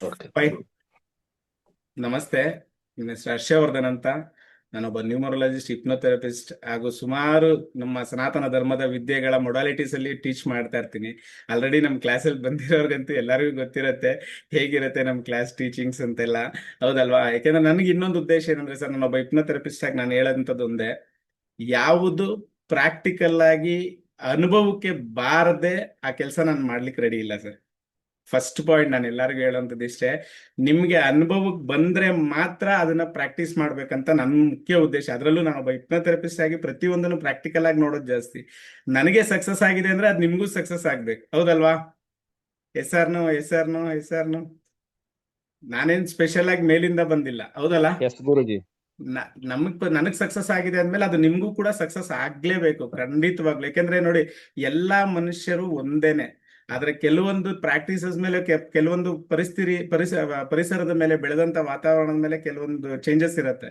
Okay. Hi, ನಮಸ್ತೆ. ನನ್ನ ಹೆಸರು ಹರ್ಷವರ್ಧನ್ ಅಂತ. ನಾನೊಬ್ಬ ನ್ಯೂಮರಾಲಜಿಸ್ಟ್, ಹಿಪ್ನೋಥೆರಪಿಸ್ಟ್ ಹಾಗೂ ಸುಮಾರು ನಮ್ಮ ಸನಾತನ ಧರ್ಮದ ವಿದ್ಯೆಗಳ ಮೊಡಾಲಿಟೀಸ್ ಅಲ್ಲಿ ಟೀಚ್ ಮಾಡ್ತಾ ಇರ್ತೀನಿ. ಆಲ್ರೆಡಿ ನಮ್ಮ ಕ್ಲಾಸಲ್ಲಿ ಬಂದಿರೋರ್ಗಂತೂ ಎಲ್ಲರಿಗೂ ಗೊತ್ತಿರುತ್ತೆ ಹೇಗಿರುತ್ತೆ ನಮ್ಮ ಕ್ಲಾಸ್ ಟೀಚಿಂಗ್ಸ್ ಅಂತೆಲ್ಲ. ಹೌದಲ್ವಾ? ಯಾಕೆಂದ್ರೆ ನನಗೆ ಇನ್ನೊಂದು ಉದ್ದೇಶ ಏನಂದ್ರೆ ಸರ್, ನಾನೊಬ್ಬ ಹಿಪ್ನೋಥೆರಪಿಸ್ಟ್ ಆಗಿ ನಾನು ಹೇಳೋಂಥದ್ದು ಒಂದೇ: ಯಾವುದು ಪ್ರಾಕ್ಟಿಕಲ್ ಆಗಿ ಅನುಭವಕ್ಕೆ ಬಾರದೆ ಆ ಕೆಲಸ ನಾನು ಮಾಡ್ಲಿಕ್ಕೆ ರೆಡಿ ಇಲ್ಲ ಸರ್. ಫಸ್ಟ್ ಪಾಯಿಂಟ್ ನಾನು ಎಲ್ಲರಿಗೂ ಹೇಳೋಂಥದ್ದು ಇಷ್ಟೇ: ನಿಮ್ಗೆ ಅನುಭವಕ್ಕೆ ಬಂದ್ರೆ ಮಾತ್ರ ಅದನ್ನ ಪ್ರಾಕ್ಟೀಸ್ ಮಾಡ್ಬೇಕಂತ ನನ್ನ ಮುಖ್ಯ ಉದ್ದೇಶ. ಅದರಲ್ಲೂ ನಾನು ಒಬ್ಬ ಹಿಪ್ನೋಥೆರಪಿಸ್ಟ್ ಆಗಿ ಪ್ರತಿಯೊಂದನ್ನು ಪ್ರಾಕ್ಟಿಕಲ್ ಆಗಿ ನೋಡೋದು ಜಾಸ್ತಿ. ನನಗೆ ಸಕ್ಸಸ್ ಆಗಿದೆ ಅಂದ್ರೆ ಅದು ನಿಮ್ಗೂ ಸಕ್ಸಸ್ ಆಗ್ಬೇಕು, ಹೌದಲ್ವಾ? Yes or no, yes or no, yes or no. ನಾನೇನ್ ಸ್ಪೆಷಲ್ ಆಗಿ ಮೇಲಿಂದ ಬಂದಿಲ್ಲ, ಹೌದಲ್ಲ? ಎಸ್ ಗುರುಜಿ. ನನಗ್ ಸಕ್ಸಸ್ ಆಗಿದೆ ಅಂದ್ಮೇಲೆ ಅದು ನಿಮ್ಗೂ ಕೂಡ ಸಕ್ಸಸ್ ಆಗ್ಲೇಬೇಕು, ಖಂಡಿತವಾಗ್ಲು. ಯಾಕೆಂದ್ರೆ ನೋಡಿ, ಎಲ್ಲಾ ಮನುಷ್ಯರು ಒಂದೇನೆ. ಆದ್ರೆ ಕೆಲವೊಂದು ಪ್ರಾಕ್ಟೀಸಸ್ ಮೇಲೆ, ಕೆಲವೊಂದು ಪರಿಸರದ ಮೇಲೆ, ಬೆಳೆದಂತ ವಾತಾವರಣದ ಮೇಲೆ ಕೆಲವೊಂದು ಚೇಂಜಸ್ ಇರುತ್ತೆ.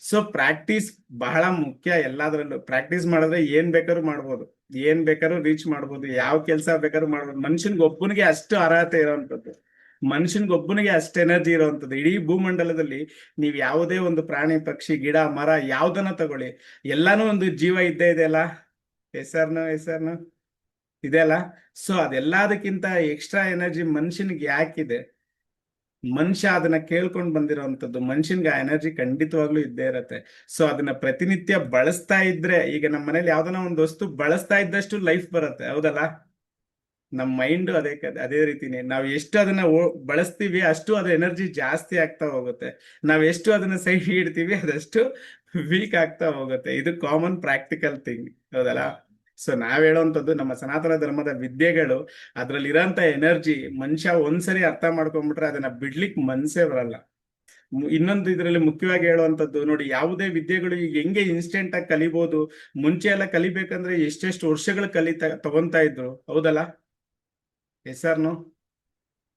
ಸೊ ಪ್ರಾಕ್ಟೀಸ್ ಬಹಳ ಮುಖ್ಯ. ಎಲ್ಲಾದ್ರಲ್ಲೂ ಪ್ರಾಕ್ಟೀಸ್ ಮಾಡಿದ್ರೆ ಏನ್ ಬೇಕಾದ್ರೂ ಮಾಡ್ಬೋದು, ಏನ್ ಬೇಕಾದ್ರೂ ರೀಚ್ ಮಾಡ್ಬೋದು, ಯಾವ ಕೆಲಸ ಬೇಕಾದ್ರೂ ಮಾಡ್ಬೋದು. ಮನುಷ್ಯನ್ಗೆ ಒಬ್ಬನಿಗೆ ಅಷ್ಟು ಅರ್ಹತೆ ಇರೋವಂಥದ್ದು, ಮನುಷ್ಯನ್ಗೊಬ್ಬನಿಗೆ ಅಷ್ಟು ಎನರ್ಜಿ ಇರುವಂತದ್ದು. ಇಡೀ ಭೂಮಂಡಲದಲ್ಲಿ ನೀವು ಯಾವುದೇ ಒಂದು ಪ್ರಾಣಿ, ಪಕ್ಷಿ, ಗಿಡ, ಮರ ಯಾವ್ದನ್ನ ತಗೊಳ್ಳಿ, ಎಲ್ಲಾನು ಒಂದು ಜೀವ ಇದ್ದೇ ಇದೆ ಅಲ್ಲ? ಹೆಸರ್ನು ಹೆಸರ್ನು ಇದೆ ಅಲ್ಲ? ಸೊ ಅದೆಲ್ಲದಕ್ಕಿಂತ ಎಕ್ಸ್ಟ್ರಾ ಎನರ್ಜಿ ಮನುಷ್ಯನಿಗೆ ಯಾಕಿದೆ? ಮನುಷ್ಯ ಅದನ್ನ ಕೇಳ್ಕೊಂಡು ಬಂದಿರೋವಂಥದ್ದು. ಮನುಷ್ಯನ್ಗೆ ಆ ಎನರ್ಜಿ ಖಂಡಿತವಾಗ್ಲೂ ಇದ್ದೇ ಇರತ್ತೆ. ಸೊ ಅದನ್ನ ಪ್ರತಿನಿತ್ಯ ಬಳಸ್ತಾ ಇದ್ರೆ, ಈಗ ನಮ್ಮ ಮನೇಲಿ ಯಾವ್ದನ ಒಂದು ವಸ್ತು ಬಳಸ್ತಾ ಇದ್ದಷ್ಟು ಲೈಫ್ ಬರುತ್ತೆ, ಹೌದಲ್ಲ? ನಮ್ಮ ಮೈಂಡ್ ಅದೇ ರೀತಿನೇ. ನಾವು ಎಷ್ಟು ಅದನ್ನ ಬಳಸ್ತೀವಿ ಅಷ್ಟು ಅದ್ರ ಎನರ್ಜಿ ಜಾಸ್ತಿ ಆಗ್ತಾ ಹೋಗುತ್ತೆ. ನಾವ್ ಎಷ್ಟು ಅದನ್ನ ಸೈಡ್ ಇಡ್ತೀವಿ ಅದಷ್ಟು ವೀಕ್ ಆಗ್ತಾ ಹೋಗುತ್ತೆ. ಇದು ಕಾಮನ್ ಪ್ರಾಕ್ಟಿಕಲ್ ಥಿಂಗ್, ಹೌದಲ್ಲ? ಸೊ ನಾವ್ ಹೇಳೋವಂಥದ್ದು, ನಮ್ಮ ಸನಾತನ ಧರ್ಮದ ವಿದ್ಯೆಗಳು, ಅದ್ರಲ್ಲಿ ಇರೋಂತ ಎನರ್ಜಿ ಮನುಷ್ಯ ಒಂದ್ಸರಿ ಅರ್ಥ ಮಾಡ್ಕೊಂಡ್ಬಿಟ್ರೆ ಅದನ್ನ ಬಿಡ್ಲಿಕ್ ಮನ್ಸೇ ಬರಲ್ಲ. ಇನ್ನೊಂದು ಇದರಲ್ಲಿ ಮುಖ್ಯವಾಗಿ ಹೇಳುವಂತದ್ದು ನೋಡಿ, ಯಾವುದೇ ವಿದ್ಯೆಗಳು ಈಗ ಹೆಂಗೆ ಇನ್ಸ್ಟೆಂಟ್ ಆಗಿ ಕಲಿಬಹುದು, ಮುಂಚೆ ಎಲ್ಲ ಕಲಿಬೇಕಂದ್ರೆ ಎಷ್ಟೆಷ್ಟು ವರ್ಷಗಳು ತಗೊಂತಾ ಇದ್ರು, ಹೌದಲ್ಲ? Yes or no?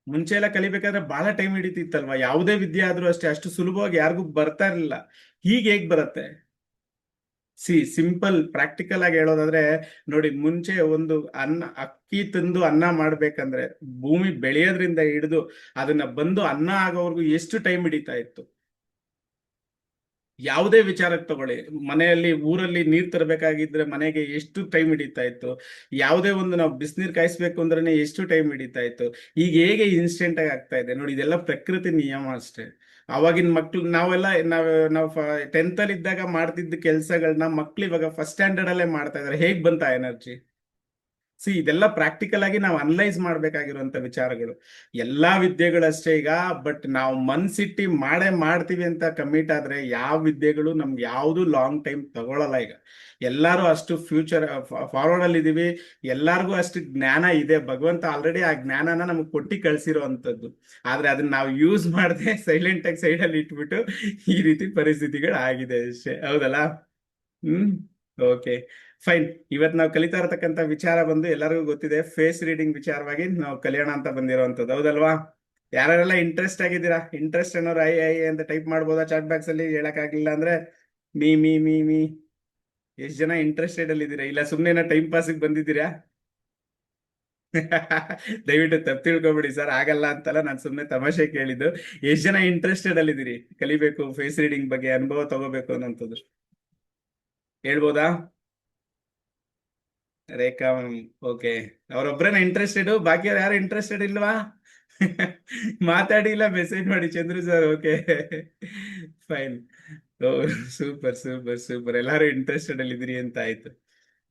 ಮುಂಚೆ ಎಲ್ಲ ಕಲಿಬೇಕಾದ್ರೆ ಬಹಳ ಟೈಮ್ ಹಿಡಿತಿತ್ತಲ್ವಾ? ಯಾವುದೇ ವಿದ್ಯೆ ಆದ್ರೂ ಅಷ್ಟೇ, ಅಷ್ಟು ಸುಲಭವಾಗಿ ಯಾರಿಗೂ ಬರ್ತಾ ಇರ್ಲಿಲ್ಲ. ಹೀಗೆ ಹೇಗ್ ಬರುತ್ತೆ? ಸಿಂಪಲ್ ಪ್ರಾಕ್ಟಿಕಲ್ ಆಗಿ ಹೇಳೋದಾದ್ರೆ ನೋಡಿ, ಮುಂಚೆ ಒಂದು ಅಕ್ಕಿ ತಂದು ಅನ್ನ ಮಾಡ್ಬೇಕಂದ್ರೆ ಭೂಮಿ ಬೆಳೆಯೋದ್ರಿಂದ ಹಿಡಿದು ಅದನ್ನ ಬಂದು ಅನ್ನ ಆಗೋವರೆಗೂ ಎಷ್ಟು ಟೈಮ್ ಹಿಡಿತಾ ಇತ್ತು? ಯಾವುದೇ ವಿಚಾರಕ್ಕೆ ತಗೊಳ್ಳಿ, ಮನೆಯಲ್ಲಿ ಊರಲ್ಲಿ ನೀರ್ ತರಬೇಕಾಗಿದ್ರೆ ಮನೆಗೆ ಎಷ್ಟು ಟೈಮ್ ಹಿಡಿತಾ ಇತ್ತು? ಯಾವುದೇ ಒಂದು ನಾವು ಬಿಸಿನೀರ್ ಕಾಯಿಸ್ಬೇಕು ಅಂದ್ರೆ ಎಷ್ಟು ಟೈಮ್ ಹಿಡಿತಾ ಇತ್ತು? ಈಗ ಹೇಗೆ ಇನ್ಸ್ಟೆಂಟ್ ಆಗಿ ಆಗ್ತಾ ಇದೆ ನೋಡಿ, ಇದೆಲ್ಲ ಪ್ರಕೃತಿ ನಿಯಮ ಅಷ್ಟೇ. ಅವಾಗಿನ ಮಕ್ಳು, ನಾವು 10th ಅಲ್ಲಿ ಇದ್ದಾಗ ಮಾಡ್ತಿದ್ದ ಕೆಲಸಗಳನ್ನ ಮಕ್ಳು ಇವಾಗ ಫಸ್ಟ್ ಸ್ಟ್ಯಾಂಡರ್ಡ್ ಅಲ್ಲೇ ಮಾಡ್ತಾ ಇದಾರೆ. ಹೇಗ್ ಬಂತ ಎನರ್ಜಿ? ಇದೆಲ್ಲ ಪ್ರಾಕ್ಟಿಕಲ್ ಆಗಿ ನಾವು ಅನಲೈಸ್ ಮಾಡ್ಬೇಕಾಗಿರುವಂತ ವಿಚಾರಗಳು. ಎಲ್ಲಾ ವಿದ್ಯೆಗಳಷ್ಟೇ ಈಗ. ಬಟ್ ನಾವು ಮನ್ಸಿಟ್ಟಿ ಮಾಡ್ತೀವಿ ಅಂತ ಕಮಿಟ್ ಆದ್ರೆ ಯಾವ ವಿದ್ಯೆಗಳು ನಮ್ಗೆ ಯಾವ್ದು ಲಾಂಗ್ ಟೈಮ್ ತಗೊಳಲ್ಲ. ಈಗ ಎಲ್ಲಾರು ಅಷ್ಟು ಫಾರ್ವರ್ಡ್ ಅಲ್ಲಿ ಇದೀವಿ, ಎಲ್ಲಾರ್ಗು ಅಷ್ಟು ಜ್ಞಾನ ಇದೆ. ಭಗವಂತ ಆಲ್ರೆಡಿ ಆ ಜ್ಞಾನನ ನಮ್ಗೆ ಕೊಟ್ಟಿ ಕಳ್ಸಿರೋ ಅಂತದ್ದು. ಆದ್ರೆ ಅದನ್ನ ನಾವು ಯೂಸ್ ಮಾಡದೆ ಸೈಲೆಂಟ್ ಆಗಿ ಸೈಡ್ ಅಲ್ಲಿ ಇಟ್ಬಿಟ್ಟು ಈ ರೀತಿ ಪರಿಸ್ಥಿತಿಗಳು ಆಗಿದೆ ಅಷ್ಟೇ, ಹೌದಲ್ಲ? Okay, fine. ಇವತ್ತು ನಾವು ಕಲಿತಾ ಇರತಕ್ಕಂತ ವಿಚಾರ ಬಂದು ಎಲ್ಲರಿಗೂ ಗೊತ್ತಿದೆ, ಫೇಸ್ ರೀಡಿಂಗ್ ವಿಚಾರವಾಗಿ ನಾವು ಕಲಿಯೋಣ ಅಂತ ಬಂದಿರುವಂತದ್ದು, ಹೌದಲ್ವಾ? ಯಾರೆಲ್ಲ ಇಂಟ್ರೆಸ್ಟ್ ಆಗಿದ್ದೀರಾ? ಇಂಟ್ರೆಸ್ಟ್ ಅನ್ನೋರು ಐ ಐ ಅಂತ ಟೈಪ್ ಮಾಡ್ಬೋದಾ ಚಾಟ್ ಬಾಕ್ಸ್ ಅಲ್ಲಿ? ಹೇಳಕ್ ಆಗ್ಲಿಲ್ಲ ಅಂದ್ರೆ ಮೀ ಮೀ ಮೀ ಮೀ. ಎಷ್ಟ್ ಜನ ಇಂಟ್ರೆಸ್ಟೆಡ್ ಅಲ್ಲಿ ಇದ್ದೀರಾ? ಇಲ್ಲ ಸುಮ್ನೆ ಟೈಮ್ ಪಾಸಿಗೆ ಬಂದಿದ್ದೀರಾ? ದಯವಿಟ್ಟು ತಪ್ಪು ತಿಳ್ಕೊಬಿಡಿ ಸರ್, ಆಗಲ್ಲ ಅಂತಲ್ಲ, ನಾನು ಸುಮ್ನೆ ತಮಾಷೆ ಕೇಳಿದ್ದು. ಎಷ್ಟ್ ಜನ ಇಂಟ್ರೆಸ್ಟೆಡ್ ಅಲ್ಲಿದ್ದೀರಿ ಕಲಿಬೇಕು, ಫೇಸ್ ರೀಡಿಂಗ್ ಬಗ್ಗೆ ಅನುಭವ ತಗೋಬೇಕು ಅನ್ನೋಂಥದ್ದು? ಹೇಳ್ಬೋದಾ? Rekha ma'am, okay. ಅವ್ರೊಬ್ರೇನ ಇಂಟ್ರೆಸ್ಟೆಡ್? ಬಾಕಿ ಯಾರು ಇಂಟ್ರೆಸ್ಟೆಡ್ ಇಲ್ವಾ? ಮಾತಾಡಿ, ಇಲ್ಲ ಮೆಸೇಜ್ ಮಾಡಿ Chandru sir. Okay, fine. Oh, super super super, ಎಲ್ಲಾರು ಇಂಟ್ರೆಸ್ಟೆಡ್ ಅಲ್ಲಿ ಇದ್ರಿ ಅಂತ ಆಯ್ತು.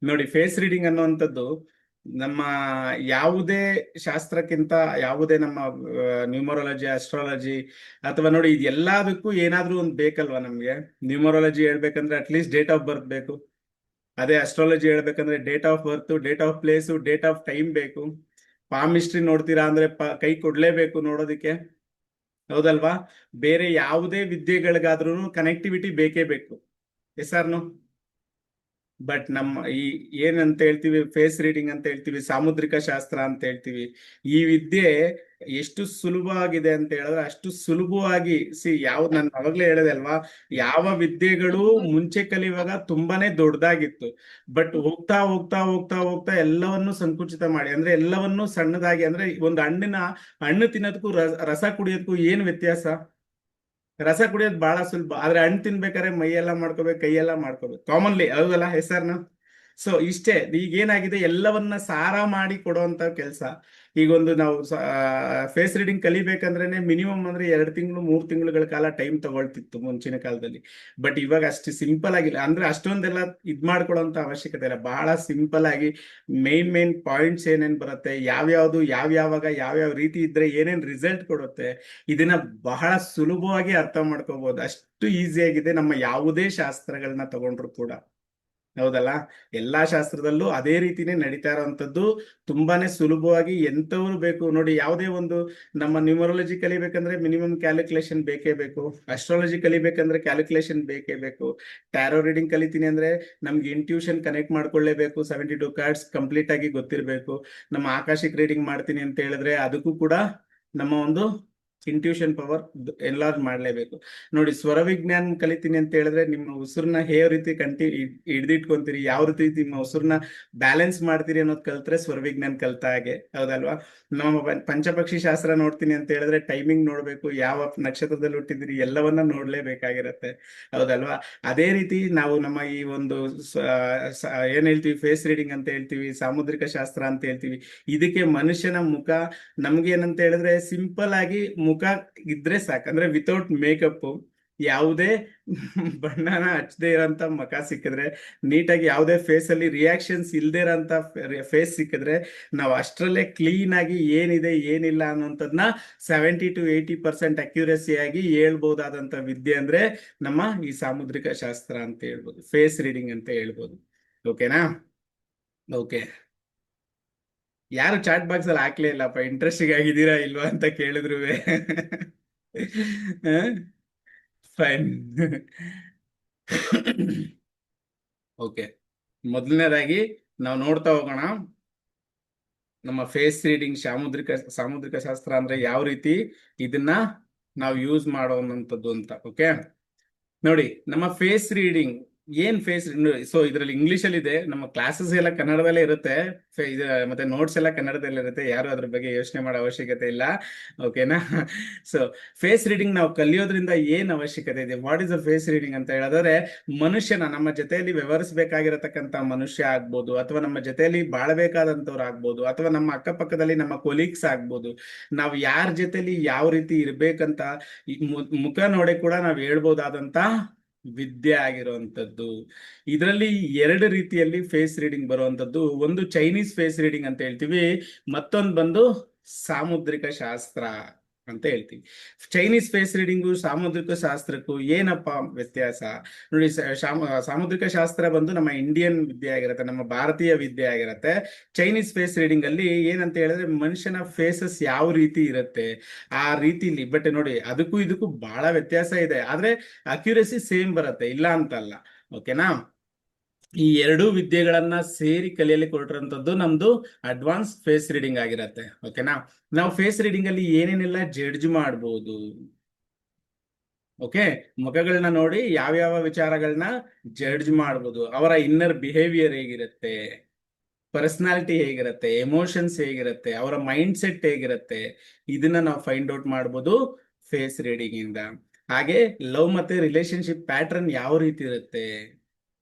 ನೋಡಿ, ಫೇಸ್ ರೀಡಿಂಗ್ ಅನ್ನುವಂಥದ್ದು ನಮ್ಮ ಯಾವುದೇ ಶಾಸ್ತ್ರಕ್ಕಿಂತ, ಯಾವುದೇ ನಮ್ಮ ನ್ಯೂಮರಾಲಜಿ, ಅಸ್ಟ್ರಾಲಜಿ, ಅಥವಾ ನೋಡಿ ಇದು ಎಲ್ಲದಕ್ಕೂ ಏನಾದ್ರೂ ಒಂದು ಬೇಕಲ್ವಾ ನಮ್ಗೆ? ನ್ಯೂಮರಾಲಜಿ ಹೇಳ್ಬೇಕಂದ್ರೆ ಅಟ್ಲೀಸ್ಟ್ ಡೇಟ್ ಆಫ್ ಬರ್ತ್ ಬೇಕು. ಅದೇ ಅಸ್ಟ್ರಾಲಜಿ ಹೇಳ್ಬೇಕಂದ್ರೆ date of birth, date of place, date of time ಬೇಕು. ಪಾಮ್ ಹಿಸ್ಟ್ರಿ ನೋಡ್ತೀರಾ ಅಂದ್ರೆ ಕೈ ಕೊಡ್ಲೇಬೇಕು ನೋಡೋದಕ್ಕೆ, ಹೌದಲ್ವಾ? ಬೇರೆ ಯಾವುದೇ ವಿದ್ಯೆಗಳಿಗಾದ್ರೂ ಕನೆಕ್ಟಿವಿಟಿ ಬೇಕೇ ಬೇಕು. S or no? ಬಟ್ ನಮ್ಮ ಏನಂತ ಹೇಳ್ತೀವಿ, ಫೇಸ್ ರೀಡಿಂಗ್ ಅಂತ ಹೇಳ್ತೀವಿ, ಸಾಮುದ್ರಿಕ ಶಾಸ್ತ್ರ ಅಂತ ಹೇಳ್ತೀವಿ. ಈ ವಿದ್ಯೆ ಎಷ್ಟು ಸುಲಭವಾಗಿದೆ ಅಂತ ಹೇಳಿದ್ರೆ ಅಷ್ಟು ಸುಲಭವಾಗಿ ಯಾವ್ದು ನಾನು ಅವಾಗ್ಲೇ ಹೇಳಿದೆ ಅಲ್ವಾ, ಯಾವ ವಿದ್ಯೆಗಳು ಮುಂಚೆ ಕಲಿಯುವಾಗ ತುಂಬಾನೇ ದೊಡ್ಡದಾಗಿತ್ತು. ಬಟ್ ಹೋಗ್ತಾ ಹೋಗ್ತಾ ಹೋಗ್ತಾ ಹೋಗ್ತಾ ಎಲ್ಲವನ್ನು ಸಂಕುಚಿತ ಮಾಡಿ, ಅಂದ್ರೆ ಎಲ್ಲವನ್ನು ಸಣ್ಣದಾಗಿ, ಅಂದ್ರೆ ಒಂದು ಹಣ್ಣು ತಿನ್ನೋದಕ್ಕೂ ರಸ ಕುಡಿಯೋದಕ್ಕೂ ಏನ್ ವ್ಯತ್ಯಾಸ? ರಸ ಕುಡಿಯೋದು ಬಹಳ ಸುಲಭ, ಆದ್ರೆ ಹಣ್ಣು ತಿನ್ಬೇಕಾದ್ರೆ ಮೈಯೆಲ್ಲ ಮಾಡ್ಕೋಬೇಕು, ಕೈಯೆಲ್ಲ ಮಾಡ್ಕೋಬೇಕು, ಕಾಮನ್ಲಿ ಹೌದಲ್ಲ ಹೆಸರ್ನ. ಸೊ ಇಷ್ಟೇ, ಈಗ ಏನಾಗಿದೆ, ಎಲ್ಲವನ್ನ ಸಾರ ಮಾಡಿ ಕೊಡುವಂತ ಕೆಲಸ. ಈಗೊಂದು ನಾವು ಫೇಸ್ ರೀಡಿಂಗ್ ಕಲಿಬೇಕಂದ್ರೆ ಮಿನಿಮಮ್ ಅಂದ್ರೆ 2 ತಿಂಗಳು 3 ತಿಂಗಳುಗಳ ಕಾಲ ಟೈಮ್ ತಗೊಳ್ತಿತ್ತು ಮುಂಚಿನ ಕಾಲದಲ್ಲಿ. ಬಟ್ ಇವಾಗ ಅಷ್ಟು ಸಿಂಪಲ್ ಆಗಿಲ್ಲ, ಅಂದ್ರೆ ಅಷ್ಟೊಂದೆಲ್ಲ ಇದ್ ಮಾಡ್ಕೊಳ್ಳೋಂತ ಅವಶ್ಯಕತೆ ಇಲ್ಲ. ಬಹಳ ಸಿಂಪಲ್ ಆಗಿ ಮೇನ್ ಪಾಯಿಂಟ್ಸ್ ಏನೇನ್ ಬರುತ್ತೆ, ಯಾವ್ಯಾವ್ದು ಯಾವ್ಯಾವಾಗ ಯಾವ್ಯಾವ ರೀತಿ ಇದ್ರೆ ಏನೇನ್ ರಿಸಲ್ಟ್ ಕೊಡುತ್ತೆ, ಇದನ್ನ ಬಹಳ ಸುಲಭವಾಗಿ ಅರ್ಥ ಮಾಡ್ಕೋಬಹುದು. ಅಷ್ಟು ಈಸಿ ಆಗಿದೆ ನಮ್ಮ ಯಾವುದೇ ಶಾಸ್ತ್ರಗಳನ್ನ ತಗೊಂಡ್ರು ಕೂಡ. ಹೌದಲ್ಲ, ಎಲ್ಲಾ ಶಾಸ್ತ್ರದಲ್ಲೂ ಅದೇ ರೀತಿನೇ ನಡೀತಾ ಇರೋವಂಥದ್ದು. ತುಂಬಾನೇ ಸುಲಭವಾಗಿ ಎಂತವ್ರು ಬೇಕು ನೋಡಿ, ಯಾವುದೇ ಒಂದು ನಮ್ಮ ನ್ಯೂಮರಾಲಜಿ ಕಲಿಬೇಕಂದ್ರೆ ಮಿನಿಮಮ್ ಕ್ಯಾಲ್ಕುಲೇಷನ್ ಬೇಕೇ ಬೇಕು, ಅಸ್ಟ್ರಾಲಜಿ ಕಲಿಬೇಕಂದ್ರೆ ಕ್ಯಾಲ್ಕುಲೇಷನ್ ಬೇಕೇ ಬೇಕು, ಟ್ಯಾರೋ ರೀಡಿಂಗ್ ಕಲಿತೀನಿ ಅಂದ್ರೆ ನಮ್ಗೆ ಇಂಟ್ಯೂಷನ್ ಕನೆಕ್ಟ್ ಮಾಡ್ಕೊಳ್ಳೇಬೇಕು, 72 ಕಾರ್ಡ್ಸ್ ಕಂಪ್ಲೀಟ್ ಆಗಿ ಗೊತ್ತಿರಬೇಕು. ನಮ್ಮ ಆಕಾಶಿಕ್ ರೀಡಿಂಗ್ ಮಾಡ್ತೀನಿ ಅಂತ ಹೇಳಿದ್ರೆ ಅದಕ್ಕೂ ಕೂಡ ನಮ್ಮ ಒಂದು ಇಂಟ್ಯೂಷನ್ ಪವರ್ ಎನ್ಲಾರ್ಜ್ ಮಾಡ್ಲೇಬೇಕು. ನೋಡಿ, ಸ್ವರ ವಿಜ್ಞಾನ ಕಲಿತೀನಿ ಅಂತ ಹೇಳಿದ್ರೆ ನಿಮ್ಮ ಉಸಿರನ್ನ ಯಾವ ರೀತಿ ಹಿಡ್ದಿಟ್ಕೊಂತೀರಿ, ಯಾವ ರೀತಿ ನಿಮ್ಮ ಉಸಿರನ್ನ ಬ್ಯಾಲೆನ್ಸ್ ಮಾಡ್ತೀರಿ ಅನ್ನೋದು ಕಲ್ತ್ರೆ ಸ್ವರ ವಿಜ್ಞಾನ ಕಲ್ತ ಹಾಗೆ, ಹೌದಲ್ವಾ? ನಮ್ಮ ಪಂಚಪಕ್ಷಿ ಶಾಸ್ತ್ರ ನೋಡ್ತೀನಿ ಅಂತ ಹೇಳಿದ್ರೆ ಟೈಮಿಂಗ್ ನೋಡ್ಬೇಕು, ಯಾವ ನಕ್ಷತ್ರದಲ್ಲಿ ಹುಟ್ಟಿದಿರಿ ಎಲ್ಲವನ್ನ ನೋಡ್ಲೇಬೇಕಾಗಿರತ್ತೆ, ಹೌದಲ್ವಾ? ಅದೇ ರೀತಿ ನಾವು ನಮ್ಮ ಈ ಒಂದು ಏನ್ ಹೇಳ್ತೀವಿ, ಫೇಸ್ ರೀಡಿಂಗ್ ಅಂತ ಹೇಳ್ತೀವಿ, ಸಾಮುದ್ರಿಕ ಶಾಸ್ತ್ರ ಅಂತ ಹೇಳ್ತೀವಿ. ಇದಕ್ಕೆ ಮನುಷ್ಯನ ಮುಖ ನಮ್ಗೆ ಏನಂತ ಹೇಳಿದ್ರೆ ಸಿಂಪಲ್ ಆಗಿ ಮುಖ ಇದ್ರೆ ಸಾಕು, ಅಂದ್ರೆ ವಿತೌಟ್ ಮೇಕಪ್, ಯಾವುದೇ ಬಣ್ಣನ ಹಚ್ಚದೆ ಇರೋಂತ ಮುಖ ಸಿಕ್ಕಿದ್ರೆ, ನೀಟಾಗಿ ಯಾವುದೇ ಫೇಸ್ ಅಲ್ಲಿ ರಿಯಾಕ್ಷನ್ಸ್ ಇಲ್ದೇ ಇರೋಂತ ಫೇಸ್ ಸಿಕ್ಕಿದ್ರೆ, ನಾವು ಅಷ್ಟರಲ್ಲೇ ಕ್ಲೀನ್ ಆಗಿ ಏನಿದೆ ಏನಿಲ್ಲ ಅನ್ನೋಂಥದ್ನ 70 to 80% ಅಕ್ಯುರಸಿ ಆಗಿ ಹೇಳ್ಬಹುದಾದಂತ ವಿದ್ಯೆ ಅಂದ್ರೆ ನಮ್ಮ ಈ ಸಾಮುದ್ರಿಕ ಶಾಸ್ತ್ರ ಅಂತ ಹೇಳ್ಬೋದು, ಫೇಸ್ ರೀಡಿಂಗ್ ಅಂತ ಹೇಳ್ಬೋದು. ಓಕೆನಾ? ಓಕೆ, ಯಾರು ಚಾಟ್ ಬಾಕ್ಸ್ ಅಲ್ಲಿ ಹಾಕ್ಲೇ ಇಲ್ಲಪ್ಪ, ಇಂಟ್ರೆಸ್ಟಿಂಗ್ ಆಗಿದ್ದೀರಾ ಇಲ್ವಾ ಅಂತ ಕೇಳಿದ್ರು. ಫೈನ್. ಓಕೆ, ಮೊದಲನೇದಾಗಿ ನಾವು ನೋಡ್ತಾ ಹೋಗೋಣ ನಮ್ಮ ಫೇಸ್ ರೀಡಿಂಗ್ ಸಾಮುದ್ರಿಕ ಶಾಸ್ತ್ರ ಅಂದ್ರೆ ಯಾವ ರೀತಿ ಇದನ್ನ ನಾವು ಯೂಸ್ ಮಾಡೋವಂಥದ್ದು ಅಂತ. ಓಕೆ, ನೋಡಿ ನಮ್ಮ ಫೇಸ್ ರೀಡಿಂಗ್ ಏನ್ ಫೇಸ್, ಸೊ ಇದರಲ್ಲಿ ಇಂಗ್ಲಿಷ್ ಅಲ್ಲಿ ಇದೆ, ನಮ್ಮ ಕ್ಲಾಸಸ್ ಎಲ್ಲ ಕನ್ನಡದಲ್ಲೇ ಇರುತ್ತೆ, ಮತ್ತೆ ನೋಟ್ಸ್ ಎಲ್ಲ ಕನ್ನಡದಲ್ಲೇ ಇರುತ್ತೆ, ಯಾರು ಅದ್ರ ಬಗ್ಗೆ ಯೋಚನೆ ಮಾಡೋ ಅವಶ್ಯಕತೆ ಇಲ್ಲ. ಓಕೆನಾ? ಸೊ ಫೇಸ್ ರೀಡಿಂಗ್ ನಾವು ಕಲಿಯೋದ್ರಿಂದ ಏನ್ ಅವಶ್ಯಕತೆ ಇದೆ, what is a face reading ಅಂತ ಹೇಳಿದ್ರೆ, ಮನುಷ್ಯನ ನಮ್ಮ ಜೊತೆಯಲ್ಲಿ ವ್ಯವಹರಿಸಬೇಕಾಗಿರತಕ್ಕಂತ ಮನುಷ್ಯ ಆಗ್ಬೋದು, ಅಥವಾ ನಮ್ಮ ಜೊತೆಯಲ್ಲಿ ಬಾಳ್ಬೇಕಾದಂತವ್ರು ಆಗ್ಬೋದು, ಅಥವಾ ನಮ್ಮ ಅಕ್ಕಪಕ್ಕದಲ್ಲಿ ನಮ್ಮ ಕೊಲೀಗ್ಸ್ ಆಗ್ಬೋದು, ನಾವು ಯಾರ ಜೊತೆಲಿ ಯಾವ ರೀತಿ ಇರ್ಬೇಕಂತ ಮುಖ ನೋಡಿ ಕೂಡ ನಾವು ಹೇಳ್ಬೋದಾದಂತ ವಿದ್ಯೆ ಆಗಿರುವಂತದ್ದು. ಇದರಲ್ಲಿ 2 ರೀತಿಯಲ್ಲಿ ಫೇಸ್ ರೀಡಿಂಗ್ ಬರುವಂತದ್ದು, ಒಂದು ಚೈನೀಸ್ ಫೇಸ್ ರೀಡಿಂಗ್ ಅಂತ ಹೇಳ್ತೀವಿ, ಮತ್ತೊಂದು ಬಂದು ಸಾಮುದ್ರಿಕ ಶಾಸ್ತ್ರ ಅಂತ ಹೇಳ್ತೀವಿ. ಚೈನೀಸ್ ಫೇಸ್ ರೀಡಿಂಗು ಸಾಮುದ್ರಿಕ ಶಾಸ್ತ್ರಕ್ಕೂ ಏನಪ್ಪ ವ್ಯತ್ಯಾಸ ನೋಡಿ. ಸಾಮುದ್ರಿಕ ಶಾಸ್ತ್ರ ಬಂದು ನಮ್ಮ ಇಂಡಿಯನ್ ವಿದ್ಯೆ ಆಗಿರುತ್ತೆ, ನಮ್ಮ ಭಾರತೀಯ ವಿದ್ಯೆ ಆಗಿರುತ್ತೆ. ಚೈನೀಸ್ ಫೇಸ್ ರೀಡಿಂಗ್ ಅಲ್ಲಿ ಏನಂತ ಹೇಳಿದ್ರೆ ಮನುಷ್ಯನ ಫೇಸಸ್ ಯಾವ ರೀತಿ ಇರುತ್ತೆ ಆ ರೀತಿಲಿ, ಬಟ್ ನೋಡಿ ಅದಕ್ಕೂ ಇದಕ್ಕೂ ಬಹಳ ವ್ಯತ್ಯಾಸ ಇದೆ, ಆದ್ರೆ ಅಕ್ಯುರಸಿ ಸೇಮ್ ಬರುತ್ತೆ, ಇಲ್ಲ ಅಂತಲ್ಲ. ಓಕೆನಾ? ಈ 2 ವಿದ್ಯೆಗಳನ್ನ ಸೇರಿ ಕಲಿಯಲಿ ಕೊಟ್ಟಿರೋಂಥದ್ದು ನಮ್ದು ಅಡ್ವಾನ್ಸ್ ಫೇಸ್ ರೀಡಿಂಗ್ ಆಗಿರತ್ತೆ. ಓಕೆನಾ? ನಾವು ಫೇಸ್ ರೀಡಿಂಗ್ ಅಲ್ಲಿ ಏನೇನೆಲ್ಲ ಜಡ್ಜ್ ಮಾಡ್ಬೋದು, ಓಕೆ, ಮುಖಗಳನ್ನ ನೋಡಿ ಯಾವ್ಯಾವ ವಿಚಾರಗಳನ್ನ ಜಡ್ಜ್ ಮಾಡ್ಬೋದು, ಅವರ ಇನ್ನರ್ ಬಿಹೇವಿಯರ್ ಹೇಗಿರುತ್ತೆ, ಪರ್ಸನಾಲಿಟಿ ಹೇಗಿರುತ್ತೆ, ಎಮೋಷನ್ಸ್ ಹೇಗಿರುತ್ತೆ, ಅವರ ಮೈಂಡ್ ಸೆಟ್ ಹೇಗಿರುತ್ತೆ, ಇದನ್ನ ನಾವು ಫೈಂಡ್ ಔಟ್ ಮಾಡ್ಬೋದು ಫೇಸ್ ರೀಡಿಂಗ್ ಇಂದ. ಹಾಗೆ ಲವ್ ಮತ್ತೆ ರಿಲೇಶನ್ಶಿಪ್ ಪ್ಯಾಟರ್ನ್ ಯಾವ ರೀತಿ ಇರುತ್ತೆ,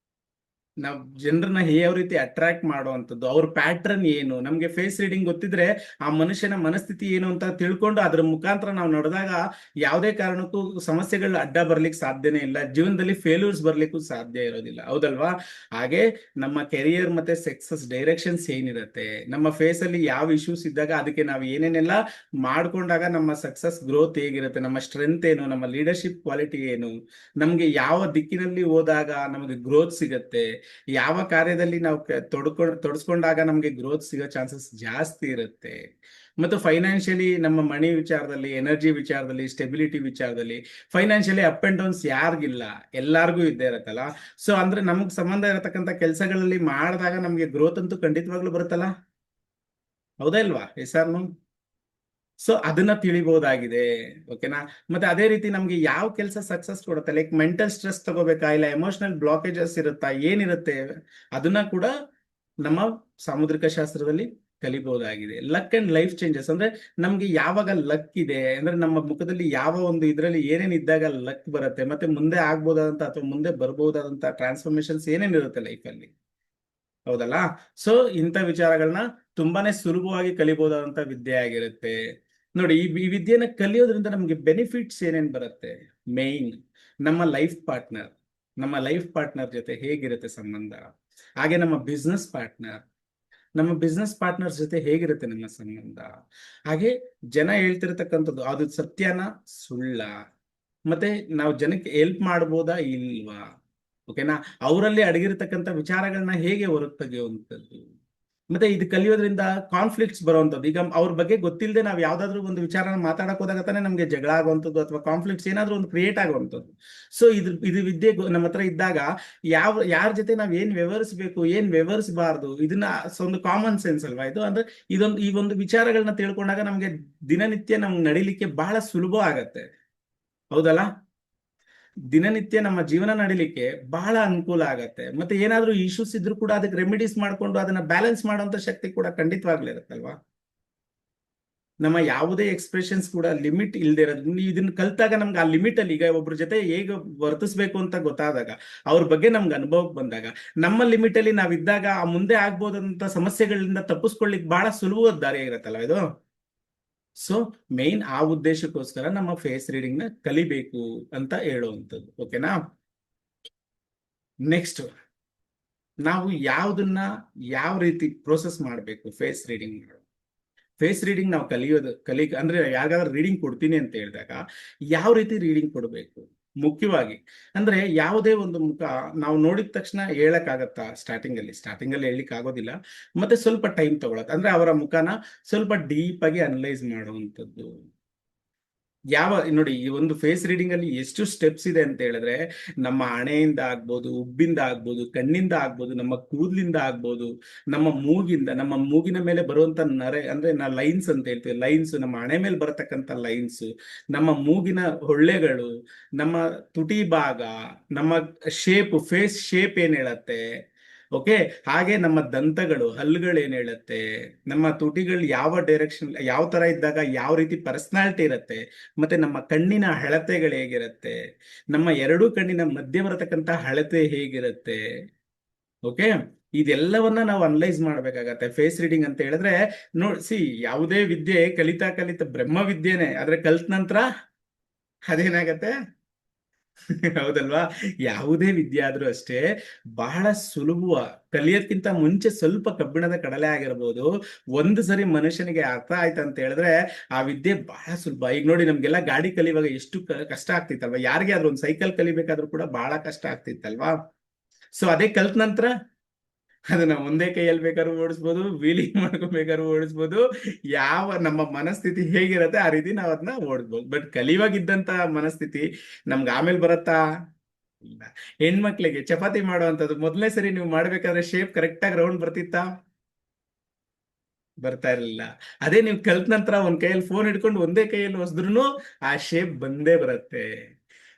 ನಾವು ಜನರನ್ನ ಯಾವ ರೀತಿ ಅಟ್ರಾಕ್ಟ್ ಮಾಡುವಂಥದ್ದು, ಅವ್ರ ಪ್ಯಾಟ್ರನ್ ಏನು, ನಮ್ಗೆ ಫೇಸ್ ರೀಡಿಂಗ್ ಗೊತ್ತಿದ್ರೆ ಆ ಮನುಷ್ಯನ ಮನಸ್ಥಿತಿ ಏನು ಅಂತ ತಿಳ್ಕೊಂಡು ಅದ್ರ ಮುಖಾಂತರ ನಾವು ನಡೆದಾಗ ಯಾವುದೇ ಕಾರಣಕ್ಕೂ ಸಮಸ್ಯೆಗಳು ಅಡ್ಡ ಬರ್ಲಿಕ್ಕೆ ಸಾಧ್ಯನೇ ಇಲ್ಲ, ಜೀವನದಲ್ಲಿ ಫೇಲ್ಯೂರ್ಸ್ ಬರ್ಲಿಕ್ಕೂ ಸಾಧ್ಯ ಇರೋದಿಲ್ಲ, ಹೌದಲ್ವಾ? ಹಾಗೆ ನಮ್ಮ ಕೆರಿಯರ್ ಮತ್ತೆ ಸಕ್ಸಸ್ ಡೈರೆಕ್ಷನ್ಸ್ ಏನಿರುತ್ತೆ, ನಮ್ಮ ಫೇಸ್ ಅಲ್ಲಿ ಯಾವ ಇಶ್ಯೂಸ್ ಇದ್ದಾಗ ಅದಕ್ಕೆ ನಾವು ಏನೇನೆಲ್ಲ ಮಾಡ್ಕೊಂಡಾಗ ನಮ್ಮ ಸಕ್ಸಸ್ ಗ್ರೋತ್ ಹೇಗಿರುತ್ತೆ, ನಮ್ಮ ಸ್ಟ್ರೆಂತ್ ಏನು, ನಮ್ಮ ಲೀಡರ್ಶಿಪ್ ಕ್ವಾಲಿಟಿ ಏನು, ನಮ್ಗೆ ಯಾವ ದಿಕ್ಕಿನಲ್ಲಿ ಹೋದಾಗ ನಮಗೆ ಗ್ರೋತ್ ಸಿಗತ್ತೆ, ಯಾವ ಕಾರ್ಯದಲ್ಲಿ ನಾವು ತೊಡಸ್ಕೊಂಡಾಗ ನಮ್ಗೆ ಗ್ರೋತ್ ಸಿಗೋ ಚಾನ್ಸಸ್ ಜಾಸ್ತಿ ಇರುತ್ತೆ, ಮತ್ತು ಫೈನಾನ್ಷಿಯಲಿ ನಮ್ಮ ಮನಿ ವಿಚಾರದಲ್ಲಿ, ಎನರ್ಜಿ ವಿಚಾರದಲ್ಲಿ, ಸ್ಟೆಬಿಲಿಟಿ ವಿಚಾರದಲ್ಲಿ, ಫೈನಾನ್ಷಿಯಲಿ ಅಪ್ ಅಂಡ್ ಡೌನ್ಸ್ ಯಾರಿಗಿಲ್ಲ, ಎಲ್ಲಾರ್ಗೂ ಇದ್ದೇ ಇರತ್ತಲ್ಲ. ಸೊ ಅಂದ್ರೆ ನಮಗ್ ಸಂಬಂಧ ಇರತಕ್ಕಂತ ಕೆಲಸಗಳಲ್ಲಿ ಮಾಡಿದಾಗ ನಮ್ಗೆ ಗ್ರೋತ್ ಅಂತೂ ಖಂಡಿತವಾಗ್ಲೂ ಬರುತ್ತಲ್ಲ, ಹೌದಾ ಇಲ್ವಾ? Yes or no? ಸೊ ಅದನ್ನ ತಿಳಿಬಹುದಾಗಿದೆ. ಓಕೆನಾ. ಮತ್ತೆ ಅದೇ ರೀತಿ ನಮ್ಗೆ ಯಾವ ಕೆಲಸ ಸಕ್ಸಸ್ ಕೊಡುತ್ತೆ, ಲೈಕ್ ಮೆಂಟಲ್ ಸ್ಟ್ರೆಸ್ ತಗೋಬೇಕಾ ಇಲ್ಲ ಎಮೋಷನಲ್ ಬ್ಲಾಕೇಜಸ್ ಇರುತ್ತಾ, ಏನಿರುತ್ತೆ ಅದನ್ನ ಕೂಡ ನಮ್ಮ ಸಾಮುದ್ರಿಕ ಶಾಸ್ತ್ರದಲ್ಲಿ ಕಲಿಬಹುದಾಗಿದೆ. ಲಕ್ ಅಂಡ್ ಲೈಫ್ ಚೇಂಜಸ್ ಅಂದ್ರೆ ನಮ್ಗೆ ಯಾವಾಗ ಲಕ್ ಇದೆ ಅಂದ್ರೆ ನಮ್ಮ ಮುಖದಲ್ಲಿ ಯಾವ ಒಂದು ಇದ್ರಲ್ಲಿ ಏನೇನ್ ಇದ್ದಾಗ ಲಕ್ ಬರುತ್ತೆ, ಮತ್ತೆ ಮುಂದೆ ಆಗ್ಬೋದಾದಂತ ಅಥವಾ ಮುಂದೆ ಬರ್ಬೋದಾದಂತ ಟ್ರಾನ್ಸ್ಫಾರ್ಮೇಶನ್ಸ್ ಏನೇನಿರುತ್ತೆ ಲೈಫಲ್ಲಿ. ಹೌದಲ್ಲ. ಸೊ ಇಂಥ ವಿಚಾರಗಳನ್ನ ತುಂಬಾನೇ ಸುಲಭವಾಗಿ ಕಲಿಬಹುದಾದಂತ ವಿದ್ಯೆ ಆಗಿರುತ್ತೆ. ನೋಡಿ ಈ ವಿದ್ಯೆನ ಕಲಿಯೋದ್ರಿಂದ ನಮ್ಗೆ ಬೆನಿಫಿಟ್ಸ್ ಏನೇನ್ ಬರುತ್ತೆ. ಮೇನ್ ನಮ್ಮ ಲೈಫ್ ಪಾರ್ಟ್ನರ್ ಜೊತೆ ಹೇಗಿರುತ್ತೆ ಸಂಬಂಧ, ಹಾಗೆ ನಮ್ಮ ಬಿಸ್ನೆಸ್ ಪಾರ್ಟ್ನರ್ಸ್ ಜೊತೆ ಹೇಗಿರುತ್ತೆ ನಮ್ಮ ಸಂಬಂಧ, ಹಾಗೆ ಜನ ಹೇಳ್ತಿರತಕ್ಕಂಥದ್ದು ಅದು ಸತ್ಯನ ಸುಳ್ಳ, ಮತ್ತೆ ನಾವು ಜನಕ್ಕೆ ಹೆಲ್ಪ್ ಮಾಡ್ಬೋದಾ ಇಲ್ವಾ, ಓಕೆನಾ, ಅವರಲ್ಲಿ ಅಡಗಿರ್ತಕ್ಕಂಥ ವಿಚಾರಗಳನ್ನ ಹೇಗೆ ಹೊರಗೆ ತೆಗೆಯುವಂಥದ್ದು. ಮತ್ತೆ ಇದು ಕಲಿಯೋದ್ರಿಂದ ಕಾನ್ಫ್ಲಿಕ್ಟ್ಸ್ ಬರುವಂಥದ್ದು. ಈಗ ಅವ್ರ ಬಗ್ಗೆ ಗೊತ್ತಿಲ್ಲದೆ ನಾವು ಯಾವ್ದಾದ್ರು ಒಂದು ವಿಚಾರನ ಮಾತಾಡಕ್ ಹೋದಾಗ ತಾನೇ ನಮ್ಗೆ ಜಗಳ ಆಗುವಂಥದ್ದು ಅಥವಾ ಕಾನ್ಫ್ಲಿಕ್ಟ್ಸ್ ಏನಾದ್ರು ಒಂದು ಕ್ರಿಯೇಟ್ ಆಗುವಂಥದ್ದು. ಸೊ ಇದು ವಿದ್ಯೆ ನಮ್ಮ ಹತ್ರ ಇದ್ದಾಗ ಯಾರ ಜೊತೆ ನಾವ್ ಏನ್ ವ್ಯವಹರಿಸಬೇಕು, ಏನ್ ವ್ಯವಹರಿಸಬಾರ್ದು, ಇದನ್ನ ಒಂದು ಕಾಮನ್ ಸೆನ್ಸ್ ಅಲ್ವಾ ಇದು. ಅಂದ್ರೆ ಈ ಒಂದು ವಿಚಾರಗಳನ್ನ ತಿಳ್ಕೊಂಡಾಗ ನಮ್ಗೆ ದಿನನಿತ್ಯ ನಮ್ಗೆ ನಡಿಲಿಕ್ಕೆ ಬಹಳ ಸುಲಭ ಆಗತ್ತೆ. ಹೌದಲ್ಲ. ದಿನನಿತ್ಯ ನಮ್ಮ ಜೀವನ ನಡಿಲಿಕ್ಕೆ ಬಹಳ ಅನುಕೂಲ ಆಗತ್ತೆ. ಮತ್ತೆ ಏನಾದ್ರೂ ಇಶ್ಯೂಸ್ ಇದ್ರೂ ಕೂಡ ಅದಕ್ಕೆ ರೆಮಿಡೀಸ್ ಮಾಡ್ಕೊಂಡು ಅದನ್ನ ಬ್ಯಾಲೆನ್ಸ್ ಮಾಡುವಂತ ಶಕ್ತಿ ಕೂಡ ಖಂಡಿತವಾಗ್ಲೂ ಇರುತ್ತಲ್ವಾ. ನಮ್ಮ ಯಾವುದೇ ಎಕ್ಸ್ಪ್ರೆಷನ್ಸ್ ಕೂಡ ಲಿಮಿಟ್ ಇಲ್ದೇ ಇರೋದು, ಇದನ್ನ ಕಲ್ತಾಗ ನಮ್ಗೆ ಆ ಲಿಮಿಟ್ ಅಲ್ಲಿ, ಈಗ ಒಬ್ರ ಜೊತೆ ಹೇಗೆ ವರ್ತಿಸ್ಬೇಕು ಅಂತ ಗೊತ್ತಾದಾಗ, ಅವ್ರ ಬಗ್ಗೆ ನಮ್ಗೆ ಅನುಭವಕ್ಕೆ ಬಂದಾಗ, ನಮ್ಮ ಲಿಮಿಟ್ ಅಲ್ಲಿ ನಾವಿದ್ದಾಗ ಆ ಮುಂದೆ ಆಗ್ಬೋದಂತ ಸಮಸ್ಯೆಗಳಿಂದ ತಪ್ಪಿಸ್ಕೊಳ್ಳಿಕ್ ಬಹಳ ಸುಲಭವಾದ ದಾರಿ ಇರತ್ತಲ್ಲ ಇದು. ಸೊ ಮೇನ್ ಆ ಉದ್ದೇಶಕ್ಕೋಸ್ಕರ ನಮ್ಮ ಫೇಸ್ ರೀಡಿಂಗ್ ನ ಕಲಿಬೇಕು ಅಂತ ಹೇಳುವಂಥದ್ದು. ಓಕೆನಾ. ನೆಕ್ಸ್ಟ್ ನಾವು ಯಾವ ರೀತಿ ಪ್ರೋಸೆಸ್ ಮಾಡಬೇಕು ಫೇಸ್ ರೀಡಿಂಗ್ ನಾವು ಅಂದ್ರೆ ಯಾರಿಗಾದ್ರೂ ರೀಡಿಂಗ್ ಕೊಡ್ತೀನಿ ಅಂತ ಹೇಳಿದಾಗ ಯಾವ ರೀತಿ ರೀಡಿಂಗ್ ಕೊಡಬೇಕು ಮುಖ್ಯವಾಗಿ. ಅಂದ್ರೆ ಯಾವುದೇ ಒಂದು ಮುಖ ನಾವು ನೋಡಿದ ತಕ್ಷಣ ಹೇಳಕ್ಕಾಗತ್ತಾ, ಸ್ಟಾರ್ಟಿಂಗ್ ಅಲ್ಲಿ ಹೇಳಲಿಕ್ಕೆ ಆಗೋದಿಲ್ಲ. ಮತ್ತೆ ಸ್ವಲ್ಪ ಟೈಮ್ ತಗೊಳತ್ತೆ, ಅಂದ್ರೆ ಅವರ ಮುಖನ ಸ್ವಲ್ಪ ಡೀಪ್ ಆಗಿ ಅನಲೈಸ್ ಮಾಡುವಂಥದ್ದು. ನೋಡಿ, ಈ ಒಂದು ಫೇಸ್ ರೀಡಿಂಗ್ ಅಲ್ಲಿ ಎಷ್ಟು ಸ್ಟೆಪ್ಸ್ ಇದೆ ಅಂತ ಹೇಳಿದ್ರೆ, ನಮ್ಮ ಹಣೆಯಿಂದ ಆಗ್ಬೋದು, ಉಬ್ಬಿಂದ ಆಗ್ಬೋದು, ಕಣ್ಣಿಂದ ಆಗ್ಬೋದು, ನಮ್ಮ ಕೂದಲಿಂದ ಆಗ್ಬೋದು, ನಮ್ಮ ಮೂಗಿನ ಮೇಲೆ ಬರುವಂತ ಅಂದ್ರೆ ಲೈನ್ಸ್ ಅಂತ ಹೇಳ್ತೀವಿ, ಲೈನ್ಸ್, ನಮ್ಮ ಹಣೆ ಮೇಲೆ ಬರತಕ್ಕಂತ ಲೈನ್ಸ್, ನಮ್ಮ ಮೂಗಿನ ಹೊಳ್ಳೆಗಳು, ನಮ್ಮ ತುಟಿ ಭಾಗ, ನಮ್ಮ ಫೇಸ್ ಶೇಪ್ ಏನ್ ಹೇಳತ್ತೆ, ಓಕೆ, ಹಾಗೆ ನಮ್ಮ ದಂತಗಳು, ಹಲ್ಲುಗಳು ಏನ್ ಹೇಳುತ್ತೆ, ನಮ್ಮ ತುಟಿಗಳು ಯಾವ ಡೈರೆಕ್ಷನ್ ಯಾವ ತರ ಇದ್ದಾಗ ಯಾವ ರೀತಿ ಪರ್ಸನಾಲಿಟಿ ಇರುತ್ತೆ, ಮತ್ತೆ ನಮ್ಮ ಕಣ್ಣಿನ ಅಳತೆಗಳು ಹೇಗಿರುತ್ತೆ, ನಮ್ಮ ಎರಡೂ ಕಣ್ಣಿನ ಮಧ್ಯೆ ಬರತಕ್ಕಂತ ಅಳತೆ ಹೇಗಿರುತ್ತೆ, ಓಕೆ, ಇದೆಲ್ಲವನ್ನ ನಾವು ಅನಲೈಸ್ ಮಾಡ್ಬೇಕಾಗತ್ತೆ ಫೇಸ್ ರೀಡಿಂಗ್ ಅಂತ ಹೇಳಿದ್ರೆ. ಯಾವುದೇ ವಿದ್ಯೆ ಕಲಿತಾ ಬ್ರಹ್ಮ ವಿದ್ಯೆನೆ, ಆದ್ರೆ ಕಲ್ತ ನಂತರ ಅದೇನಾಗತ್ತೆ ಹೌದಲ್ವಾ. ಯಾವುದೇ ವಿದ್ಯೆ ಆದ್ರೂ ಅಷ್ಟೇ ಬಹಳ ಸುಲಭ. ಕಲಿಯೋದ್ಕಿಂತ ಮುಂಚೆ ಸ್ವಲ್ಪ ಕಬ್ಬಿಣದ ಕಡಲೆ ಆಗಿರ್ಬೋದು, ಒಂದು ಸರಿ ಮನುಷ್ಯನಿಗೆ ಅರ್ಥ ಆಯ್ತು ಅಂತ ಹೇಳಿದ್ರೆ ಆ ವಿದ್ಯೆ ಬಹಳ ಸುಲಭ. ಈಗ ನೋಡಿ, ನಮ್ಗೆಲ್ಲ ಗಾಡಿ ಕಲಿಯುವಾಗ ಎಷ್ಟು ಕಷ್ಟ ಆಗ್ತಿತ್ತಲ್ವಾ, ಯಾರಿಗೆ ಆದ್ರೂ ಒಂದು ಸೈಕಲ್ ಕಲಿಬೇಕಾದ್ರೂ ಕೂಡ ಬಹಳ ಕಷ್ಟ ಆಗ್ತಿತ್ತಲ್ವಾ. ಸೊ ಅದೇ ಕಲ್ತ ನಂತರ ಅದನ್ನ ಒಂದೇ ಕೈಯಲ್ಲಿ ಬೇಕಾದ್ರೂ ಓಡಿಸ್ಬೋದು, ವೀಲಿಂಗ್ ಮಾಡ್ಕೊಬೇಕಾದ್ರೂ ಓಡಿಸ್ಬೋದು, ನಮ್ಮ ಮನಸ್ಥಿತಿ ಹೇಗಿರತ್ತೆ ಆ ರೀತಿ ನಾವ್ ಅದನ್ನ ಓಡಿಸ್ಬೋದು. ಬಟ್ ಕಲಿಯುವಾಗಿದ್ದಂತ ಮನಸ್ಥಿತಿ ನಮ್ಗೆ ಆಮೇಲೆ ಬರತ್ತಾ ಇಲ್ಲ. ಹೆಣ್ಮಕ್ಳಿಗೆ ಚಪಾತಿ ಮಾಡುವಂತದ್ದು ಮೊದಲನೇ ಸರಿ ನೀವು ಮಾಡ್ಬೇಕಾದ್ರೆ ಶೇಪ್ ಕರೆಕ್ಟ್ ಆಗಿ ರೌಂಡ್ ಬರ್ತಾ ಇರಲಿಲ್ಲ. ಅದೇ ನೀವು ಕಲ್ತ ನಂತರ ಒಂದ್ ಕೈಯಲ್ಲಿ ಫೋನ್ ಹಿಡ್ಕೊಂಡು ಒಂದೇ ಕೈಯಲ್ಲಿ ಹೊಸದ್ರು ಆ ಶೇಪ್ ಬಂದೇ ಬರುತ್ತೆ.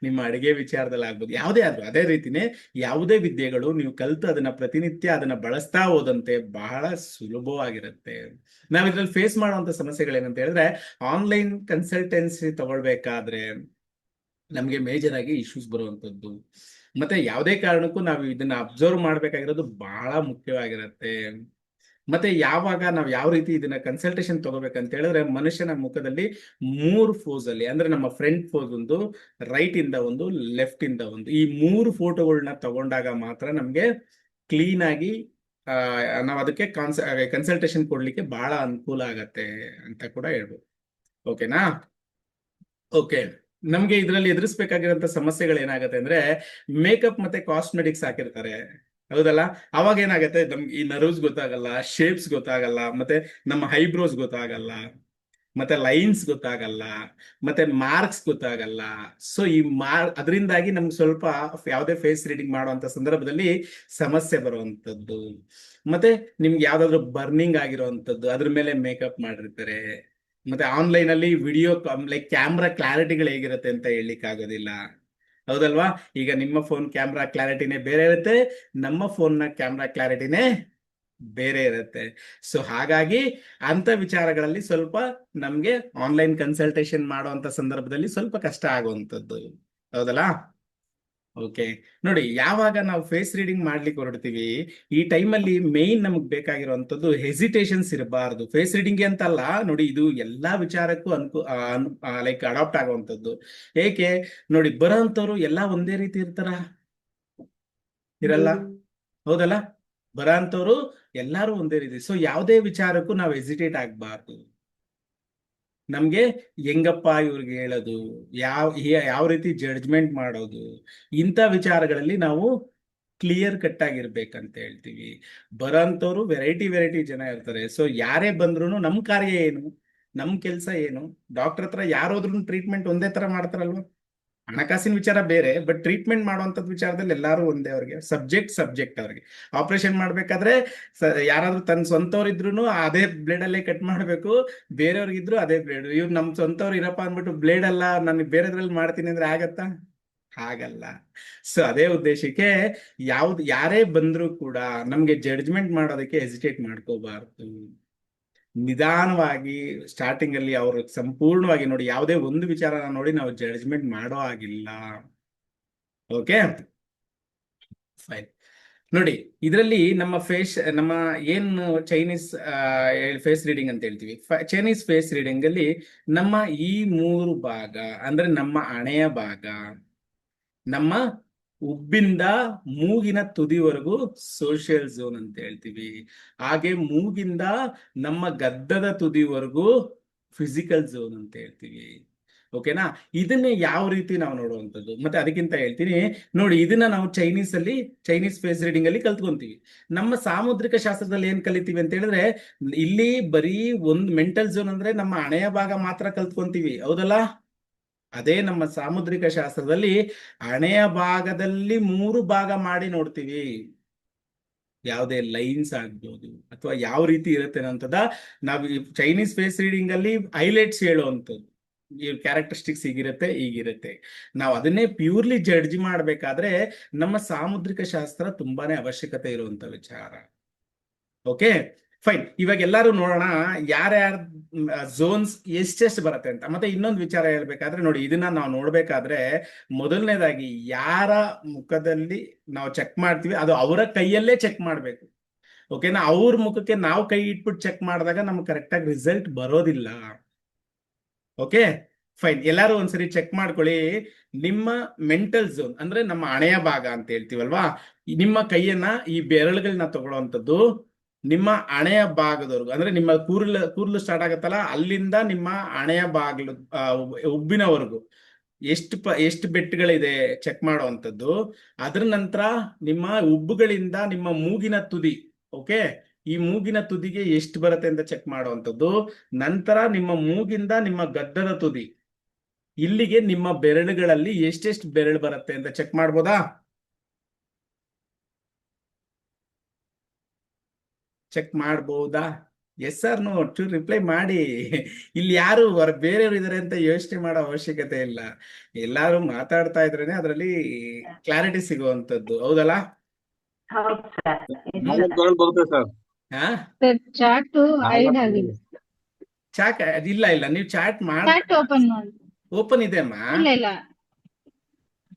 ನಿಮ್ಮ ಅಡಿಗೆ ವಿಚಾರದಲ್ಲಿ ಆಗ್ಬೋದು, ಯಾವುದೇ ಆದ್ರೂ ಅದೇ ರೀತಿನೇ ಯಾವುದೇ ವಿದ್ಯೆಗಳು ನೀವು ಕಲ್ತು ಅದನ್ನ ಪ್ರತಿನಿತ್ಯ ಅದನ್ನ ಬಳಸ್ತಾ ಹೋದಂತೆ ಬಹಳ ಸುಲಭವಾಗಿರುತ್ತೆ. ನಾವ್ ಇದ್ರಲ್ಲಿ ಫೇಸ್ ಮಾಡುವಂತ ಸಮಸ್ಯೆಗಳೇನಂತ ಹೇಳಿದ್ರೆ, ಆನ್ಲೈನ್ ಕನ್ಸಲ್ಟೆನ್ಸಿ ತಗೊಳ್ಬೇಕಾದ್ರೆ ನಮ್ಗೆ ಮೇಜರ್ ಆಗಿ ಇಶ್ಯೂಸ್ ಬರುವಂತದ್ದು. ಮತ್ತೆ ಯಾವುದೇ ಕಾರಣಕ್ಕೂ ನಾವು ಇದನ್ನ ಅಬ್ಸರ್ವ್ ಮಾಡ್ಬೇಕಾಗಿರೋದು ಬಹಳ ಮುಖ್ಯವಾಗಿರುತ್ತೆ. ಮತ್ತೆ ನಾವ್ ಯಾವ ರೀತಿ ಇದನ್ನ ಕನ್ಸಲ್ಟೇಷನ್ ತಗೋಬೇಕಂತ ಹೇಳಿದ್ರೆ, ಮನುಷ್ಯನ ಮುಖದಲ್ಲಿ 3 ಫೋಸ್ ಅಲ್ಲಿ, ಅಂದ್ರೆ ನಮ್ಮ ಫ್ರಂಟ್ ಫೋಸ್ ಒಂದು, ರೈಟ್ ಇಂದ ಒಂದು, ಲೆಫ್ಟ್ ಇಂದ ಒಂದು, ಈ 3 ಫೋಟೋಗಳನ್ನ ತಗೊಂಡಾಗ ಮಾತ್ರ ನಮ್ಗೆ ಕ್ಲೀನ್ ಆಗಿ ನಾವ್ ಅದಕ್ಕೆ ಕನ್ಸಲ್ಟೇಷನ್ ಕೊಡ್ಲಿಕ್ಕೆ ಬಹಳ ಅನುಕೂಲ ಆಗತ್ತೆ ಅಂತ ಕೂಡ ಹೇಳ್ಬೋದು. ಓಕೆನಾ. ಓಕೆ, ನಮ್ಗೆ ಇದರಲ್ಲಿ ಎದುರಿಸಬೇಕಾಗಿರುವಂತ ಸಮಸ್ಯೆಗಳು ಏನಾಗುತ್ತೆ ಅಂದ್ರೆ, ಮೇಕಪ್ ಮತ್ತೆ ಕಾಸ್ಮೆಟಿಕ್ಸ್ ಹಾಕಿರ್ತಾರೆ, ಹೌದಲ್ಲ. ಅವಾಗ ಏನಾಗುತ್ತೆ, ನಮ್ಗೆ ಈ ನರ್ವ್ಸ್ ಗೊತ್ತಾಗಲ್ಲ, ಶೇಪ್ಸ್ ಗೊತ್ತಾಗಲ್ಲ, ಮತ್ತೆ ನಮ್ಮ ಹೈಬ್ರೋಸ್ ಗೊತ್ತಾಗಲ್ಲ, ಮತ್ತೆ ಲೈನ್ಸ್ ಗೊತ್ತಾಗಲ್ಲ, ಮತ್ತೆ ಮಾರ್ಕ್ಸ್ ಗೊತ್ತಾಗಲ್ಲ. ಸೊ ಅದರಿಂದಾಗಿ ನಮ್ಗೆ ಸ್ವಲ್ಪ ಯಾವುದೇ ಫೇಸ್ ರೀಡಿಂಗ್ ಮಾಡುವಂತ ಸಂದರ್ಭದಲ್ಲಿ ಸಮಸ್ಯೆ ಬರುವಂತದ್ದು. ಮತ್ತೆ ನಿಮ್ಗೆ ಯಾವ್ದಾದ್ರು ಬರ್ನಿಂಗ್ ಆಗಿರುವಂತದ್ದು, ಅದ್ರ ಮೇಲೆ ಮೇಕಪ್ ಮಾಡಿರ್ತಾರೆ, ಮತ್ತೆ ಆನ್ಲೈನ್ ಅಲ್ಲಿ ವಿಡಿಯೋ ಲೈಕ್ ಕ್ಯಾಮ್ರಾ ಕ್ಲಾರಿಟಿಗಳು ಹೇಗಿರುತ್ತೆ ಅಂತ ಹೇಳಲಿಕ್ಕೆ ಆಗೋದಿಲ್ಲ, ಹೌದಲ್ವಾ? ಈಗ ನಿಮ್ಮ ಫೋನ್ ಕ್ಯಾಮ್ರಾ ಕ್ಲಾರಿಟಿನೇ ಬೇರೆ ಇರುತ್ತೆ, ನಮ್ಮ ಫೋನ್ ನ ಕ್ಯಾಮ್ರಾ ಕ್ಲಾರಿಟಿನೇ ಬೇರೆ ಇರುತ್ತೆ. ಸೊ ಹಾಗಾಗಿ ಅಂತ ವಿಚಾರಗಳಲ್ಲಿ ಸ್ವಲ್ಪ ನಮ್ಗೆ ಆನ್ಲೈನ್ ಕನ್ಸಲ್ಟೇಷನ್ ಮಾಡುವಂತ ಸಂದರ್ಭದಲ್ಲಿ ಸ್ವಲ್ಪ ಕಷ್ಟ ಆಗುವಂಥದ್ದು, ಹೌದಲ್ಲ? ಓಕೆ, ನೋಡಿ, ಯಾವಾಗ ನಾವು ಫೇಸ್ ರೀಡಿಂಗ್ ಮಾಡ್ಲಿಕ್ಕೆ ಹೊರಡ್ತೀವಿ, ಈ ಟೈಮಲ್ಲಿ ಮೇಯ್ನ್ ನಮಗ್ ಬೇಕಾಗಿರುವಂತದ್ದು ಹೆಸಿಟೇಷನ್ಸ್ ಇರಬಾರ್ದು. ಫೇಸ್ ರೀಡಿಂಗ್ ಅಂತಲ್ಲ ನೋಡಿ, ಇದು ಎಲ್ಲಾ ವಿಚಾರಕ್ಕೂ ಲೈಕ್ ಅಡಾಪ್ಟ್ ಆಗುವಂಥದ್ದು. ಏಕೆ ನೋಡಿ, ಬರೋಂಥವ್ರು ಎಲ್ಲಾ ಒಂದೇ ರೀತಿ ಇರ್ತಾರ? ಇರಲ್ಲ, ಹೌದಲ್ಲ? ಬರೋಂಥವ್ರು ಎಲ್ಲಾರು ಒಂದೇ ರೀತಿ. ಸೊ ಯಾವುದೇ ವಿಚಾರಕ್ಕೂ ನಾವು ಹೆಸಿಟೇಟ್ ಆಗ್ಬಾರ್ದು. ನಮ್ಗೆ ಹೆಂಗಪ್ಪ ಇವ್ರಿಗೆ ಹೇಳೋದು, ಯಾವ ರೀತಿ ಜಡ್ಜ್ಮೆಂಟ್ ಮಾಡೋದು, ಇಂಥ ವಿಚಾರಗಳಲ್ಲಿ ನಾವು ಕ್ಲಿಯರ್ ಕಟ್ ಆಗಿರ್ಬೇಕಂತ ಹೇಳ್ತೀವಿ. ಬರೋಂಥವ್ರು ವೆರೈಟಿ ಜನ ಇರ್ತಾರೆ. ಸೊ ಯಾರೇ ಬಂದ್ರು ನಮ್ ಕಾರ್ಯ ಏನು, ನಮ್ ಕೆಲಸ ಏನು? ಡಾಕ್ಟರ್ ಹತ್ರ ಯಾರೋದ್ರೂ ಟ್ರೀಟ್ಮೆಂಟ್ ಒಂದೇ ತರ ಮಾಡ್ತಾರಲ್ವಾ? ಹಣಕಾಸಿನ ವಿಚಾರ ಬೇರೆ, ಬಟ್ ಟ್ರೀಟ್ಮೆಂಟ್ ಮಾಡುವಂತದ್ ವಿಚಾರದಲ್ಲಿ ಎಲ್ಲಾರು ಒಂದೇ. ಅವ್ರಿಗೆ ಸಬ್ಜೆಕ್ಟ್ ಅವ್ರಿಗೆ ಆಪರೇಷನ್ ಮಾಡ್ಬೇಕಾದ್ರೆ ಯಾರಾದ್ರೂ ತನ್ನ ಸ್ವಂತವ್ರು ಅದೇ ಬ್ಲೇಡ್ ಅಲ್ಲೇ ಕಟ್ ಮಾಡ್ಬೇಕು, ಬೇರೆಯವ್ರಿಗಿದ್ರು ಅದೇ ಬ್ಲೇಡ್. ಇವ್ರು ನಮ್ ಸ್ವಂತವ್ರು ಇರಪ್ಪ ಅಂದ್ಬಿಟ್ಟು ಬ್ಲೇಡ್ ಅಲ್ಲ ನಾನು ಬೇರೆದ್ರಲ್ಲಿ ಮಾಡ್ತೀನಿ ಅಂದ್ರೆ ಆಗತ್ತಾ? ಹಾಗಲ್ಲ. ಸೊ ಅದೇ ಉದ್ದೇಶಕ್ಕೆ ಯಾರೇ ಬಂದ್ರು ಕೂಡ ನಮ್ಗೆ ಜಡ್ಜ್ಮೆಂಟ್ ಮಾಡೋದಕ್ಕೆ ಹೆಸಿಟೇಟ್ ಮಾಡ್ಕೋಬಾರ್ದು. ನಿಧಾನವಾಗಿ ಸ್ಟಾರ್ಟಿಂಗ್ ಅಲ್ಲಿ ಅವರು ಸಂಪೂರ್ಣವಾಗಿ ನೋಡಿ, ಯಾವುದೇ ಒಂದು ವಿಚಾರನ ನೋಡಿ ನಾವು ಜಡ್ಜ್ಮೆಂಟ್ ಮಾಡೋ ಆಗಿಲ್ಲ. Okay, fine. ನೋಡಿ, ಇದರಲ್ಲಿ ನಮ್ಮ ಏನು ಚೈನೀಸ್ ಫೇಸ್ ರೀಡಿಂಗ್ ಅಂತ ಹೇಳ್ತೀವಿ, ಚೈನೀಸ್ ಫೇಸ್ ರೀಡಿಂಗ್ ಅಲ್ಲಿ ನಮ್ಮ ಈ 3 ಭಾಗ ಅಂದ್ರೆ ನಮ್ಮ ಹಣೆಯ ಭಾಗ, ನಮ್ಮ ಉಬ್ಬಿಂದ ಮೂಗಿನ ತುದಿವರೆಗೂ ಸೋಷಿಯಲ್ ಝೋನ್ ಅಂತ ಹೇಳ್ತೀವಿ. ಹಾಗೆ ಮೂಗಿಂದ ನಮ್ಮ ಗದ್ದದ ತುದಿವರೆಗೂ ಫಿಸಿಕಲ್ ಝೋನ್ ಅಂತ ಹೇಳ್ತೀವಿ. ಓಕೆನಾ? ಇದನ್ನೇ ಯಾವ ರೀತಿ ನಾವು ನೋಡುವಂಥದ್ದು, ಮತ್ತೆ ಅದಕ್ಕಿಂತ ಹೇಳ್ತೀನಿ ನೋಡಿ, ಇದನ್ನ ನಾವು ಚೈನೀಸ್ ಫೇಸ್ ರೀಡಿಂಗ್ ಅಲ್ಲಿ ಕಲ್ತ್ಕೊಂತೀವಿ. ನಮ್ಮ ಸಾಮುದ್ರಿಕ ಶಾಸ್ತ್ರದಲ್ಲಿ ಏನ್ ಕಲಿತೀವಿ ಅಂತ ಹೇಳಿದ್ರೆ, ಇಲ್ಲಿ ಬರೀ ಒಂದು ಮೆಂಟಲ್ ಝೋನ್ ಅಂದ್ರೆ ನಮ್ಮ ಹಣೆಯ ಭಾಗ ಮಾತ್ರ ಕಲ್ತ್ಕೊಂತೀವಿ, ಹೌದಲ್ಲ? ಅದೇ ನಮ್ಮ ಸಾಮುದ್ರಿಕ ಶಾಸ್ತ್ರದಲ್ಲಿ ಹಣೆಯ ಭಾಗದಲ್ಲಿ 3 ಭಾಗ ಮಾಡಿ ನೋಡ್ತೀವಿ. ಯಾವುದೇ ಲೈನ್ಸ್ ಆಗ್ಬೋದು ಅಥವಾ ಯಾವ ರೀತಿ ಇರುತ್ತೆ ಅಂತದ ನಾವು ಚೈನೀಸ್ ಫೇಸ್ ರೀಡಿಂಗ್ ಅಲ್ಲಿ ಹೈಲೈಟ್ಸ್ ಹೇಳುವಂಥದ್ದು, ಈ ಕ್ಯಾರೆಕ್ಟರಿಸ್ಟಿಕ್ಸ್ ಹೀಗಿರುತ್ತೆ. ನಾವು ಅದನ್ನೇ ಪ್ಯೂರ್ಲಿ ಜಡ್ಜ್ ಮಾಡ್ಬೇಕಾದ್ರೆ ನಮ್ಮ ಸಾಮುದ್ರಿಕ ಶಾಸ್ತ್ರ ತುಂಬಾನೇ ಅವಶ್ಯಕತೆ ಇರುವಂತ ವಿಚಾರ. Okay, fine. ಇವಾಗ ಎಲ್ಲರೂ ನೋಡೋಣ ಯಾರ್ಯಾರ ಝೋನ್ಸ್ ಎಷ್ಟೆಷ್ಟು ಬರುತ್ತೆ ಅಂತ. ಮತ್ತೆ ಇನ್ನೊಂದು ವಿಚಾರ ಹೇಳ್ಬೇಕಾದ್ರೆ ನೋಡಿ, ಇದನ್ನ ನಾವು ನೋಡ್ಬೇಕಾದ್ರೆ ಮೊದಲನೇದಾಗಿ ಯಾರ ಮುಖದಲ್ಲಿ ನಾವು ಚೆಕ್ ಮಾಡ್ತೀವಿ ಅದು ಅವರ ಕೈಯಲ್ಲೇ ಚೆಕ್ ಮಾಡ್ಬೇಕು. ಓಕೆನಾ? ಅವ್ರ ಮುಖಕ್ಕೆ ನಾವು ಕೈ ಇಟ್ಬಿಟ್ಟು ಚೆಕ್ ಮಾಡಿದಾಗ ನಮ್ಗೆ ಕರೆಕ್ಟ್ ಆಗಿ ರಿಸಲ್ಟ್ ಬರೋದಿಲ್ಲ. Okay, fine. ಎಲ್ಲಾರು ಒಂದ್ಸರಿ ಚೆಕ್ ಮಾಡ್ಕೊಳ್ಳಿ. ನಿಮ್ಮ ಮೆಂಟಲ್ ಝೋನ್ ಅಂದ್ರೆ ನಮ್ಮ ಹಣೆಯ ಭಾಗ ಅಂತ ಹೇಳ್ತೀವಲ್ವಾ, ನಿಮ್ಮ ಕೈಯನ್ನ ಈ ಬೆರಳುಗಳನ್ನ ತಗೊಳ್ಳುವಂಥದ್ದು ನಿಮ್ಮ ಹಣೆಯ ಭಾಗದವರೆಗೂ, ಅಂದ್ರೆ ನಿಮ್ಮ ಕೂರ್ಲು ಸ್ಟಾರ್ಟ್ ಆಗತ್ತಲ್ಲ ಅಲ್ಲಿಂದ ನಿಮ್ಮ ಹಣೆಯ ಬಾಗಿಲು ಉಬ್ಬಿನವರೆಗೂ ಎಷ್ಟು ಬೆಟ್ಟುಗಳಿದೆ ಚೆಕ್ ಮಾಡುವಂಥದ್ದು. ಅದ್ರ ನಂತರ ನಿಮ್ಮ ಉಬ್ಬುಗಳಿಂದ ನಿಮ್ಮ ಮೂಗಿನ ತುದಿ, ಓಕೆ, ಈ ಮೂಗಿನ ತುದಿಗೆ ಎಷ್ಟು ಬರುತ್ತೆ ಅಂತ ಚೆಕ್ ಮಾಡುವಂಥದ್ದು. ನಂತರ ನಿಮ್ಮ ಮೂಗಿಂದ ನಿಮ್ಮ ಗದ್ದದ ತುದಿ ಇಲ್ಲಿಗೆ ನಿಮ್ಮ ಬೆರಳುಗಳಲ್ಲಿ ಎಷ್ಟೆಷ್ಟು ಬೆರಳು ಬರುತ್ತೆ ಅಂತ ಚೆಕ್ ಮಾಡ್ಬೋದಾ? ಚೆಕ್ ಮಾಡ್ಬೋದಾ? Yes sir no to reply ಮಾಡಿ. ಇಲ್ಲಿ ಯಾರು ಬೇರೆಯವರು ಇದಾರೆ ಅಂತ ಯೋಚನೆ ಮಾಡೋ ಅವಶ್ಯಕತೆ ಇಲ್ಲ. ಎಲ್ಲಾರು ಮಾತಾಡ್ತಾ ಇದ್ರೇನೆ ಅದರಲ್ಲಿ ಕ್ಲಾರಿಟಿ ಸಿಗುವಂತದ್ದು, ಹೌದಲ್ಲ? ಚಾಟ್ ಇಲ್ಲ, ನೀವು ಚಾಟ್ ಓಪನ್ ಇದೆ ಅಮ್ಮ,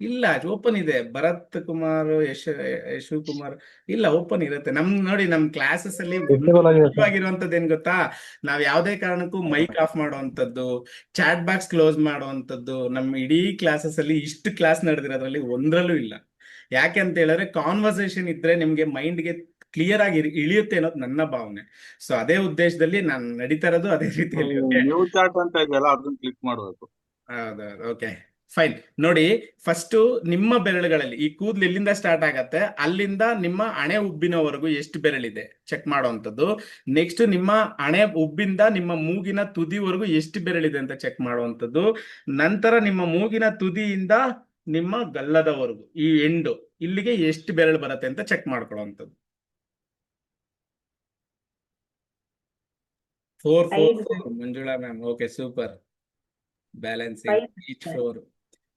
ಇಲ್ಲ ಓಪನ್ ಇದೆ. ಭರತ್ ಕುಮಾರ್, ಯಶು ಕುಮಾರ್, ಇಲ್ಲ ಓಪನ್ ಇರುತ್ತೆ. ನೋಡಿ ನಮ್ ಕ್ಲಾಸಸ್ ಅಲ್ಲಿ ಮುಖ್ಯವಾಗಿರುವಂತದ್ದು ಏನ್ ಗೊತ್ತಾ, ನಾವ್ ಯಾವ್ದೇ ಕಾರಣಕ್ಕೂ ಮೈಕ್ ಆಫ್ ಮಾಡುವಂತದ್ದು, ಚಾಟ್ ಬಾಕ್ಸ್ ಕ್ಲೋಸ್ ಮಾಡುವಂತದ್ದು ನಮ್ ಇಡೀ ಕ್ಲಾಸಸ್ ಅಲ್ಲಿ ಇಷ್ಟು ಕ್ಲಾಸ್ ನಡೆದಿರೋದ್ರಲ್ಲಿ ಒಂದ್ರಲ್ಲೂ ಇಲ್ಲ. ಯಾಕೆ ಅಂತ ಹೇಳಿದ್ರೆ ಕಾನ್ವರ್ಸೇಷನ್ ಇದ್ರೆ ನಿಮ್ಗೆ ಮೈಂಡ್ಗೆ ಕ್ಲಿಯರ್ ಆಗಿ ಇಳಿಯುತ್ತೆ ಅನ್ನೋದು ನನ್ನ ಭಾವನೆ. ಸೊ ಅದೇ ಉದ್ದೇಶದಲ್ಲಿ ನಾನು ನಡೀತಾ ಇರೋದು ಅದೇ ರೀತಿಯಲ್ಲಿ. ಹೌದೌದು, ಓಕೆ, ಫೈನ್. ನೋಡಿ, ಫಸ್ಟ್ ನಿಮ್ಮ ಬೆರಳುಗಳಲ್ಲಿ ಈ ಕೂದಲು ಎಲ್ಲಿಂದ ಸ್ಟಾರ್ಟ್ ಆಗತ್ತೆ ಅಲ್ಲಿಂದ ನಿಮ್ಮ ಹಣೆ ಉಬ್ಬಿನವರೆಗೂ ಎಷ್ಟು ಬೆರಳಿದೆ ಚೆಕ್ ಮಾಡುವಂಥದ್ದು. ನೆಕ್ಸ್ಟ್ ನಿಮ್ಮ ಹಣೆ ಉಬ್ಬಿಂದ ನಿಮ್ಮ ಮೂಗಿನ ತುದಿವರೆಗೂ ಎಷ್ಟು ಬೆರಳಿದೆ ಅಂತ ಚೆಕ್ ಮಾಡುವಂಥದ್ದು. ನಂತರ ನಿಮ್ಮ ಮೂಗಿನ ತುದಿಯಿಂದ ನಿಮ್ಮ ಗಲ್ಲದವರೆಗೂ ಈ ಎಂಡು ಇಲ್ಲಿಗೆ ಎಷ್ಟು ಬೆರಳು ಬರುತ್ತೆ ಅಂತ ಚೆಕ್ ಮಾಡ್ಕೊಳ್ಳುವಂಥದ್ದು. Four four 5 four Manjula ma'am, okay super. Balancing 5 each 4.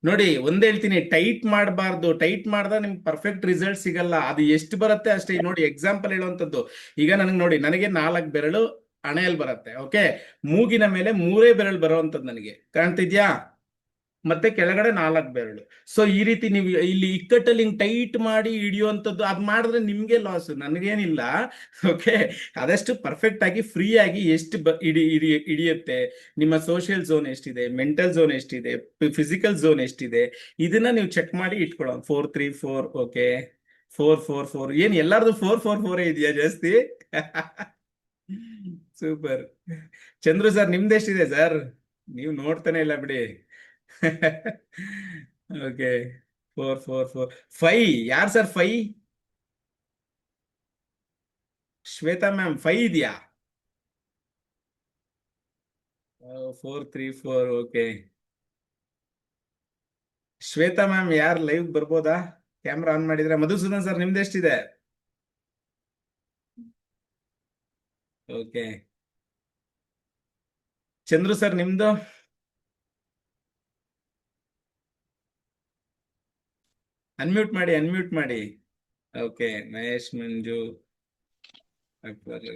ನೋಡಿ ಒಂದ್ ಹೇಳ್ತೀನಿ, ಟೈಟ್ ಮಾಡಬಾರ್ದು. ಟೈಟ್ ಮಾಡಿದ್ರೆ ನಿಮ್ಗೆ ಪರ್ಫೆಕ್ಟ್ ರಿಸಲ್ಟ್ ಸಿಗಲ್ಲ. ಅದು ಎಷ್ಟು ಬರುತ್ತೆ ಅಷ್ಟೇ. ಈಗ ನೋಡಿ ಎಕ್ಸಾಂಪಲ್ ಹೇಳುವಂತದ್ದು, ಈಗ ನನಗೆ ನೋಡಿ, ನನಗೆ 4 ಬೆರಳು ಹಣೆಯಲ್ಲಿ ಬರುತ್ತೆ. ಓಕೆ, ಮೂಗಿನ ಮೇಲೆ 3 ಬೆರಳು ಬರುವಂತದ್ದು ನನಗೆ ಕಾಣ್ತಿದ್ಯಾ? ಮತ್ತೆ ಕೆಳಗಡೆ 4 ಬೆರಳು. ಸೊ ಈ ರೀತಿ ನೀವು ಇಲ್ಲಿ ಇಕ್ಕಟ್ಟಲ್ಲಿ ಹಿಂಗ್ ಟೈಟ್ ಮಾಡಿ ಹಿಡಿಯುವಂಥದ್ದು, ಅದ್ ಮಾಡಿದ್ರೆ ನಿಮ್ಗೆ ಲಾಸ್, ನನಗೇನಿಲ್ಲ. ಓಕೆ, ಆದಷ್ಟು ಪರ್ಫೆಕ್ಟ್ ಆಗಿ ಫ್ರೀ ಆಗಿ ಎಷ್ಟು ಹಿಡಿಯುತ್ತೆ, ನಿಮ್ಮ ಸೋಷಿಯಲ್ ಝೋನ್ ಎಷ್ಟಿದೆ, ಮೆಂಟಲ್ ಝೋನ್ ಎಷ್ಟಿದೆ, ಫಿಸಿಕಲ್ ಝೋನ್ ಎಷ್ಟಿದೆ, ಇದನ್ನ ನೀವು ಚೆಕ್ ಮಾಡಿ ಇಟ್ಕೊಳ್ಳೋ. 4 3 4. ಓಕೆ, 4 4 4. ಏನ್ ಎಲ್ಲಾರ್ದು 4 4 4 ಇದೆಯಾ ಜಾಸ್ತಿ? ಸೂಪರ್. ಚಂದ್ರು ಸರ್ ನಿಮ್ದೆಷ್ಟಿದೆ ಸರ್? ನೀವು ನೋಡ್ತಾನೆ ಇಲ್ಲ ಬಿಡಿ. ಓಕೆ, 4 4 4. 5 ಯಾರು ಸರ್? 5 ಶ್ವೇತಾ ಮ್ಯಾಮ್ 5 ಇದೆಯಾ? 4 3 4. ಓಕೆ, ಶ್ವೇತಾ ಮ್ಯಾಮ್ ಯಾರು ಲೈವ್ ಬರ್ಬೋದಾ? ಕ್ಯಾಮ್ರಾ ಆನ್ ಮಾಡಿದ್ರೆ. ಮಧುಸೂದನ್ ಸರ್ ನಿಮ್ದೆಷ್ಟಿದೆ? ಓಕೆ, ಚಂದ್ರು ಸರ್ ನಿಮ್ದು? ಅನ್ಮ್ಯೂಟ್ ಮಾಡಿ, ಅನ್ಮ್ಯೂಟ್ ಮಾಡಿ. ಓಕೆ, ಮಹೇಶ್ ಮಂಜು ಅಕ್ಬರ್.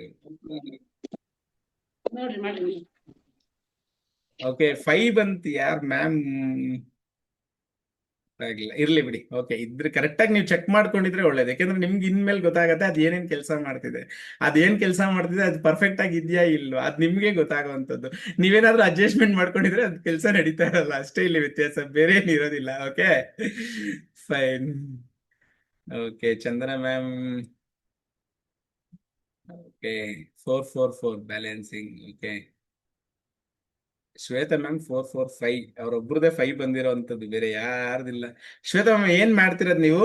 ಓಕೆ, 5 ಬಂತು ಯಾರ್ ಮ್ಯಾಮ್? ಆಗಿಲ್ಲ, ಇರ್ಲಿ ಬಿಡಿ. ಓಕೆ, ಇದ್ರೆ ಕರೆಕ್ಟ್ ಆಗಿ ನೀವು ಚೆಕ್ ಮಾಡ್ಕೊಂಡಿದ್ರೆ ಒಳ್ಳೇದು. ಯಾಕಂದ್ರೆ ನಿಮ್ಗೆ ಇನ್ಮೇಲೆ ಗೊತ್ತಾಗತ್ತೆ ಅದ್ ಏನೇನ್ ಕೆಲಸ ಮಾಡ್ತಿದೆ, ಅದೇನ್ ಕೆಲಸ ಮಾಡ್ತಿದೆ, ಅದು ಪರ್ಫೆಕ್ಟ್ ಆಗಿ ಇದೆಯಾ ಇಲ್ವೋ ಅದ್ ನಿಮ್ಗೆ ಗೊತ್ತಾಗುವಂತದ್ದು. ನೀವೇನಾದ್ರೂ ಅಡ್ಜಸ್ಟ್ಮೆಂಟ್ ಮಾಡ್ಕೊಂಡಿದ್ರೆ ಅದ್ ಕೆಲಸ ನಡೀತಾ ಇರಲ್ಲ ಅಷ್ಟೇ. ಇಲ್ಲಿ ವ್ಯತ್ಯಾಸ, ಬೇರೆ ಏನು ಇರೋದಿಲ್ಲ. Okay, fine. Okay, Chandana ma'am. Okay, 4 4 4 balancing. Okay, Shweta ma'am 4 4 5. ಅವ್ರೊಬ್ರದೇ 5 ಬಂದಿರೋಂಥದ್ದು, ಬೇರೆ ಯಾರ್ದಿಲ್ಲ. ಶ್ವೇತಾ ಮ್ಯಾಮ್ ಏನ್ ಮಾಡ್ತಿರೋದ್ ನೀವು?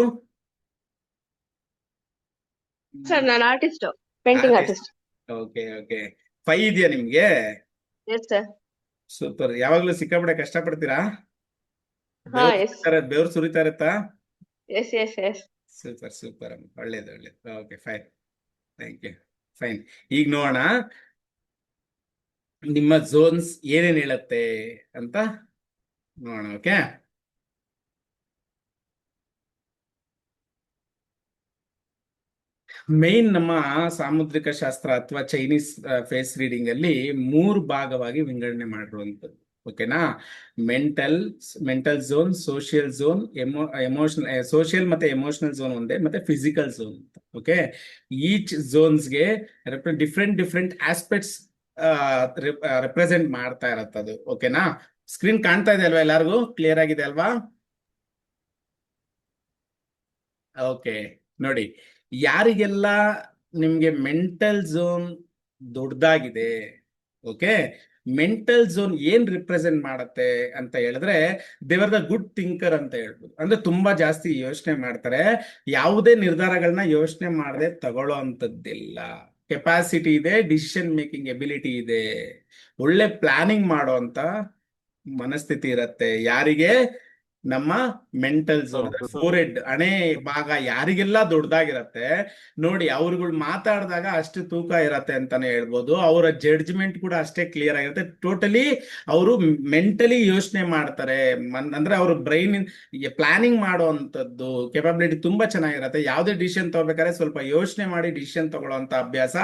ಸರ್ ನಾನು artist, painting artist. Artist. Okay okay, 5 ಇದೆಯಾ ನಿಮ್ಗೆ? Yes sir. ಸೂಪರ್. ಯಾವಾಗ್ಲೂ ಸಿಕ್ಕಾಪಟ್ಟೆ ಕಷ್ಟ ಪಡ್ತೀರಾ? ಹಾ, ಎಸ್. ಬೆವ್ರು ಸುರಿತಾ ಇರುತ್ತಾ? Yes yes yes. Super super, ಒಳ್ಳೇದು ಒಳ್ಳೇದು. Okay fine, thank you. Fine, ಈಗ ನೋಡೋಣ ನಿಮ್ಮ ಝೋನ್ಸ್ ಏನೇನ್ ಹೇಳತ್ತೆ ಅಂತ ನೋಡೋಣ. ಓಕೆ, ಮೇನ್ ನಮ್ಮ ಸಾಮುದ್ರಿಕ ಶಾಸ್ತ್ರ ಅಥವಾ ಚೈನೀಸ್ ಫೇಸ್ ರೀಡಿಂಗ್ ಅಲ್ಲಿ 3 ಭಾಗವಾಗಿ ವಿಂಗಡಣೆ ಮಾಡಿರುವಂತದ್ದು. ಓಕೆನಾ? Mental mental zone, social zone, emotional, social ಮತ್ತೆ ಎಮೋಷನಲ್ ಝೋನ್ ಒಂದೇ, ಮತ್ತೆ ಫಿಸಿಕಲ್ ಝೋನ್ ಅಂತ. ಓಕೆ, ಈಚ್ ಝೋನ್ಸ್ಗೆ ಡಿಫ್ರೆಂಟ್ ಡಿಫ್ರೆಂಟ್ ಆಸ್ಪೆಕ್ಟ್ಸ್ ರೆಪ್ರೆಸೆಂಟ್ ಮಾಡ್ತಾ ಇರತ್ತದು. ಓಕೆನಾ? ಸ್ಕ್ರೀನ್ ಕಾಣ್ತಾ ಇದೆ ಅಲ್ವಾ? ಎಲ್ಲರಿಗೂ ಕ್ಲಿಯರ್ ಆಗಿದೆ ಅಲ್ವಾ? ಓಕೆ, ನೋಡಿ, ಯಾರಿಗೆಲ್ಲ ನಿಮ್ಗೆ ಮೆಂಟಲ್ ಝೋನ್ ದೊಡ್ಡದಾಗಿದೆ, ಓಕೆ, ಮೆಂಟಲ್ ಝೋನ್ ಏನ್ ರಿಪ್ರೆಸೆಂಟ್ ಮಾಡತ್ತೆ ಅಂತ ಹೇಳಿದ್ರೆ, ದೇವರ್ ದ ಗುಡ್ ಥಿಂಕರ್ ಅಂತ ಹೇಳ್ಬೋದು. ಅಂದ್ರೆ ತುಂಬಾ ಜಾಸ್ತಿ ಯೋಚನೆ ಮಾಡ್ತಾರೆ, ಯಾವುದೇ ನಿರ್ಧಾರಗಳನ್ನ ಯೋಚನೆ ಮಾಡದೆ ತಗೊಳ್ಳೋ ಅಂತದ್ದಿಲ್ಲ. ಕೆಪಾಸಿಟಿ ಇದೆ, ಡಿಸಿಷನ್ ಮೇಕಿಂಗ್ ಎಬಿಲಿಟಿ ಇದೆ, ಒಳ್ಳೆ ಪ್ಲಾನಿಂಗ್ ಮಾಡೋ ಅಂತ ಮನಸ್ಥಿತಿ ಇರತ್ತೆ. ಯಾರಿಗೆ? ನಮ್ಮ ಮೆಂಟಲ್ ಝೋನ್, ಫೋರ್ ಹೆಡ್, ಹಣೆ ಭಾಗ ಯಾರಿಗೆಲ್ಲ ದೊಡ್ಡದಾಗಿರತ್ತೆ ನೋಡಿ, ಅವ್ರುಗಳು ಮಾತಾಡಿದಾಗ ಅಷ್ಟು ತೂಕ ಇರತ್ತೆ ಅಂತಾನೆ ಹೇಳ್ಬೋದು. ಅವರ ಜಡ್ಜ್ಮೆಂಟ್ ಕೂಡ ಅಷ್ಟೇ ಕ್ಲಿಯರ್ ಆಗಿರುತ್ತೆ. ಟೋಟಲಿ ಅವರು ಮೆಂಟಲಿ ಯೋಚನೆ ಮಾಡ್ತಾರೆ. ಅಂದ್ರೆ ಅವ್ರ ಬ್ರೈನ್ ಪ್ಲಾನಿಂಗ್ ಮಾಡುವಂತದ್ದು ಕೆಪಾಬಿಲಿಟಿ ತುಂಬಾ ಚೆನ್ನಾಗಿರತ್ತೆ. ಯಾವುದೇ ಡಿಸಿಷನ್ ತಗೋಬೇಕಾದ್ರೆ ಸ್ವಲ್ಪ ಯೋಚನೆ ಮಾಡಿ ಡಿಸಿಷನ್ ತಗೊಳ್ಳೋಂತ ಅಭ್ಯಾಸ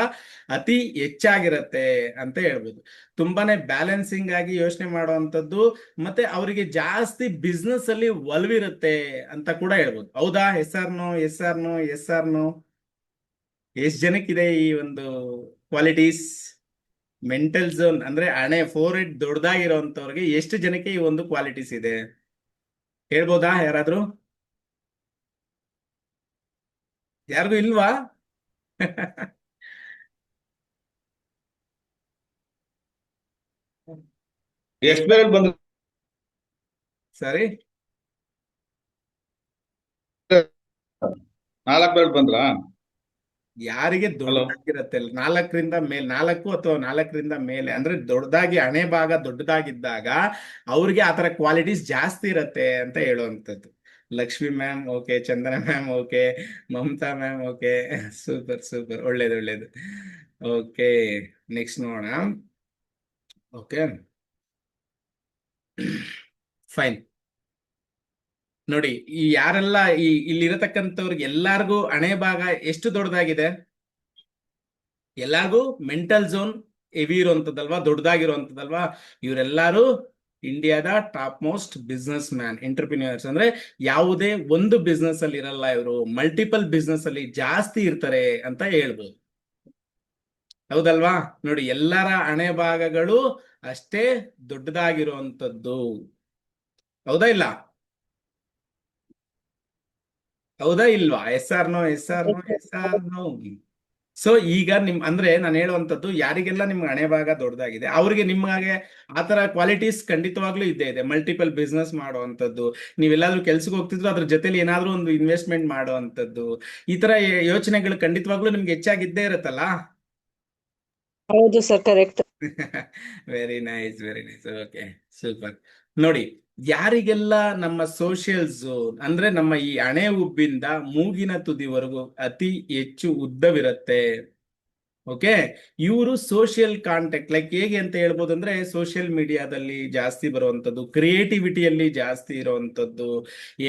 ಅತಿ ಹೆಚ್ಚಾಗಿರತ್ತೆ ಅಂತ ಹೇಳ್ಬೋದು. ತುಂಬಾನೇ ಬ್ಯಾಲೆನ್ಸಿಂಗ್ ಆಗಿ ಯೋಚನೆ ಮಾಡುವಂತದ್ದು, ಮತ್ತೆ ಅವರಿಗೆ ಜಾಸ್ತಿ ಬಿಸ್ನೆಸ್ ಅಲ್ಲಿ ಒಲವಿರುತ್ತೆ ಅಂತ ಕೂಡ ಹೇಳ್ಬೋದು. ಹೌದಾ? Yes or no? Yes or no? Yes or no? ಎಷ್ಟ್ ಜನಕ್ಕಿದೆ ಈ ಒಂದು ಕ್ವಾಲಿಟೀಸ್? ಮೆಂಟಲ್ ಝೋನ್ ಅಂದ್ರೆ ಹಣೆ, ಫೋರ್ ಹೆಡ್ ದೊಡ್ಡದಾಗಿರೋಂಥವ್ರಿಗೆ ಎಷ್ಟು ಜನಕ್ಕೆ ಈ ಒಂದು ಕ್ವಾಲಿಟೀಸ್ ಇದೆ ಹೇಳ್ಬೋದಾ ಯಾರಾದ್ರೂ? ಯಾರಿಗೂ ಇಲ್ವಾ? ಎಷ್ಟು ಬೇರೆ ಬಂದ್ರೆ ಸರಿ, 4 ಬೇರೆ ಬಂದ್ರಾ? ಯಾರಿಗೆ ಹಲೋ, ದೊಡ್ಡದಾಗಿರತ್ತೆ 4ರಿಂದ ಮೇಲೆ, 4 ಅಥವಾ 4ರಿಂದ ಮೇಲೆ ಅಂದ್ರೆ ದೊಡ್ಡದಾಗಿ, ಹಣೆ ಭಾಗ ದೊಡ್ಡದಾಗಿದ್ದಾಗ ಅವ್ರಿಗೆ ಆತರ ಕ್ವಾಲಿಟೀಸ್ ಜಾಸ್ತಿ ಇರತ್ತೆ ಅಂತ ಹೇಳುವಂಥದ್ದು. Lakshmi ma'am okay, Chandana ma'am okay, Mamata ma'am okay, super super, ಒಳ್ಳೇದು ಒಳ್ಳೇದು. ಓಕೆ, ನೆಕ್ಸ್ಟ್ ನೋಡೋಣ. Okay, fine. ನೋಡಿ, ಈ ಯಾರೆಲ್ಲ ಇಲ್ಲಿರತಕ್ಕಂಥವ್ರಿಗೆ ಎಲ್ಲಾರ್ಗೂ ಹಣೆ ಭಾಗ ಎಷ್ಟು ದೊಡ್ಡದಾಗಿದೆ? ಎಲ್ಲಾರ್ಗೂ ಮೆಂಟಲ್ ಝೋನ್ ಹೆವಿ ಇರುವಂತದ್ದಲ್ವಾ, ದೊಡ್ಡದಾಗಿರುವಂತದ್ದಲ್ವಾ? ಇವರೆಲ್ಲರೂ ಇಂಡಿಯಾದ ಟಾಪ್ ಮೋಸ್ಟ್ ಬಿಸ್ನೆಸ್ ಮ್ಯಾನ್, ಎಂಟರ್ಪ್ರಿನ್ಯೂರ್ಸ್. ಅಂದ್ರೆ ಯಾವುದೇ ಒಂದು ಬಿಸ್ನೆಸ್ ಅಲ್ಲಿ ಇರಲ್ಲ ಇವರು, ಮಲ್ಟಿಪಲ್ ಬಿಸ್ನೆಸ್ ಅಲ್ಲಿ ಜಾಸ್ತಿ ಇರ್ತಾರೆ ಅಂತ ಹೇಳ್ಬೋದು. ಹೌದಲ್ವಾ? ನೋಡಿ, ಎಲ್ಲರ ಹಣೆ ಭಾಗಗಳು ಅಷ್ಟೇ ದೊಡ್ಡದಾಗಿರುವಂತದ್ದು. ಹೌದಾ ಇಲ್ಲ? ಹೌದಾ ಇಲ್ವಾ? Yes or no, yes or no, yes or no. So ಈಗ ಅಂದ್ರೆ ನಾನು ಹೇಳುವಂತದ್ದು, ಯಾರಿಗೆಲ್ಲ ನಿಮ್ಗೆ ಹಣೆ ಭಾಗ ದೊಡ್ಡದಾಗಿದೆ ಅವ್ರಿಗೆ ನಿಮ್ಗೆ ಆತರ ಕ್ವಾಲಿಟೀಸ್ ಖಂಡಿತವಾಗ್ಲೂ ಇದ್ದೇ ಇದೆ. ಮಲ್ಟಿಪಲ್ ಬಿಸ್ನೆಸ್ ಮಾಡುವಂತದ್ದು, ನೀವೆಲ್ಲಾದ್ರೂ ಕೆಲ್ಸಕ್ಕೆ ಹೋಗ್ತಿದ್ರು ಅದ್ರ ಜೊತೆಲಿ ಏನಾದ್ರೂ ಒಂದು ಇನ್ವೆಸ್ಟ್ಮೆಂಟ್ ಮಾಡುವಂತದ್ದು, ಈ ತರ ಯೋಚನೆಗಳು ಖಂಡಿತವಾಗ್ಲೂ ನಿಮ್ಗೆ ಹೆಚ್ಚಾಗಿದ್ದೇ ಇರುತ್ತಲ್ಲ. ಹೌದು sir, correct. Very nice, very nice. Okay, super. ನೋಡಿ, ಯಾರಿಗೆಲ್ಲ ನಮ್ಮ ಸೋಷಿಯಲ್ ಝೋನ್ ಅಂದ್ರೆ ನಮ್ಮ ಈ ಹಣೆ ಉಬ್ಬಿಂದ ಮೂಗಿನ ತುದಿವರೆಗೂ ಅತಿ ಹೆಚ್ಚು ಉದ್ದವಿರುತ್ತೆ, ಓಕೆ, ಇವರು ಸೋಷಿಯಲ್ ಕಾಂಟ್ಯಾಕ್ಟ್ ಲೈಕ್ ಹೇಗೆ ಅಂತ ಹೇಳ್ಬೋದು ಅಂದ್ರೆ, ಸೋಷಿಯಲ್ ಮೀಡಿಯಾದಲ್ಲಿ ಜಾಸ್ತಿ ಬರುವಂತದ್ದು, ಕ್ರಿಯೇಟಿವಿಟಿಯಲ್ಲಿ ಜಾಸ್ತಿ ಇರುವಂತದ್ದು,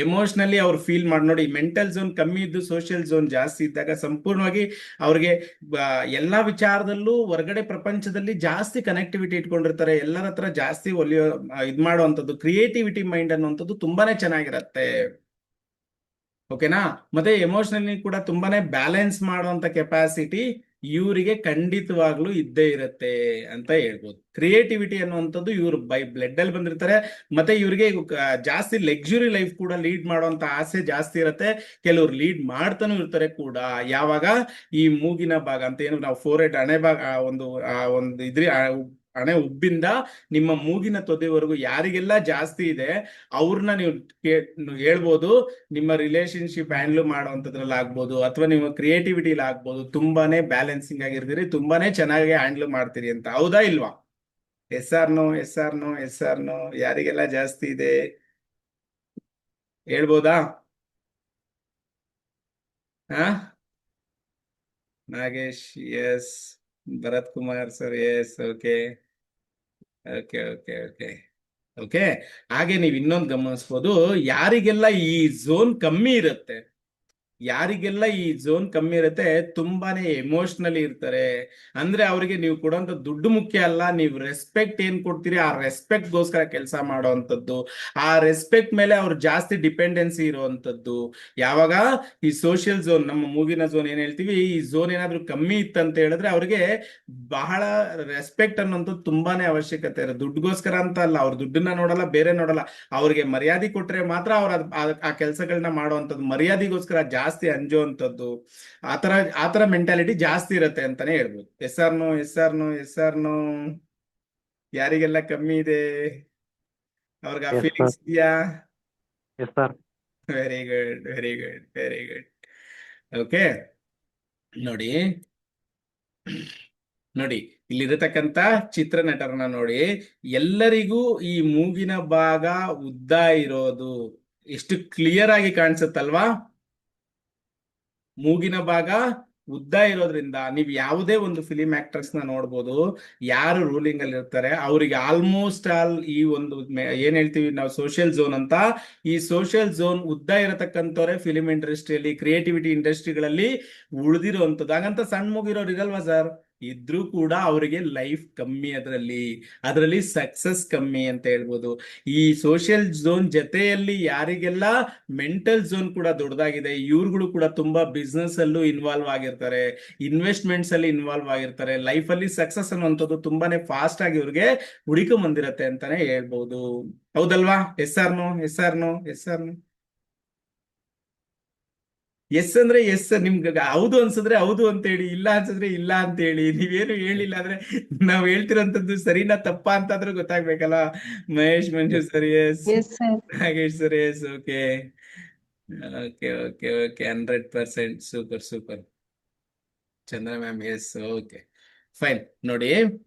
ಎಮೋಷನಲಿ ಅವ್ರು ಫೀಲ್ ಮಾಡಿ. ನೋಡಿ, ಮೆಂಟಲ್ ಝೋನ್ ಕಮ್ಮಿ ಇದ್ದು ಸೋಷಿಯಲ್ ಝೋನ್ ಜಾಸ್ತಿ ಇದ್ದಾಗ ಸಂಪೂರ್ಣವಾಗಿ ಅವ್ರಿಗೆ ಎಲ್ಲಾ ವಿಚಾರದಲ್ಲೂ ಹೊರಗಡೆ ಪ್ರಪಂಚದಲ್ಲಿ ಜಾಸ್ತಿ ಕನೆಕ್ಟಿವಿಟಿ ಇಟ್ಕೊಂಡಿರ್ತಾರೆ, ಎಲ್ಲರ ಹತ್ರ ಜಾಸ್ತಿ ಒಲಿಯೋ ಇದ್ ಮಾಡುವಂಥದ್ದು, ಕ್ರಿಯೇಟಿವಿಟಿ ಮೈಂಡ್ ಅನ್ನುವಂಥದ್ದು ತುಂಬಾನೇ ಚೆನ್ನಾಗಿರತ್ತೆ. ಓಕೆನಾ? ಮತ್ತೆ ಎಮೋಷನಲಿ ಕೂಡ ತುಂಬಾನೇ ಬ್ಯಾಲೆನ್ಸ್ ಮಾಡುವಂತ ಕೆಪಾಸಿಟಿ ಇವರಿಗೆ ಖಂಡಿತವಾಗ್ಲೂ ಇದ್ದೇ ಇರುತ್ತೆ ಅಂತ ಹೇಳ್ಬೋದು. ಕ್ರಿಯೇಟಿವಿಟಿ ಅನ್ನುವಂಥದ್ದು ಇವ್ರು ಬೈ ಬ್ಲಡ್ ಅಲ್ಲಿ ಬಂದಿರ್ತಾರೆ. ಮತ್ತೆ ಇವ್ರಿಗೆ ಜಾಸ್ತಿ ಲಕ್ಸುರಿ ಲೈಫ್ ಕೂಡ ಲೀಡ್ ಮಾಡುವಂತ ಆಸೆ ಜಾಸ್ತಿ ಇರುತ್ತೆ. ಕೆಲವ್ರು ಲೀಡ್ ಮಾಡ್ತಾನೂ ಇರ್ತಾರೆ ಕೂಡ. ಯಾವಾಗ ಈ ಮೂಗಿನ ಭಾಗ ಅಂತ ಏನು ನಾವು ಫೋರ್ಹೆಡ್, ಹಣೆ ಭಾಗ, ಒಂದು ಇದ್ರಿ ಹಣೆ ಉಬ್ಬಿಂದ ನಿಮ್ಮ ಮೂಗಿನ ತೊದೆವರೆಗೂ ಯಾರಿಗೆಲ್ಲ ಜಾಸ್ತಿ ಇದೆ ಅವ್ರನ್ನ ನೀವು ಹೇಳ್ಬೋದು, ನಿಮ್ಮ ರಿಲೇಶನ್ಶಿಪ್ ಹ್ಯಾಂಡಲ್ ಮಾಡುವಂತದ್ರಲ್ಲಿ ಆಗ್ಬೋದು, ಅಥವಾ ನಿಮ್ಮ ಕ್ರಿಯೇಟಿವಿಟಿಲಿ ಆಗ್ಬೋದು, ತುಂಬಾನೇ ಬ್ಯಾಲೆನ್ಸಿಂಗ್ ಆಗಿರ್ತೀರಿ, ತುಂಬಾನೇ ಚೆನ್ನಾಗಿ ಹ್ಯಾಂಡಲ್ ಮಾಡ್ತೀರಿ ಅಂತ. ಹೌದಾ ಇಲ್ವಾ? Yes or no, yes or no, yes or no. ಯಾರಿಗೆಲ್ಲ ಜಾಸ್ತಿ ಇದೆ ಹೇಳ್ಬೋದಾ? ಹಾ, Nagesh yes, Bharat Kumar sir yes. Okay, okay, okay, okay, okay. ಹಾಗೆ ನೀವು ಇನ್ನೊಂದು ಗಮನಿಸ್ಬೋದು, ಯಾರಿಗೆಲ್ಲ ಈ ಝೋನ್ ಕಮ್ಮಿ ಇರುತ್ತೆ, ಯಾರಿಗೆಲ್ಲ ಈ ಝೋನ್ ಕಮ್ಮಿ ಇರುತ್ತೆ, ತುಂಬಾನೇ ಎಮೋಷನಲಿ ಇರ್ತಾರೆ. ಅಂದ್ರೆ ಅವ್ರಿಗೆ ನೀವು ಕೊಡುವಂತ ದುಡ್ಡು ಮುಖ್ಯ ಅಲ್ಲ, ನೀವು ರೆಸ್ಪೆಕ್ಟ್ ಏನ್ ಕೊಡ್ತೀರಿ ಆ ರೆಸ್ಪೆಕ್ಟ್ ಗೋಸ್ಕರ ಕೆಲಸ ಮಾಡುವಂತದ್ದು, ಆ ರೆಸ್ಪೆಕ್ಟ್ ಮೇಲೆ ಅವ್ರು ಜಾಸ್ತಿ ಡಿಪೆಂಡೆನ್ಸಿ ಇರುವಂತದ್ದು. ಯಾವಾಗ ಈ ಸೋಷಿಯಲ್ ಝೋನ್, ನಮ್ಮ ಮೂಗಿನ ಝೋನ್ ಏನ್ ಹೇಳ್ತೀವಿ, ಈ ಝೋನ್ ಏನಾದ್ರೂ ಕಮ್ಮಿ ಇತ್ತಂತ ಹೇಳಿದ್ರೆ ಅವ್ರಿಗೆ ಬಹಳ ರೆಸ್ಪೆಕ್ಟ್ ಅನ್ನೋಂಥದ್ದು ತುಂಬಾನೇ ಅವಶ್ಯಕತೆ ಇರುತ್ತೆ. ದುಡ್ಡುಗೋಸ್ಕರ ಅಂತ ಅಲ್ಲ, ಅವ್ರ ದುಡ್ಡನ್ನ ನೋಡಲ್ಲ, ಬೇರೆ ನೋಡಲ್ಲ, ಅವ್ರಿಗೆ ಮರ್ಯಾದೆ ಕೊಟ್ರೆ ಮಾತ್ರ ಅವ್ರ ಆ ಕೆಲಸಗಳನ್ನ ಮಾಡುವಂಥದ್ದು, ಮರ್ಯಾದೆಗೋಸ್ಕರ ಜಾಸ್ತಿ ಅಂಜುವಂಥದ್ದು, ಆತರ ಮೆಂಟಾಲಿಟಿ ಜಾಸ್ತಿ ಇರುತ್ತೆ ಅಂತಾನೆ ಹೇಳ್ಬೋದು. Yes or no, yes or no, yes or no. ಯಾರಿಗೆಲ್ಲ ಕಮ್ಮಿ ಇದೆ ಅವ್ರಿಗೆ ಆ ಫೀಲಿಂಗ್ಸ್ ಇದೆಯಾ? Very good, very good, very good. Okay, ನೋಡಿ ನೋಡಿ, ಇಲ್ಲಿರತಕ್ಕಂತ ಚಿತ್ರನಟರನ್ನ ನೋಡಿ, ಎಲ್ಲರಿಗೂ ಈ ಮೂಗಿನ ಭಾಗ ಉದ್ದ ಇರೋದು ಎಷ್ಟು ಕ್ಲಿಯರ್ ಆಗಿ ಕಾಣಿಸುತ್ತಲ್ವಾ? ಮೂಗಿನ ಭಾಗ ಉದ್ದ ಇರೋದ್ರಿಂದ ನೀವು ಯಾವುದೇ ಒಂದು ಫಿಲಿಂ ಆಕ್ಟರ್ಸ್ ನ ನೋಡ್ಬೋದು, ಯಾರು ರೂಲಿಂಗ್ ಅಲ್ಲಿ ಇರ್ತಾರೆ ಅವರಿಗೆ ಆಲ್ಮೋಸ್ಟ್ ಆಲ್ ಈ ಒಂದು ಏನ್ ಹೇಳ್ತೀವಿ ನಾವು ಸೋಷಿಯಲ್ ಝೋನ್ ಅಂತ, ಈ ಸೋಷಿಯಲ್ ಝೋನ್ ಉದ್ದ ಇರತಕ್ಕಂಥವ್ರೆ ಫಿಲಿಂ ಇಂಡಸ್ಟ್ರಿಯಲ್ಲಿ, ಕ್ರಿಯೇಟಿವಿಟಿ ಇಂಡಸ್ಟ್ರಿಗಳಲ್ಲಿ ಉಳಿದಿರುವಂತದ್ದು. ಹಾಗಂತ ಸಣ್ಣ ಮೂಗಿರೋರು ಇರಲ್ವಾ ಸರ್? ಇದ್ರೂ ಕೂಡ ಅವರಿಗೆ ಲೈಫ್ ಕಮ್ಮಿ, ಅದರಲ್ಲಿ ಸಕ್ಸಸ್ ಕಮ್ಮಿ ಅಂತ ಹೇಳ್ಬೋದು. ಈ ಸೋಷಿಯಲ್ ಝೋನ್ ಜೊತೆಯಲ್ಲಿ ಯಾರಿಗೆಲ್ಲ ಮೆಂಟಲ್ ಝೋನ್ ಕೂಡ ದೊಡ್ಡದಾಗಿದೆ, ಇವ್ರುಗಳು ಕೂಡ ತುಂಬಾ ಬಿಸ್ನೆಸ್ ಅಲ್ಲೂ ಇನ್ವಾಲ್ವ್ ಆಗಿರ್ತಾರೆ, ಇನ್ವೆಸ್ಟ್ಮೆಂಟ್ಸ್ ಅಲ್ಲಿ ಇನ್ವಾಲ್ವ್ ಆಗಿರ್ತಾರೆ, ಲೈಫ್ ಅಲ್ಲಿ ಸಕ್ಸಸ್ ಅನ್ನುವಂಥದ್ದು ತುಂಬಾನೇ ಫಾಸ್ಟ್ ಆಗಿ ಇವ್ರಿಗೆ ಹುಡುಕ ಬಂದಿರತ್ತೆ ಅಂತಾನೆ ಹೇಳ್ಬಹುದು. ಹೌದಲ್ವಾ? Yes or no, yes or no, yes or no. Yes ಅಂದ್ರೆ ಎಸ್, ನಿಮ್ಗೆ ಹೌದು ಅನ್ಸಿದ್ರೆ ಹೌದು ಅಂತ ಹೇಳಿ, ಇಲ್ಲ ಅನ್ಸಿದ್ರೆ ಇಲ್ಲ ಅಂತ ಹೇಳಿ. ನೀವೇನು ಹೇಳಿಲ್ಲ ಅಂದ್ರೆ ನಾವ್ ಹೇಳ್ತಿರೋಂಥದ್ದು ಸರಿನಾ ತಪ್ಪಾ ಅಂತಾದ್ರೂ ಗೊತ್ತಾಗ್ಬೇಕಲ್ಲ. Mahesh Manju sir yes, Nagesh sir yes. Okay, okay, okay, okay, 100%. Super, super. Chandra ma'am yes. Okay, fine. ನೋಡಿ,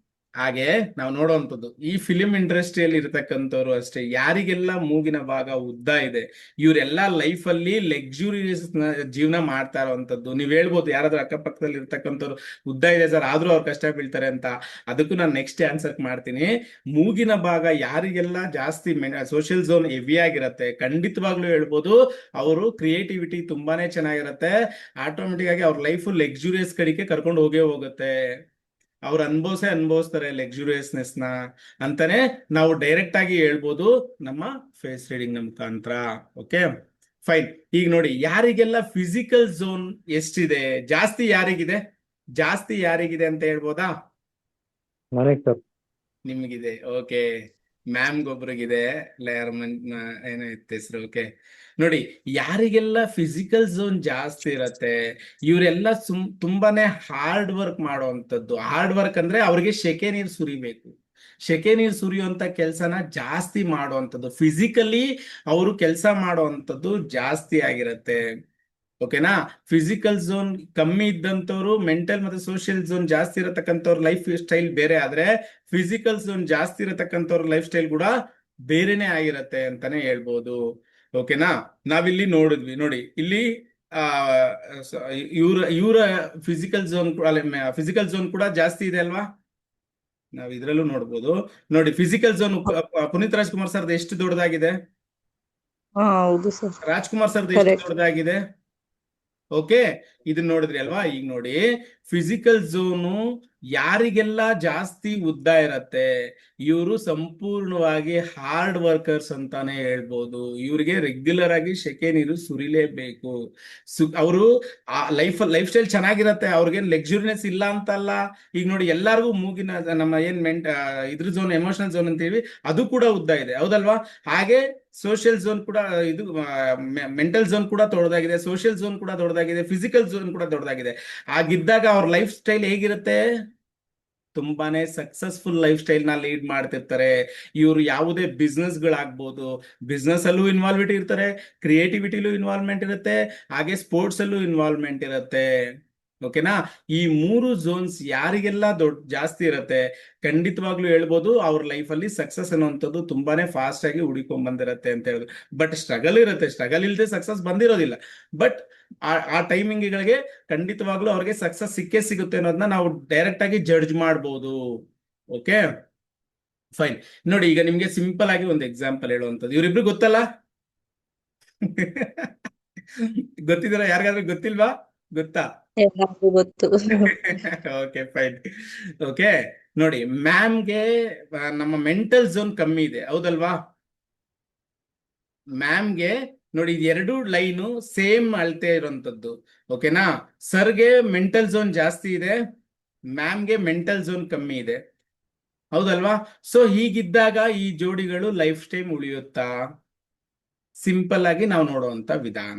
ಹಾಗೆ ನಾವು ನೋಡುವಂಥದ್ದು ಈ ಫಿಲಿಂ ಇಂಡಸ್ಟ್ರಿಯಲ್ಲಿ ಇರತಕ್ಕಂಥವ್ರು ಅಷ್ಟೇ, ಯಾರಿಗೆಲ್ಲ ಮೂಗಿನ ಭಾಗ ಉದ್ದ ಇದೆ ಇವರೆಲ್ಲ ಲೈಫ್ ಅಲ್ಲಿ ಲಕ್ಸುರಿಯಸ್ ಜೀವನ ಮಾಡ್ತಾ ಇರೋವಂಥದ್ದು. ನೀವ್ ಹೇಳ್ಬೋದು ಯಾರಾದ್ರೂ ಅಕ್ಕಪಕ್ಕದಲ್ಲಿ ಇರ್ತಕ್ಕಂಥವ್ರು ಉದ್ದ ಇದೆ ಸರ್ ಆದ್ರೂ ಅವ್ರು ಕಷ್ಟ ಬೀಳ್ತಾರೆ ಅಂತ. ಅದಕ್ಕೂ ನಾನು ನೆಕ್ಸ್ಟ್ ಆನ್ಸರ್ ಮಾಡ್ತೀನಿ. ಮೂಗಿನ ಭಾಗ ಯಾರಿಗೆಲ್ಲ ಜಾಸ್ತಿ ಸೋಷಿಯಲ್ ಝೋನ್ ಹೆವಿ ಆಗಿರತ್ತೆ, ಖಂಡಿತವಾಗ್ಲೂ ಹೇಳ್ಬೋದು ಅವರು ಕ್ರಿಯೇಟಿವಿಟಿ ತುಂಬಾನೇ ಚೆನ್ನಾಗಿರತ್ತೆ. ಆಟೋಮೆಟಿಕ್ ಆಗಿ ಅವ್ರ ಲೈಫ್ ಲಕ್ಸುರಿಯಸ್ ಕಡೆಗೆ ಕರ್ಕೊಂಡು ಹೋಗುತ್ತೆ. ಅವ್ರು ಅನುಭವಿಸ್ತಾರೆ ಲಕ್ಸುರಿಯಸ್ನೆಸ್ ನ ಅಂತಾನೆ ನಾವು ಡೈರೆಕ್ಟ್ ಆಗಿ ಹೇಳ್ಬೋದು ನಮ್ಮ ಫೇಸ್ ರೀಡಿಂಗ್ ನ ಮುಖಾಂತರ. Okay fine. ಈಗ ನೋಡಿ ಯಾರಿಗೆಲ್ಲ ಫಿಸಿಕಲ್ ಝೋನ್ ಎಷ್ಟಿದೆ, ಜಾಸ್ತಿ ಯಾರಿಗಿದೆ ಅಂತ ಹೇಳ್ಬೋದಾ? ನನಗೆ ಸರ್. ನಿಮ್ಗಿದೆ. ಓಕೆ, ಮ್ಯಾಮ್ ಗೊಬ್ರಿಗಿದೆ, ಏನೋ ಇತ್ತು ಹೆಸರು. ಓಕೆ ನೋಡಿ, ಯಾರಿಗೆಲ್ಲ ಫಿಸಿಕಲ್ ಝೋನ್ ಜಾಸ್ತಿ ಇರತ್ತೆ ಇವರೆಲ್ಲ ತುಂಬಾನೇ ಹಾರ್ಡ್ ವರ್ಕ್ ಮಾಡುವಂಥದ್ದು. ಹಾರ್ಡ್ ವರ್ಕ್ ಅಂದ್ರೆ ಅವ್ರಿಗೆ ಸೆಕೆ ನೀರು ಸುರಿಬೇಕು, ಸೆಕೆ ನೀರು ಸುರಿಯುವಂತ ಕೆಲಸನ ಜಾಸ್ತಿ ಮಾಡುವಂಥದ್ದು. ಫಿಸಿಕಲಿ ಅವರು ಕೆಲಸ ಮಾಡುವಂಥದ್ದು ಜಾಸ್ತಿ ಆಗಿರತ್ತೆ. ಓಕೆನಾ? ಫಿಸಿಕಲ್ ಝೋನ್ ಕಮ್ಮಿ ಇದ್ದಂಥವ್ರು ಮೆಂಟಲ್ ಮತ್ತೆ ಸೋಷಿಯಲ್ ಝೋನ್ ಜಾಸ್ತಿ ಇರತಕ್ಕಂಥವ್ರ ಲೈಫ್ ಸ್ಟೈಲ್ ಬೇರೆ ಆದ್ರೆ, ಫಿಸಿಕಲ್ ಝೋನ್ ಜಾಸ್ತಿ ಇರತಕ್ಕಂಥವ್ರ ಲೈಫ್ ಸ್ಟೈಲ್ ಕೂಡ ಬೇರೆನೆ ಆಗಿರತ್ತೆ ಅಂತಾನೆ ಹೇಳ್ಬೋದು. ಓಕೆನಾ? ನಾವಿಲ್ಲಿ ನೋಡಿದ್ವಿ ನೋಡಿ, ಇಲ್ಲಿ ಇವರ ಫಿಸಿಕಲ್ ಝೋನ್ ಕೂಡ ಜಾಸ್ತಿ ಇದೆ ಅಲ್ವಾ? ನಾವ್ ಇದ್ರಲ್ಲೂ ನೋಡ್ಬೋದು ನೋಡಿ. ಫಿಸಿಕಲ್ ಝೋನ್ ಪುನೀತ್ ರಾಜ್ಕುಮಾರ್ ಸರ್ದು ಎಷ್ಟು ದೊಡ್ಡದಾಗಿದೆ? ಹೌದು ಸರ್. ರಾಜ್ಕುಮಾರ್ ಸರ್ದು ಎಷ್ಟು Correct. ದೊಡ್ಡದಾಗಿದೆ? ಓಕೆ, ಇದನ್ನ ನೋಡಿದ್ರಿ ಅಲ್ವಾ? ಈಗ ನೋಡಿ, ಫಿಸಿಕಲ್ ಝೋನು ಯಾರಿಗೆಲ್ಲ ಜಾಸ್ತಿ ಉದ್ದ ಇರತ್ತೆ ಇವರು ಸಂಪೂರ್ಣವಾಗಿ ಹಾರ್ಡ್ ವರ್ಕರ್ಸ್ ಅಂತಾನೆ ಹೇಳ್ಬೋದು. ಇವ್ರಿಗೆ ರೆಗ್ಯುಲರ್ ಆಗಿ ಸೆಕೆ ನೀರು ಸುರಿಲೇಬೇಕು. ಅವರು ಲೈಫ್ ಸ್ಟೈಲ್ ಚೆನ್ನಾಗಿರತ್ತೆ, ಅವ್ರಿಗೇನ್ ಲಕ್ಸುರಿನೆಸ್ ಇಲ್ಲ ಅಂತಲ್ಲ. ಈಗ ನೋಡಿ ಎಲ್ಲಾರ್ಗು ಮೂಗಿನ ನಮ್ಮ ಏನ್ ಇದ್ರ ಝೋನ್, ಎಮೋಷನಲ್ ಝೋನ್ ಅಂತೀವಿ, ಅದು ಕೂಡ ಉದ್ದ ಇದೆ, ಹೌದಲ್ವಾ? ಹಾಗೆ ಸೋಷಿಯಲ್ ಝೋನ್ ಕೂಡ, ಇದು ಮೆಂಟಲ್ ಝೋನ್ ಕೂಡ ದೊಡ್ಡದಾಗಿದೆ, ಸೋಷಿಯಲ್ ಝೋನ್ ಕೂಡ ದೊಡ್ಡದಾಗಿದೆ, ಫಿಸಿಕಲ್ ಝೋನ್ ಕೂಡ ದೊಡ್ಡದಾಗಿದೆ. ಆಗಿದ್ದಾಗ ಅವ್ರ ಲೈಫ್ ಸ್ಟೈಲ್ ಹೇಗಿರುತ್ತೆ? ತುಂಬಾನೇ ಸಕ್ಸಸ್ಫುಲ್ ಲೈಫ್ ಸ್ಟೈಲ್ ನ ಲೀಡ್ ಮಾಡ್ತಿರ್ತಾರೆ. ಇವರು ಯಾವುದೇ ಬಿಸ್ನೆಸ್ ಗಳಾಗ್ಬೋದು, ಬಿಸ್ನೆಸ್ ಅಲ್ಲೂ ಇನ್ವಾಲ್ವ್ಮೆಂಟ್ ಇರ್ತಾರೆ, ಕ್ರಿಯೇಟಿವಿಟಿಲೂ ಇನ್ವಾಲ್ವ್ಮೆಂಟ್ ಇರುತ್ತೆ, ಹಾಗೆ ಸ್ಪೋರ್ಟ್ಸ್ ಅಲ್ಲೂ ಇನ್ವಾಲ್ವ್ಮೆಂಟ್ ಇರುತ್ತೆ. ಓಕೆನಾ? ಈ ಮೂರು ಝೋನ್ಸ್ ಯಾರಿಗೆಲ್ಲ ಜಾಸ್ತಿ ಇರುತ್ತೆ ಖಂಡಿತವಾಗ್ಲೂ ಹೇಳ್ಬೋದು ಅವ್ರ ಲೈಫ್ ಅಲ್ಲಿ ಸಕ್ಸಸ್ ಅನ್ನುವಂಥದ್ದು ತುಂಬಾನೇ ಫಾಸ್ಟ್ ಆಗಿ ಹುಡಿಕೊಂಡ್ ಬಂದಿರತ್ತೆ ಅಂತ ಹೇಳುದು. ಬಟ್ ಸ್ಟ್ರಗಲ್ ಇರುತ್ತೆ, ಸ್ಟ್ರಗಲ್ ಇಲ್ಲದೆ ಸಕ್ಸಸ್ ಬಂದಿರೋದಿಲ್ಲ. ಬಟ್ ಆ ಟೈಮಿಂಗ್ಗಳಿಗೆ ಖಂಡಿತವಾಗ್ಲೂ ಅವ್ರಿಗೆ ಸಕ್ಸಸ್ ಸಿಕ್ಕೇ ಸಿಗುತ್ತೆ ಅನ್ನೋದನ್ನ ನಾವು ಡೈರೆಕ್ಟ್ ಆಗಿ ಜಡ್ಜ್ ಮಾಡ್ಬೋದು. Okay fine. ನೋಡಿ, ಈಗ ನಿಮ್ಗೆ ಸಿಂಪಲ್ ಆಗಿ ಒಂದು ಎಕ್ಸಾಂಪಲ್ ಹೇಳುವಂಥದ್ದು. ಇವ್ರಿಬ್ರು ಗೊತ್ತಲ್ಲ? ಗೊತ್ತಿದ್ದೀರಾ? ಯಾರಿಗಾದ್ರೂ ಗೊತ್ತಿಲ್ವಾ? ಗೊತ್ತಾ? ಎಲ್ಲರಿಗೂ ಗೊತ್ತು. Okay fine. ಓಕೆ ನೋಡಿ, ಮ್ಯಾಮ್ಗೆ ನಮ್ಮ ಮೆಂಟಲ್ ಝೋನ್ ಕಮ್ಮಿ ಇದೆ, ಹೌದಲ್ವಾ? ಮ್ಯಾಮ್ಗೆ ನೋಡಿ, ಎರಡು ಲೈನು ಸೇಮ್ ಅಳತೆ ಇರುವಂತದ್ದು. ಓಕೆನಾ? ಸರ್ಗೆ ಮೆಂಟಲ್ ಝೋನ್ ಜಾಸ್ತಿ ಇದೆ, ಮ್ಯಾಮ್ಗೆ ಮೆಂಟಲ್ ಝೋನ್ ಕಮ್ಮಿ ಇದೆ, ಹೌದಲ್ವಾ? ಸೊ ಹೀಗಿದ್ದಾಗ ಈ ಜೋಡಿಗಳು ಲೈಫ್ ಟೈಮ್ ಉಳಿಯುತ್ತಾ? ಸಿಂಪಲ್ ಆಗಿ ನಾವು ನೋಡುವಂತ ವಿಧಾನ.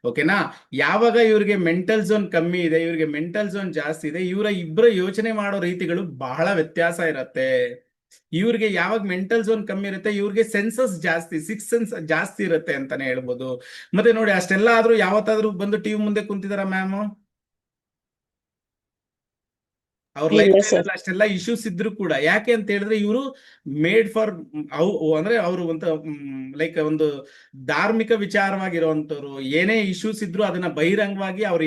ಓಕೆನಾ? ಯಾವಾಗ ಇವ್ರಿಗೆ ಮೆಂಟಲ್ ಝೋನ್ ಕಮ್ಮಿ ಇದೆ, ಇವ್ರಿಗೆ ಮೆಂಟಲ್ ಝೋನ್ ಜಾಸ್ತಿ ಇದೆ, ಇವರ ಇಬ್ಬರ ಯೋಚನೆ ಮಾಡೋ ರೀತಿಗಳು ಬಹಳ ವ್ಯತ್ಯಾಸ ಇರತ್ತೆ. ಇವ್ರಿಗೆ ಯಾವಾಗ ಮೆಂಟಲ್ ಝೋನ್ ಕಮ್ಮಿ ಇರುತ್ತೆ ಇವ್ರಿಗೆ ಸೆನ್ಸಸ್ ಜಾಸ್ತಿ, ಸಿಕ್ಸ್ ಸೆನ್ಸ್ ಜಾಸ್ತಿ ಇರುತ್ತೆ ಅಂತಾನೆ ಹೇಳ್ಬೋದು. ಮತ್ತೆ ನೋಡಿ, ಅಷ್ಟೆಲ್ಲ ಆದ್ರೂ ಯಾವತ್ತಾದ್ರೂ ಬಂದು ಟಿವಿ ಮುಂದೆ ಕುಂತಿದಾರ ಮ್ಯಾಮ್? ಅವ್ರ ಲೈಫ್ ಸ್ಟೈಲ್ ಅಷ್ಟೆಲ್ಲ ಇಶ್ಯೂಸ್ ಇದ್ರು ಕೂಡ, ಯಾಕೆ ಅಂತ ಹೇಳಿದ್ರೆ ಇವರು ಮೇಡ್ ಫಾರ್ ಅಂದ್ರೆ ಅವರು ಲೈಕ್ ಒಂದು ಧಾರ್ಮಿಕ ವಿಚಾರವಾಗಿರುವಂತವ್ರು. ಏನೇ ಇಶ್ಯೂಸ್ ಇದ್ರು ಅದನ್ನ ಬಹಿರಂಗವಾಗಿ ಅವ್ರು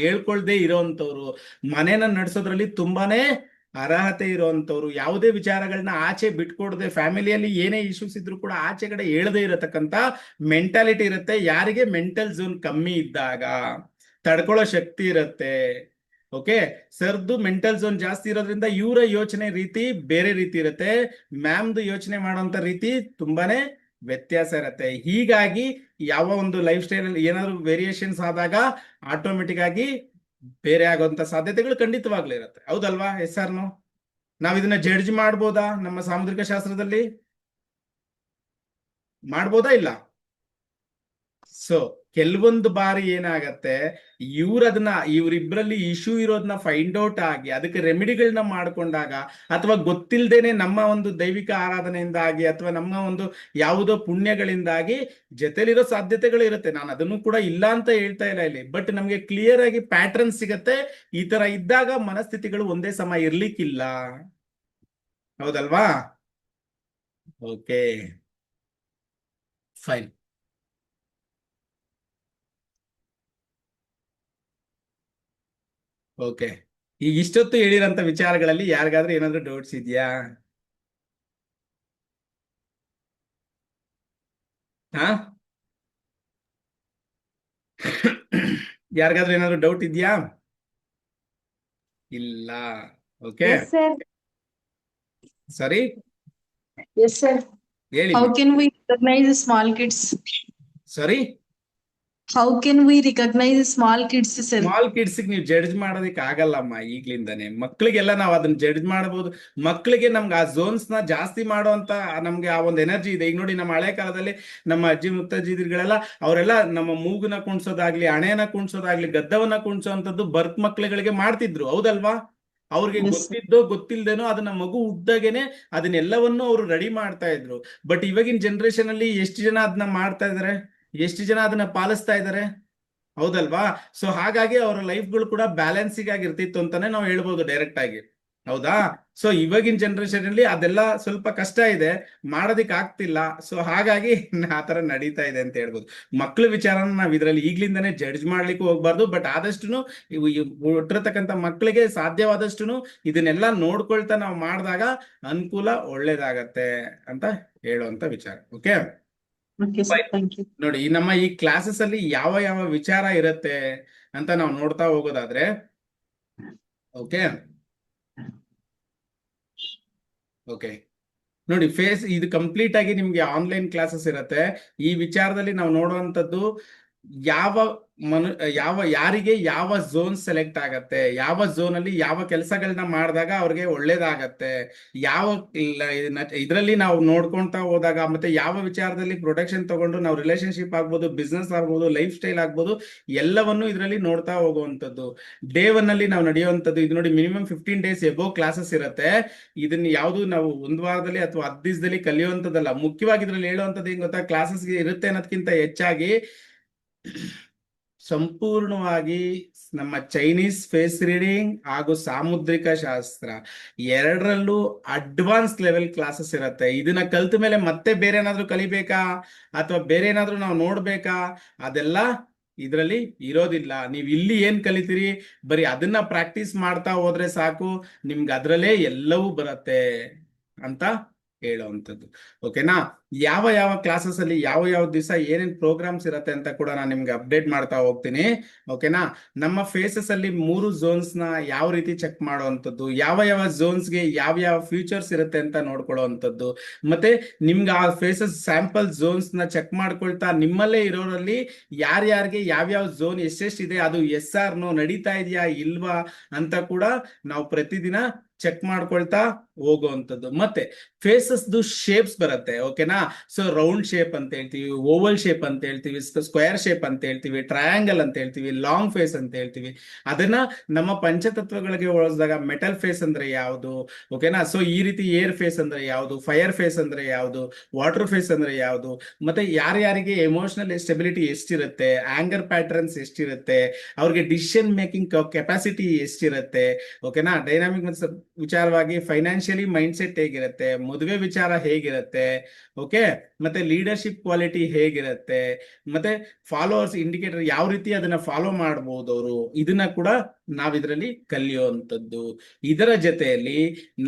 ಹೇಳ್ಕೊಳ್ದೇ ಇರೋಂಥವ್ರು, ಮನೇನ ನಡೆಸೋದ್ರಲ್ಲಿ ತುಂಬಾನೇ ಅರ್ಹತೆ ಇರುವಂತವ್ರು, ಯಾವುದೇ ವಿಚಾರಗಳನ್ನ ಆಚೆ ಬಿಟ್ಕೊಡದೆ, ಫ್ಯಾಮಿಲಿಯಲ್ಲಿ ಏನೇ ಇಶ್ಯೂಸ್ ಇದ್ರು ಕೂಡ ಆಚೆ ಕಡೆ ಹೇಳದೇ ಇರತಕ್ಕಂತ ಮೆಂಟಾಲಿಟಿ ಇರುತ್ತೆ. ಯಾರಿಗೆ ಮೆಂಟಲ್ ಝೋನ್ ಕಮ್ಮಿ ಇದ್ದಾಗ ತಡ್ಕೊಳ್ಳೋ ಶಕ್ತಿ ಇರುತ್ತೆ. ಓಕೆ, ಸರ್ದು ಮೆಂಟಲ್ ಝೋನ್ ಜಾಸ್ತಿ ಇರೋದ್ರಿಂದ ಇವರ ಯೋಚನೆ ರೀತಿ ಬೇರೆ ರೀತಿ ಇರುತ್ತೆ, ಮ್ಯಾಮ್ದು ಯೋಚನೆ ಮಾಡುವಂತ ರೀತಿ ತುಂಬಾನೇ ವ್ಯತ್ಯಾಸ ಇರುತ್ತೆ. ಹೀಗಾಗಿ ಯಾವ ಒಂದು ಲೈಫ್ ಸ್ಟೈಲ್ ಅಲ್ಲಿ ಏನಾದ್ರು ವೇರಿಯೇಷನ್ಸ್ ಆದಾಗ ಆಟೋಮೆಟಿಕ್ ಆಗಿ ಬೇರೆ ಆಗುವಂತ ಸಾಧ್ಯತೆಗಳು ಖಂಡಿತವಾಗ್ಲೂ ಇರುತ್ತೆ, ಹೌದಲ್ವಾ? Yes or no? ನಾವ್ ಇದನ್ನ ಜಡ್ಜ್ ಮಾಡ್ಬೋದಾ? ನಮ್ಮ ಸಾಮುದ್ರಿಕ ಶಾಸ್ತ್ರದಲ್ಲಿ ಮಾಡ್ಬೋದಾ? ಇಲ್ಲ. ಸೊ ಕೆಲವೊಂದು ಬಾರಿ ಏನಾಗತ್ತೆ, ಇವರಿಬ್ಬರಲ್ಲಿ ಇಶ್ಯೂ ಇರೋದನ್ನ ಫೈಂಡ್ ಔಟ್ ಆಗಿ ಅದಕ್ಕೆ ರೆಮಿಡಿಗಳನ್ನ ಮಾಡ್ಕೊಂಡಾಗ, ಅಥವಾ ಗೊತ್ತಿಲ್ದೇನೆ ನಮ್ಮ ಒಂದು ದೈವಿಕ ಆರಾಧನೆಯಿಂದಾಗಿ ಅಥವಾ ನಮ್ಮ ಒಂದು ಯಾವುದೋ ಪುಣ್ಯಗಳಿಂದಾಗಿ ಜೊತೆಲಿರೋ ಸಾಧ್ಯತೆಗಳು ಇರುತ್ತೆ. ನಾನು ಅದನ್ನು ಕೂಡ ಇಲ್ಲ ಅಂತ ಹೇಳ್ತಾ ಇಲ್ಲ ಇಲ್ಲಿ, ಬಟ್ ನಮ್ಗೆ ಕ್ಲಿಯರ್ ಆಗಿ ಪ್ಯಾಟರ್ನ್ ಸಿಗತ್ತೆ. ಈ ತರ ಇದ್ದಾಗ ಮನಸ್ಥಿತಿಗಳು ಒಂದೇ ಸಮ ಇರ್ಲಿಕ್ಕಿಲ್ಲ. ಹೌದಲ್ವಾ? Okay, fine. ಓಕೆ, ಈಗ ಇಷ್ಟೊತ್ತು ಹೇಳಿರಂತ ವಿಚಾರಗಳಲ್ಲಿ ಯಾರಿಗಾದ್ರೂ ಏನಾದ್ರೂ ಡೌಟ್ಸ್ ಇದೆಯಾ? ಹಾ, ಯಾರಿಗಾದ್ರೂ ಏನಾದ್ರು ಡೌಟ್ ಇದೆಯಾ? ಇಲ್ಲ. Okay, Yes, sir. ಸರಿ, Yes, sir. ಹೇಳಿ. How can we recognize the small kids? ಸರಿ, How can we recognize the small kids, sir? Small kids ನೀವು ಜಡ್ಜ್ ಮಾಡೋದಕ್ಕೆ ಆಗಲ್ಲಮ್ಮ. ಈಗ್ಲಿಂದಾನೆ ಮಕ್ಳಿಗೆಲ್ಲ ನಾವು ಅದನ್ನ ಜಡ್ಜ್ ಮಾಡಬಹುದು. ಮಕ್ಳಿಗೆ ನಮ್ಗೆ ಆ ಝೋನ್ಸ್ ನ ಜಾಸ್ತಿ ಮಾಡುವಂತ ನಮ್ಗೆ ಆ ಒಂದು ಎನರ್ಜಿ ಇದೆ. ಈಗ ನೋಡಿ, ನಮ್ಮ ಹಳೆ ಕಾಲದಲ್ಲಿ ನಮ್ಮ ಅಜ್ಜಿ ಮುತ್ತಜ್ಜಿಗಳೆಲ್ಲ ಅವರೆಲ್ಲ ನಮ್ಮ ಮೂಗುನ ಕುಣ್ಸೋದಾಗ್ಲಿ, ಹಣೆನ ಕುಣ್ಸೋದಾಗ್ಲಿ, ಗದ್ದವನ್ನ ಕುಣ್ಸೋಂಥದ್ದು ಬರ್ತ್ ಮಕ್ಳುಗಳಿಗೆ ಮಾಡ್ತಿದ್ರು. ಹೌದಲ್ವಾ? ಅವ್ರಿಗೆ Yes, sir. ಗೊತ್ತಿದ್ದೋ ಗೊತ್ತಿಲ್ದೇನೋ ಅದನ್ನ ಮಗು ಹುಟ್ಟಾಗೇನೆ ಅದನ್ನೆಲ್ಲವನ್ನು ಅವರು ರೆಡಿ ಮಾಡ್ತಾ ಇದ್ರು. ಬಟ್ ಇವಾಗಿನ ಜನರೇಷನ್ ಅಲ್ಲಿ ಎಷ್ಟು ಜನ ಅದನ್ನ ಮಾಡ್ತಾ ಇದಾರೆ? ಎಷ್ಟು ಜನ ಅದನ್ನ ಪಾಲಿಸ್ತಾ ಇದಾರೆ? ಹೌದಲ್ವಾ? ಸೊ ಹಾಗಾಗಿ ಅವರ ಲೈಫ್ಗಳು ಕೂಡ ಬ್ಯಾಲೆನ್ಸಿಂಗ್ ಆಗಿರ್ತಿತ್ತು ಅಂತಾನೆ ನಾವು ಹೇಳ್ಬೋದು ಡೈರೆಕ್ಟ್ ಆಗಿ. ಹೌದಾ? ಸೊ ಇವಾಗಿನ ಜನರೇಷನ್ ಅಲ್ಲಿ ಅದೆಲ್ಲ ಸ್ವಲ್ಪ ಕಷ್ಟ ಇದೆ, ಮಾಡೋದಿಕ್ ಆಗ್ತಿಲ್ಲ. ಸೊ ಹಾಗಾಗಿ ಆತರ ನಡೀತಾ ಇದೆ ಅಂತ ಹೇಳ್ಬೋದು. ಮಕ್ಳ ವಿಚಾರನ ನಾವ್ ಇದ್ರಲ್ಲಿ ಈಗ್ಲಿಂದಾನೇ ಜಡ್ಜ್ ಮಾಡ್ಲಿಕ್ಕೆ ಹೋಗ್ಬಾರ್ದು. ಬಟ್ ಆದಷ್ಟು ಹುಟ್ಟಿರ್ತಕ್ಕಂಥ ಮಕ್ಳಿಗೆ ಸಾಧ್ಯವಾದಷ್ಟು ಇದನ್ನೆಲ್ಲ ನೋಡ್ಕೊಳ್ತಾ ನಾವು ಮಾಡಿದಾಗ ಅನುಕೂಲ ಒಳ್ಳೇದಾಗತ್ತೆ ಅಂತ ಹೇಳುವಂತ ವಿಚಾರ. Okay, Okay, sir. Thank you. ನೋಡಿ, ನಮ್ಮ ಈ ಕ್ಲಾಸಸ್ ಅಲ್ಲಿ ಯಾವ ಯಾವ ವಿಚಾರ ಇರುತ್ತೆ ಅಂತ ನಾವು ನೋಡ್ತಾ ಹೋಗೋದಾದ್ರೆ, ಓಕೆ ಓಕೆ ನೋಡಿ, ಇದು ಕಂಪ್ಲೀಟ್ ಆಗಿ ನಿಮ್ಗೆ ಆನ್ಲೈನ್ ಕ್ಲಾಸಸ್ ಇರುತ್ತೆ. ಈ ವಿಚಾರದಲ್ಲಿ ನಾವು ನೋಡುವಂತದ್ದು ಯಾರಿಗೆ ಯಾವ ಝೋನ್ ಸೆಲೆಕ್ಟ್ ಆಗತ್ತೆ, ಯಾವ ಝೋನ್ ಅಲ್ಲಿ ಯಾವ ಕೆಲಸಗಳನ್ನ ಮಾಡಿದಾಗ ಅವ್ರಿಗೆ ಒಳ್ಳೇದಾಗತ್ತೆ, ಯಾವ ಇದರಲ್ಲಿ ನಾವು ನೋಡ್ಕೊಂತಾ ಹೋದಾಗ, ಮತ್ತೆ ಯಾವ ವಿಚಾರದಲ್ಲಿ ಪ್ರೊಟೆಕ್ಷನ್ ತಗೊಂಡು ನಾವು ರಿಲೇಶನ್ಶಿಪ್ ಆಗ್ಬೋದು, ಬಿಸ್ನೆಸ್ ಆಗ್ಬೋದು, ಲೈಫ್ ಸ್ಟೈಲ್ ಆಗ್ಬೋದು, ಎಲ್ಲವನ್ನು ಇದರಲ್ಲಿ ನೋಡ್ತಾ ಹೋಗುವಂಥದ್ದು. ಡೇ 1 ಅಲ್ಲಿ ನಾವು ನಡೆಯುವಂಥದ್ದು ಇದು ನೋಡಿ, ಮಿನಿಮಮ್ 15 days ಎಬೋ ಕ್ಲಾಸಸ್ ಇರುತ್ತೆ. ಇದನ್ನ ಯಾವುದು ನಾವು ಒಂದು ವಾರದಲ್ಲಿ ಅಥವಾ 10 ದಿವಸದಲ್ಲಿ ಕಲಿಯುವಂಥದ್ದಲ್ಲ. ಮುಖ್ಯವಾಗಿ ಇದ್ರಲ್ಲಿ ಹೇಳುವಂಥದ್ದು ಏನ್ ಗೊತ್ತಾ, ಕ್ಲಾಸಸ್ ಇರುತ್ತೆ ಅನ್ನೋದಕ್ಕಿಂತ ಹೆಚ್ಚಾಗಿ ಸಂಪೂರ್ಣವಾಗಿ ನಮ್ಮ ಚೈನೀಸ್ ಫೇಸ್ ರೀಡಿಂಗ್ ಹಾಗೂ ಸಾಮುದ್ರಿಕ ಶಾಸ್ತ್ರ ಎರಡರಲ್ಲೂ ಅಡ್ವಾನ್ಸ್ ಲೆವೆಲ್ ಕ್ಲಾಸಸ್ ಇರುತ್ತೆ. ಇದನ್ನ ಕಲ್ತ ಮೇಲೆ ಮತ್ತೆ ಬೇರೆ ಏನಾದ್ರೂ ಕಲಿಬೇಕಾ ಅಥವಾ ಬೇರೆ ಏನಾದ್ರೂ ನಾವು ನೋಡ್ಬೇಕಾ? ಅದೆಲ್ಲ ಇದರಲ್ಲಿ ಇರೋದಿಲ್ಲ. ನೀವು ಇಲ್ಲಿ ಏನ್ ಕಲಿತೀರಿ, ಬರೀ ಅದನ್ನ ಪ್ರಾಕ್ಟೀಸ್ ಮಾಡ್ತಾ ಹೋದ್ರೆ ಸಾಕು, ನಿಮ್ಗೆ ಅದ್ರಲ್ಲೇ ಎಲ್ಲವೂ ಬರುತ್ತೆ ಅಂತ ಹೇಳುವಂಥದ್ದು. ಓಕೆನಾ? ಯಾವ ಯಾವ ಕ್ಲಾಸಸ್ ಅಲ್ಲಿ ಯಾವ ದಿವಸ ಏನೇನ್ ಪ್ರೋಗ್ರಾಮ್ಸ್ ಇರತ್ತೆ ಅಂತ ಕೂಡ ನಾನು ನಿಮ್ಗೆ ಅಪ್ಡೇಟ್ ಮಾಡ್ತಾ ಹೋಗ್ತೀನಿ. ಓಕೆನಾ? ನಮ್ಮ ಫೇಸಸ್ ಅಲ್ಲಿ 3 ಝೋನ್ಸ್ ನ ಯಾವ ರೀತಿ ಚೆಕ್ ಮಾಡುವಂಥದ್ದು, ಯಾವ ಝೋನ್ಸ್ಗೆ ಯಾವ ಫ್ಯೂಚರ್ಸ್ ಇರುತ್ತೆ ಅಂತ ನೋಡ್ಕೊಳ್ಳುವಂಥದ್ದು, ಮತ್ತೆ ನಿಮ್ಗೆ ಆ ಫೇಸಸ್ ಸ್ಯಾಂಪಲ್ ಝೋನ್ಸ್ ನ ಚೆಕ್ ಮಾಡ್ಕೊಳ್ತಾ ನಿಮ್ಮಲ್ಲೇ ಇರೋರಲ್ಲಿ ಯಾರ್ಯಾರಿಗೆ ಯಾವ್ಯಾವ ಝೋನ್ ಎಷ್ಟೆಷ್ಟಿದೆ, ಅದು ಎಸ್ ಆರ್ ನೋ ನಡೀತಾ ಇದೆಯಾ ಇಲ್ವಾ ಅಂತ ಕೂಡ ನಾವು ಪ್ರತಿದಿನ ಚೆಕ್ ಮಾಡ್ಕೊಳ್ತಾ ಹೋಗುವಂಥದ್ದು. ಮತ್ತೆ ಫೇಸಸ್ ಶೇಪ್ಸ್ ಬರುತ್ತೆ. ಓಕೆನಾ? ಸೊ ರೌಂಡ್ ಶೇಪ್ ಅಂತ ಹೇಳ್ತೀವಿ, ಓವಲ್ ಶೇಪ್ ಅಂತ ಹೇಳ್ತೀವಿ, ಸ್ಕ್ವೇರ್ ಶೇಪ್ ಅಂತ ಹೇಳ್ತೀವಿ, ಟ್ರಯಾಂಗಲ್ ಅಂತ ಹೇಳ್ತೀವಿ, ಲಾಂಗ್ ಫೇಸ್ ಅಂತ ಹೇಳ್ತೀವಿ. ಅದನ್ನ ನಮ್ಮ ಪಂಚತತ್ವಗಳಿಗೆ ಹೋಲಿಸಿದಾಗ ಮೆಟಲ್ ಫೇಸ್ ಅಂದ್ರೆ ಯಾವುದು, ಓಕೆನಾ? ಸೊ ಈ ರೀತಿ ಏರ್ ಫೇಸ್ ಅಂದ್ರೆ ಯಾವುದು, ಫೈರ್ ಫೇಸ್ ಅಂದ್ರೆ ಯಾವುದು, ವಾಟರ್ ಫೇಸ್ ಅಂದ್ರೆ ಯಾವುದು, ಮತ್ತೆ ಯಾರ್ಯಾರಿಗೆ ಎಮೋಷನಲ್ ಸ್ಟೆಬಿಲಿಟಿ ಎಷ್ಟಿರುತ್ತೆ, ಆಂಗರ್ ಪ್ಯಾಟರ್ನ್ಸ್ ಎಷ್ಟಿರುತ್ತೆ, ಅವ್ರಿಗೆ ಡಿಸಿಷನ್ ಮೇಕಿಂಗ್ ಕೆಪಾಸಿಟಿ ಎಷ್ಟಿರುತ್ತೆ, ಓಕೆನಾ? ಡೈನಾಮಿಕ್ ವಿಚಾರವಾಗಿ ಫೈನಾನ್ಷಿಯಲಿ ಮೈಂಡ್ ಸೆಟ್ ಹೇಗಿರುತ್ತೆ, ಮದುವೆ ವಿಚಾರ ಹೇಗಿರುತ್ತೆ, ಓಕೆ, ಮತ್ತೆ ಲೀಡರ್ಶಿಪ್ ಕ್ವಾಲಿಟಿ ಹೇಗಿರುತ್ತೆ, ಮತ್ತೆ ಫಾಲೋವರ್ಸ್ ಇಂಡಿಕೇಟರ್ ಯಾವ ರೀತಿ ಅದನ್ನ ಫಾಲೋ ಮಾಡಬಹುದು ಅವರು, ಇದನ್ನ ಕೂಡ ನಾವಿದ್ರಲ್ಲಿ ಕಲಿಯುವಂಥದ್ದು. ಇದರ ಜೊತೆಯಲ್ಲಿ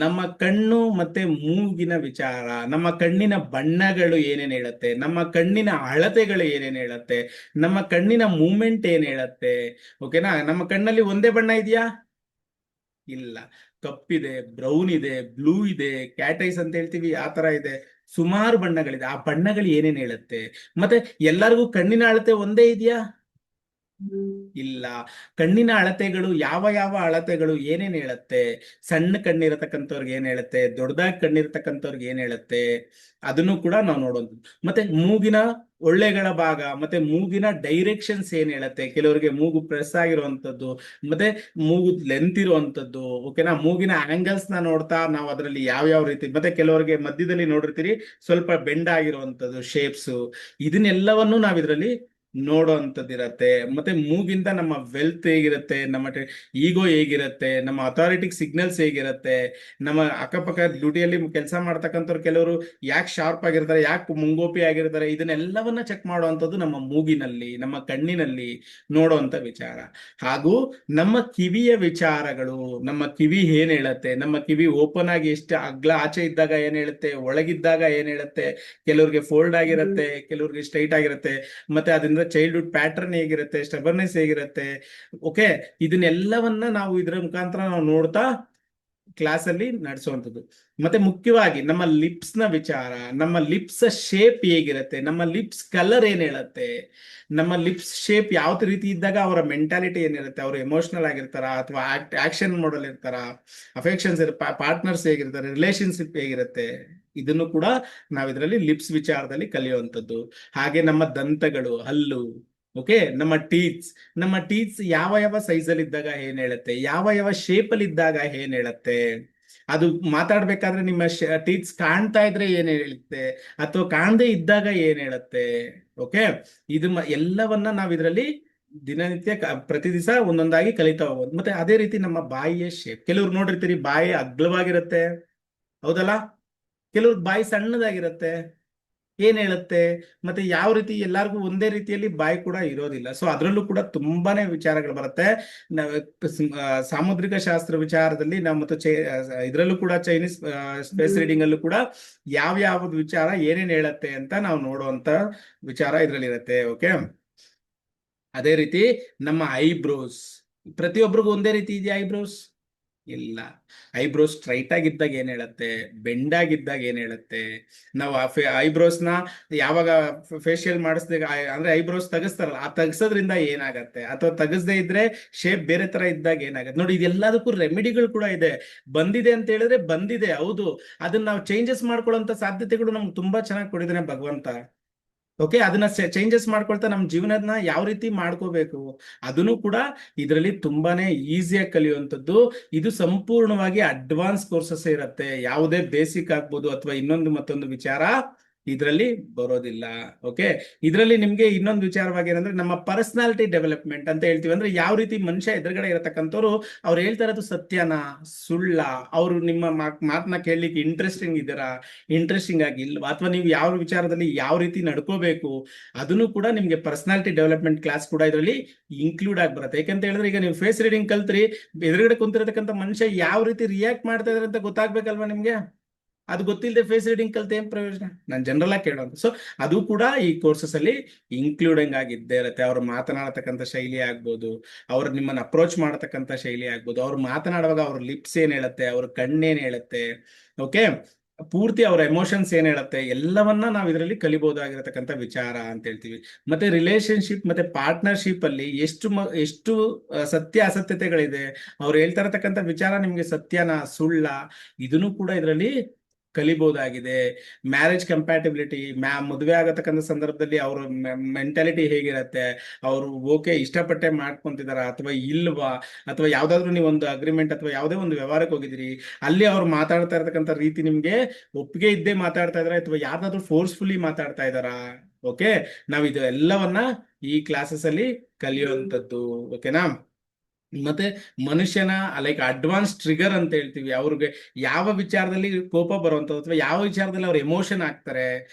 ನಮ್ಮ ಕಣ್ಣು ಮತ್ತೆ ಮೂಗಿನ ವಿಚಾರ, ನಮ್ಮ ಕಣ್ಣಿನ ಬಣ್ಣಗಳು ಏನೇನ್ ಹೇಳುತ್ತೆ, ನಮ್ಮ ಕಣ್ಣಿನ ಅಳತೆಗಳು ಏನೇನ್ ಹೇಳುತ್ತೆ, ನಮ್ಮ ಕಣ್ಣಿನ ಮೂವ್ಮೆಂಟ್ ಏನ್ ಹೇಳುತ್ತೆ, ಓಕೆನಾ? ನಮ್ಮ ಕಣ್ಣಲ್ಲಿ ಒಂದೇ ಬಣ್ಣ ಇದೆಯಾ? ಇಲ್ಲ, ಕಪ್ಪಿದೆ, ಬ್ರೌನ್ ಇದೆ, ಬ್ಲೂ ಇದೆ, ಕ್ಯಾಟ್ ಐಸ್ ಅಂತ ಹೇಳ್ತೀವಿ, ಆ ತರ ಇದೆ, ಸುಮಾರು ಬಣ್ಣಗಳಿದೆ. ಆ ಬಣ್ಣಗಳು ಏನೇನ್ ಹೇಳುತ್ತೆ? ಮತ್ತೆ ಎಲ್ಲರಿಗೂ ಕಣ್ಣಿನ ಅಳತೆ ಒಂದೇ ಇದೆಯಾ? ಇಲ್ಲ. ಕಣ್ಣಿನ ಅಳತೆಗಳು ಯಾವ ಅಳತೆಗಳು ಏನೇನ್ ಹೇಳುತ್ತೆ? ಸಣ್ಣ ಕಣ್ಣಿರತಕ್ಕಂಥವ್ರಿಗೆ ಏನ್ ಹೇಳುತ್ತೆ, ದೊಡ್ಡದಾಗಿ ಕಣ್ಣಿರತಕ್ಕಂಥವ್ರಿಗೆ ಏನ್ ಹೇಳುತ್ತೆ, ಅದನ್ನು ಕೂಡ ನಾವು ನೋಡುವಂಥದ್ದು. ಮತ್ತೆ ಮೂಗಿನ ಒಳ್ಳೆಗಳ ಭಾಗ ಮತ್ತೆ ಮೂಗಿನ ಡೈರೆಕ್ಷನ್ಸ್ ಏನ್ ಹೇಳುತ್ತೆ, ಕೆಲವರಿಗೆ ಮೂಗು ಪ್ರೆಸ್ ಆಗಿರುವಂತದ್ದು, ಮತ್ತೆ ಮೂಗು ಲೆಂತ್ ಇರುವಂತದ್ದು, ಓಕೆನಾ? ಮೂಗಿನ ಆಂಗಲ್ಸ್ ನ ನೋಡ್ತಾ ನಾವು ಅದರಲ್ಲಿ ಯಾವ ರೀತಿ, ಮತ್ತೆ ಕೆಲವರಿಗೆ ಮಧ್ಯದಲ್ಲಿ ನೋಡಿರ್ತೀರಿ ಸ್ವಲ್ಪ ಬೆಂಡ್ ಆಗಿರುವಂತದ್ದು ಶೇಪ್ಸ್, ಇದನ್ನೆಲ್ಲವನ್ನು ನಾವ್ ಇದರಲ್ಲಿ ನೋಡೋ ಅಂಥದ್ದಿರತ್ತೆ. ಮತ್ತೆ ಮೂಗಿಂದ ನಮ್ಮ ವೆಲ್ತ್ ಹೇಗಿರುತ್ತೆ, ನಮ್ಮ ಈಗೋ ಹೇಗಿರುತ್ತೆ, ನಮ್ಮ ಅಥಾರಿಟಿಕ್ ಸಿಗ್ನಲ್ಸ್ ಹೇಗಿರುತ್ತೆ, ನಮ್ಮ ಅಕ್ಕಪಕ್ಕ ಡ್ಯೂಟಿಯಲ್ಲಿ ಕೆಲಸ ಮಾಡ್ತಕ್ಕಂಥವ್ರು ಕೆಲವರು ಯಾಕೆ ಶಾರ್ಪ್ ಆಗಿರ್ತಾರೆ, ಯಾಕೆ ಮುಂಗೋಪಿ ಆಗಿರ್ತಾರೆ, ಇದನ್ನೆಲ್ಲವನ್ನ ಚೆಕ್ ಮಾಡುವಂಥದ್ದು ನಮ್ಮ ಮೂಗಿನಲ್ಲಿ, ನಮ್ಮ ಕಣ್ಣಿನಲ್ಲಿ ನೋಡುವಂತ ವಿಚಾರ. ಹಾಗೂ ನಮ್ಮ ಕಿವಿಯ ವಿಚಾರಗಳು, ನಮ್ಮ ಕಿವಿ ಏನ್ ಹೇಳುತ್ತೆ, ನಮ್ಮ ಕಿವಿ ಓಪನ್ ಆಗಿ ಎಷ್ಟು ಅಗ್ಲ ಆಚೆ ಇದ್ದಾಗ ಏನ್ ಹೇಳುತ್ತೆ, ಒಳಗಿದ್ದಾಗ ಏನ್ ಹೇಳುತ್ತೆ, ಕೆಲವ್ರಿಗೆ ಫೋಲ್ಡ್ ಆಗಿರುತ್ತೆ, ಕೆಲವ್ರಿಗೆ ಸ್ಟ್ರೈಟ್ ಆಗಿರುತ್ತೆ, ಮತ್ತೆ ಅದರಿಂದ ಚೈಲ್ಡ್ಹುಡ್ ಪ್ಯಾಟರ್ನ್ ಹೇಗಿರುತ್ತೆ, ಸ್ಟಬರ್ನೆಸ್ ಹೇಗಿರುತ್ತೆ. ಓಕೆ, ಇದನ್ನೆಲ್ಲವನ್ನ ನಾವು ಇದರ ಮುಖಾಂತರ ನಾವು ನೋಡ್ತಾ ಕ್ಲಾಸ್ ಅಲ್ಲಿ ನಡೆಸುವಂಥದ್ದು. ಮತ್ತೆ ಮುಖ್ಯವಾಗಿ ನಮ್ಮ ಲಿಪ್ಸ್ ನ ವಿಚಾರ, ನಮ್ಮ ಲಿಪ್ಸ್ ಶೇಪ್ ಹೇಗಿರುತ್ತೆ, ನಮ್ಮ ಲಿಪ್ಸ್ ಕಲರ್ ಏನ್ ಹೇಳುತ್ತೆ, ನಮ್ಮ ಲಿಪ್ಸ್ ಶೇಪ್ ಯಾವ ರೀತಿ ಇದ್ದಾಗ ಅವರ ಮೆಂಟಾಲಿಟಿ ಏನಿರುತ್ತೆ, ಅವರು ಎಮೋಷನಲ್ ಆಗಿರ್ತಾರ ಅಥವಾ ಆಕ್ಷನ್ ಮೋಡಲ್ ಇರ್ತಾರ, ಅಫೆಕ್ಷನ್ಸ್ ಪಾರ್ಟ್ನರ್ಸ್ ಹೇಗಿರ್ತಾರೆ, ರಿಲೇಶನ್ಶಿಪ್ ಹೇಗಿರುತ್ತೆ, ಇದನ್ನು ಕೂಡ ನಾವು ಇದರಲ್ಲಿ ಲಿಪ್ಸ್ ವಿಚಾರದಲ್ಲಿ ಕಲಿಯುವಂಥದ್ದು. ಹಾಗೆ ನಮ್ಮ ದಂತಗಳು, ಹಲ್ಲು, ಓಕೆ, ನಮ್ಮ ಟೀತ್ಸ್ ಯಾವ ಯಾವ ಸೈಜ್ ಅಲ್ಲಿ ಇದ್ದಾಗ ಏನ್ ಹೇಳುತ್ತೆ, ಯಾವ ಯಾವ ಶೇಪ್ ಅಲ್ಲಿ ಇದ್ದಾಗ ಏನ್ ಹೇಳುತ್ತೆ, ಅದು ಮಾತಾಡ್ಬೇಕಾದ್ರೆ ನಿಮ್ಮ ಟೀತ್ಸ್ ಕಾಣ್ತಾ ಇದ್ರೆ ಏನ್ ಹೇಳುತ್ತೆ ಅಥವಾ ಕಾಣದೇ ಇದ್ದಾಗ ಏನ್ ಹೇಳುತ್ತೆ. ಓಕೆ, ಇದು ಎಲ್ಲವನ್ನ ನಾವು ಇದರಲ್ಲಿ ದಿನನಿತ್ಯ ಪ್ರತಿ ದಿವಸ ಒಂದೊಂದಾಗಿ ಕಲಿತಾ ಹೋಗ್ಬೋದು. ಮತ್ತೆ ಅದೇ ರೀತಿ ನಮ್ಮ ಬಾಯಿಯ ಶೇಪ್, ಕೆಲವ್ರು ನೋಡಿರ್ತೀರಿ ಬಾಯಿ ಅಗ್ಲವಾಗಿರುತ್ತೆ, ಹೌದಲ್ಲ, ಕೆಲವ್ರ ಬಾಯಿ ಸಣ್ಣದಾಗಿರುತ್ತೆ, ಏನ್ ಹೇಳುತ್ತೆ. ಮತ್ತೆ ಯಾವ ರೀತಿ ಎಲ್ಲಾರ್ಗು ಒಂದೇ ರೀತಿಯಲ್ಲಿ ಬಾಯಿ ಕೂಡ ಇರೋದಿಲ್ಲ. ಸೊ ಅದರಲ್ಲೂ ಕೂಡ ತುಂಬಾನೇ ವಿಚಾರಗಳು ಬರುತ್ತೆ. ಸಾಮುದ್ರಿಕ ಶಾಸ್ತ್ರ ವಿಚಾರದಲ್ಲಿ ನಾವು ಮತ್ತು ಇದರಲ್ಲೂ ಕೂಡ ಚೈನೀಸ್ ಸ್ಪೇಸ್ ರೀಡಿಂಗ್ ಅಲ್ಲೂ ಕೂಡ ಯಾವ ಯಾವ್ದು ವಿಚಾರ ಏನೇನ್ ಹೇಳತ್ತೆ ಅಂತ ನಾವು ನೋಡುವಂತ ವಿಚಾರ ಇದ್ರಲ್ಲಿ ಇರುತ್ತೆ. ಓಕೆ, ಅದೇ ರೀತಿ ನಮ್ಮ ಐಬ್ರೋಸ್, ಪ್ರತಿಯೊಬ್ಬರಿಗೂ ಒಂದೇ ರೀತಿ ಇದೆಯಾ ಐಬ್ರೋಸ್? ಇಲ್ಲ. ಐಬ್ರೋಸ್ ಸ್ಟ್ರೈಟ್ ಆಗಿದ್ದಾಗ ಏನ್ ಹೇಳುತ್ತೆ, ಬೆಂಡ್ ಆಗಿದ್ದಾಗ ಏನ್ ಹೇಳುತ್ತೆ. ನಾವು ಐಬ್ರೋಸ್ ನ ಯಾವಾಗ ಫೇಶಿಯಲ್ ಮಾಡಿಸ್ದಾಗ ಅಂದ್ರೆ ಐಬ್ರೋಸ್ ತೆಗಿಸ್ತಾರಲ್ಲ, ಆ ತೆಗ್ಸೋದ್ರಿಂದ ಏನಾಗತ್ತೆ, ಅಥವಾ ತೆಗಿಸದೇ ಇದ್ರೆ ಶೇಪ್ ಬೇರೆ ತರ ಇದ್ದಾಗ ಏನಾಗತ್ತೆ. ನೋಡಿ, ಇದೆಲ್ಲದಕ್ಕೂ ರೆಮಿಡಿಗಳು ಕೂಡ ಇದೆ. ಬಂದಿದೆ ಅಂತ ಹೇಳಿದ್ರೆ ಬಂದಿದೆ, ಹೌದು, ಅದನ್ನ ನಾವು ಚೇಂಜಸ್ ಮಾಡ್ಕೊಳ್ಳೋಂತ ಸಾಧ್ಯತೆಗಳು ನಮ್ಗೆ ತುಂಬಾ ಚೆನ್ನಾಗಿ ಕೊಡಿದಾನೆ ಭಗವಂತ. ಓಕೆ, ಅದನ್ನ ಚೇಂಜಸ್ ಮಾಡ್ಕೊಳ್ತಾ ನಮ್ಮ ಜೀವನದ ಯಾವ ರೀತಿ ಮಾಡ್ಕೋಬೇಕು ಅದನ್ನು ಕೂಡ ಇದರಲ್ಲಿ ತುಂಬಾನೇ ಈಸಿಯಾಗಿ ಕಲಿಯುವಂಥದ್ದು. ಇದು ಸಂಪೂರ್ಣವಾಗಿ ಅಡ್ವಾನ್ಸ್ ಕೋರ್ಸಸ್ ಇರುತ್ತೆ. ಯಾವುದೇ ಬೇಸಿಕ್ ಆಗ್ಬೋದು ಅಥವಾ ಇನ್ನೊಂದು ಮತ್ತೊಂದು ವಿಚಾರ ಇದರಲ್ಲಿ ಬರೋದಿಲ್ಲ. ಓಕೆ, ಇದರಲ್ಲಿ ನಿಮ್ಗೆ ಇನ್ನೊಂದು ವಿಚಾರವಾಗಿ ಏನಂದ್ರೆ ನಮ್ಮ ಪರ್ಸನಾಲಿಟಿ ಡೆವಲಪ್ಮೆಂಟ್ ಅಂತ ಹೇಳ್ತೀವಿ. ಅಂದ್ರೆ ಯಾವ ರೀತಿ ಮನುಷ್ಯ ಎದುರುಗಡೆ ಇರತಕ್ಕಂಥವ್ರು ಅವ್ರು ಹೇಳ್ತಾ ಇರೋದು ಸತ್ಯನಾ ಸುಳ್ಳ, ಅವರು ನಿಮ್ಮ ಮಾತನ್ನ ಕೇಳಲಿಕ್ಕೆ ಇಂಟ್ರೆಸ್ಟಿಂಗ್ ಆಗಿ ಇಲ್ವಾ, ಅಥವಾ ನೀವು ಯಾವ ವಿಚಾರದಲ್ಲಿ ಯಾವ ರೀತಿ ನಡ್ಕೋಬೇಕು, ಅದನ್ನು ಕೂಡ ನಿಮ್ಗೆ ಪರ್ಸನಾಲಿಟಿ ಡೆವಲಪ್ಮೆಂಟ್ ಕ್ಲಾಸ್ ಕೂಡ ಇದರಲ್ಲಿ ಇನ್ಕ್ಲೂಡ್ ಆಗಿ ಬರುತ್ತೆ. ಯಾಕಂತ ಹೇಳಿದ್ರೆ ಈಗ ನೀವು ಫೇಸ್ ರೀಡಿಂಗ್ ಕಲ್ತ್ರಿ, ಎದುರುಗಡೆ ಕುಂತಿರತಕ್ಕಂಥ ಮನುಷ್ಯ ಯಾವ ರೀತಿ ರಿಯಾಕ್ಟ್ ಮಾಡ್ತಾ ಇದಾರೆ ಅಂತ ಗೊತ್ತಾಗ್ಬೇಕಲ್ವಾ ನಿಮ್ಗೆ. ಅದು ಗೊತ್ತಿಲ್ಲದೆ ಫೇಸ್ ರೀಡಿಂಗ್ ಕಲ್ತೆ ಏನ್ ಪ್ರಯೋಜನ? ನಾನು ಜನರಲ್ ಆಗಿ ಕೇಳೋದು. ಸೊ ಅದು ಕೂಡ ಈ ಕೋರ್ಸಸ್ ಅಲ್ಲಿ ಇನ್ಕ್ಲೂಡಿಂಗ್ ಆಗಿದ್ದೇ ಇರುತ್ತೆ. ಅವ್ರು ಮಾತನಾಡತಕ್ಕಂಥ ಶೈಲಿ ಆಗ್ಬೋದು, ಅವ್ರು ನಿಮ್ಮನ್ನ ಅಪ್ರೋಚ್ ಮಾಡತಕ್ಕಂಥ ಶೈಲಿ ಆಗ್ಬೋದು, ಅವ್ರು ಮಾತನಾಡುವಾಗ ಅವ್ರ ಲಿಪ್ಸ್ ಏನ್ ಹೇಳುತ್ತೆ, ಅವ್ರ ಕಣ್ಣೇನ್ ಹೇಳುತ್ತೆ, ಓಕೆ, ಪೂರ್ತಿ ಅವ್ರ ಎಮೋಷನ್ಸ್ ಏನ್ ಹೇಳುತ್ತೆ, ಎಲ್ಲವನ್ನ ನಾವು ಇದರಲ್ಲಿ ಕಲಿಬಹುದಾಗಿರತಕ್ಕಂಥ ವಿಚಾರ ಅಂತ ಹೇಳ್ತೀವಿ. ಮತ್ತೆ ರಿಲೇಶನ್ಶಿಪ್ ಮತ್ತೆ ಪಾರ್ಟ್ನರ್ಶಿಪ್ ಅಲ್ಲಿ ಎಷ್ಟು ಸತ್ಯ ಅಸತ್ಯತೆಗಳಿದೆ, ಅವ್ರು ಹೇಳ್ತಾ ಇರತಕ್ಕಂಥ ವಿಚಾರ ನಿಮ್ಗೆ ಸತ್ಯನಾ ಸುಳ್ಳ, ಇದನ್ನು ಕೂಡ ಇದರಲ್ಲಿ ಕಲಿಬಹುದಾಗಿದೆ. ಮ್ಯಾರೇಜ್ ಕಂಪ್ಯಾಟಿಬಿಲಿಟಿ, ಮದುವೆ ಆಗತಕ್ಕಂಥ ಸಂದರ್ಭದಲ್ಲಿ ಅವ್ರ ಮೆಂಟಾಲಿಟಿ ಹೇಗಿರತ್ತೆ, ಅವರು ಓಕೆ ಇಷ್ಟಪಟ್ಟೆ ಮಾಡ್ಕೊಂತಿದಾರ ಅಥವಾ ಇಲ್ವಾ, ಅಥವಾ ಯಾವ್ದಾದ್ರು ನೀವು ಒಂದು ಅಗ್ರಿಮೆಂಟ್ ಅಥವಾ ಯಾವುದೇ ಒಂದು ವ್ಯವಹಾರಕ್ಕೆ ಹೋಗಿದ್ದೀರಿ, ಅಲ್ಲಿ ಅವ್ರು ಮಾತಾಡ್ತಾ ಇರತಕ್ಕಂಥ ರೀತಿ ನಿಮ್ಗೆ ಒಪ್ಪಿಗೆ ಇದ್ದೇ ಮಾತಾಡ್ತಾ ಇದಾರ ಅಥವಾ ಯಾವ್ದಾದ್ರು ಫೋರ್ಸ್ಫುಲಿ ಮಾತಾಡ್ತಾ ಇದಾರಾ. ಓಕೆ, ನಾವ್ ಇದು ಎಲ್ಲವನ್ನ ಈ ಕ್ಲಾಸಸ್ ಅಲ್ಲಿ ಕಲಿಯುವಂಥದ್ದು. ಓಕೆನಾ. ಮತ್ತೆ ಮನುಷ್ಯನ ಲೈಕ್ ಅಡ್ವಾನ್ಸ್ ಟ್ರಿಗರ್ ಅಂತ ಹೇಳ್ತೀವಿ, ಅವ್ರಿಗೆ ಯಾವ ವಿಚಾರದಲ್ಲಿ ಕೋಪ ಬರುವಂಥದ್ದು ಅಥವಾ ಯಾವ ವಿಚಾರದಲ್ಲಿ ಅವ್ರ ಎಮೋಷನ್ ಆಗ್ತಾರೆ.